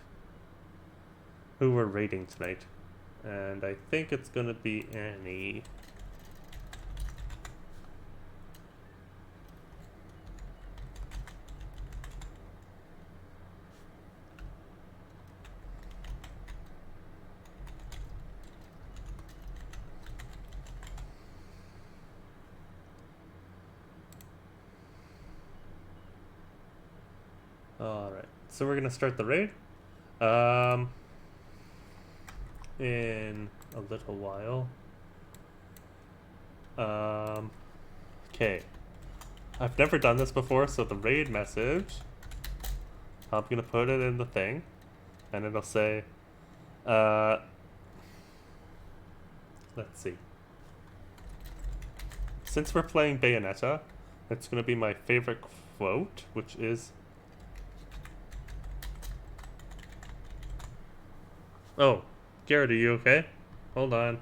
who we're raiding tonight. And I think it's gonna be Annie. Alright, so we're gonna start the raid. In a little while. Okay. I've never done this before, so the raid message, I'm gonna put it in the thing, and it'll say, let's see. Since we're playing Bayonetta, it's gonna be my favorite quote, which is, oh, Garrett, are you okay? Hold on.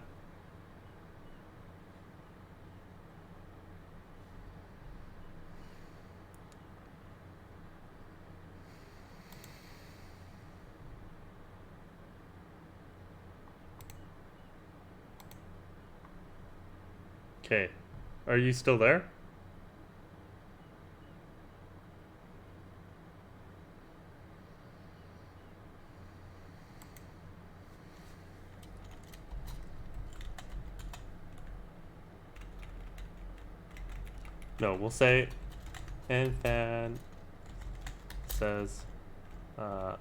Okay. Are you still there? No, we'll say, and fan says, and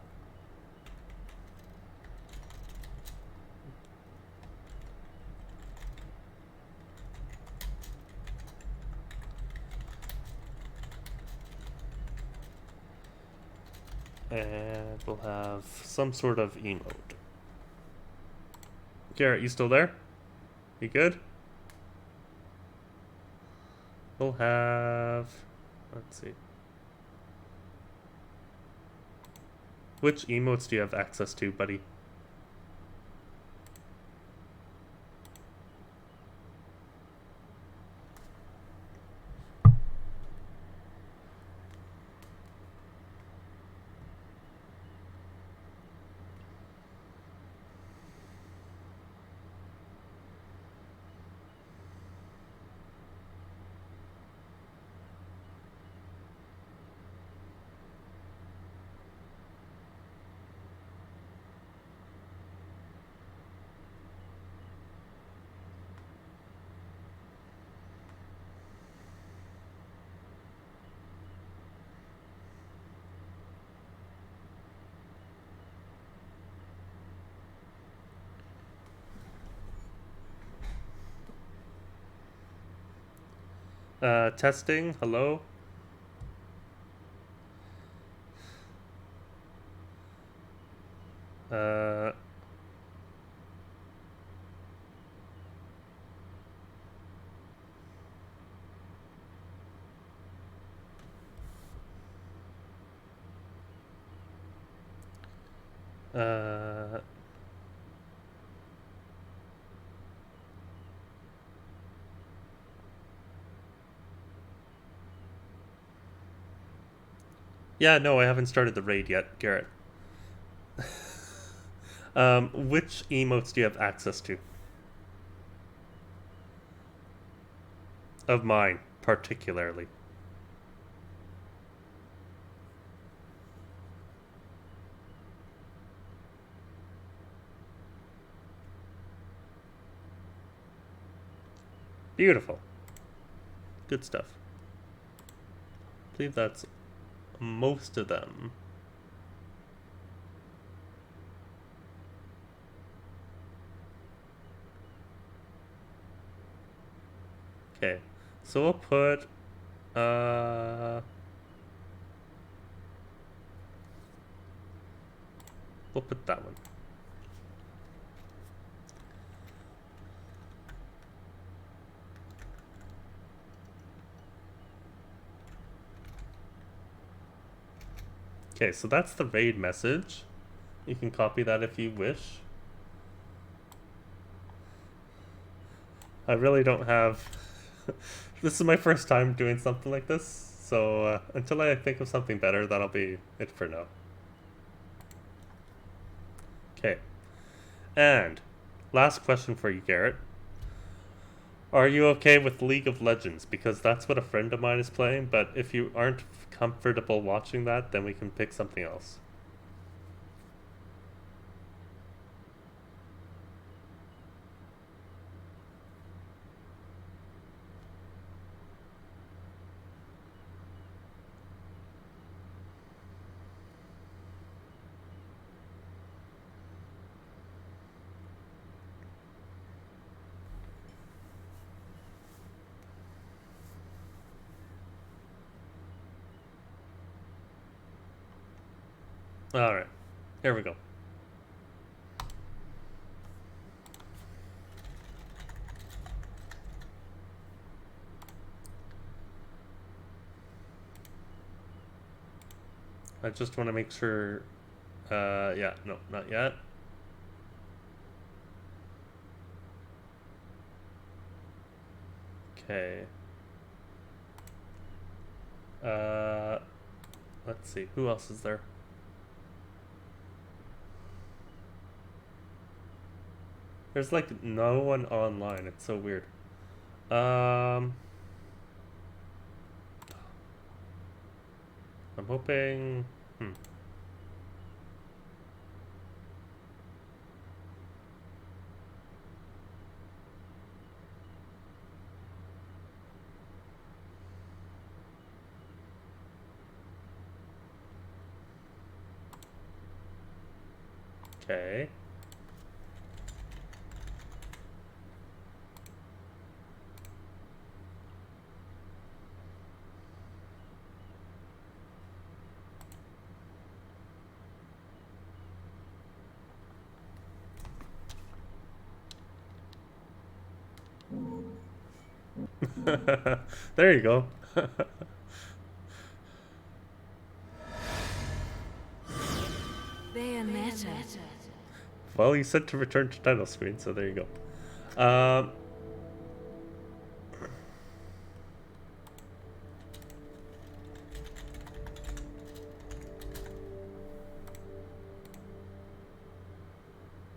we'll have some sort of emote. Garrett, you still there? You good? We'll have... Let's see. Which emotes do you have access to, buddy? Testing, hello? Uh... Uh... Yeah, no, I haven't started the raid yet, Garrett. Which emotes do you have access to? Of mine, particularly. Beautiful. Good stuff. I believe that's most of them. Okay, so we'll put, we'll put that one. Okay, so that's the raid message. You can copy that if you wish. I really don't have... This is my first time doing something like this, so until I think of something better, that'll be it for now. Okay. And last question for you, Garrett. Are you okay with League of Legends? Because that's what a friend of mine is playing, but if you aren't comfortable watching that, then we can pick something else. Alright, here we go. I just want to make sure, yeah, no, not yet. Okay. Let's see, who else is there? There's like no one online, it's so weird. I'm hoping, Okay. There you go. Bayonetta. Well, you said to return to title screen, so there you go.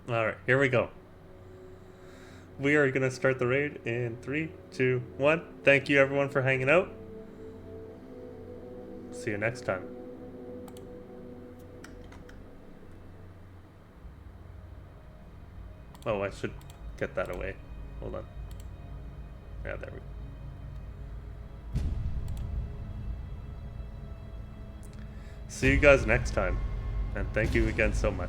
Alright, here we go. We are going to start the raid in 3, 2, 1. Thank you everyone for hanging out. See you next time. Oh, I should get that away. Hold on. Yeah, there we go. See you guys next time. And thank you again so much.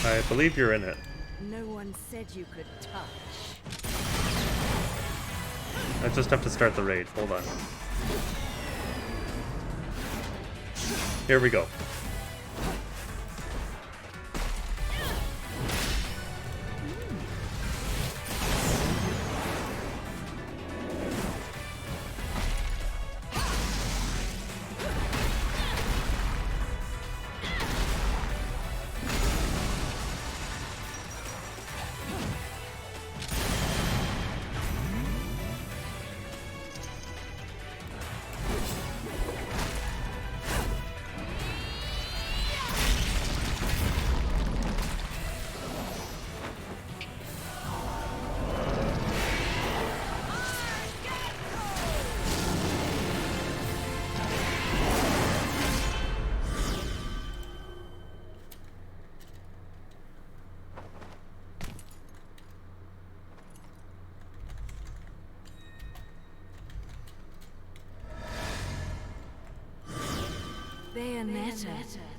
I believe you're in it. No one said you could touch. I just have to start the raid. Hold on. Here we go. Bayonetta.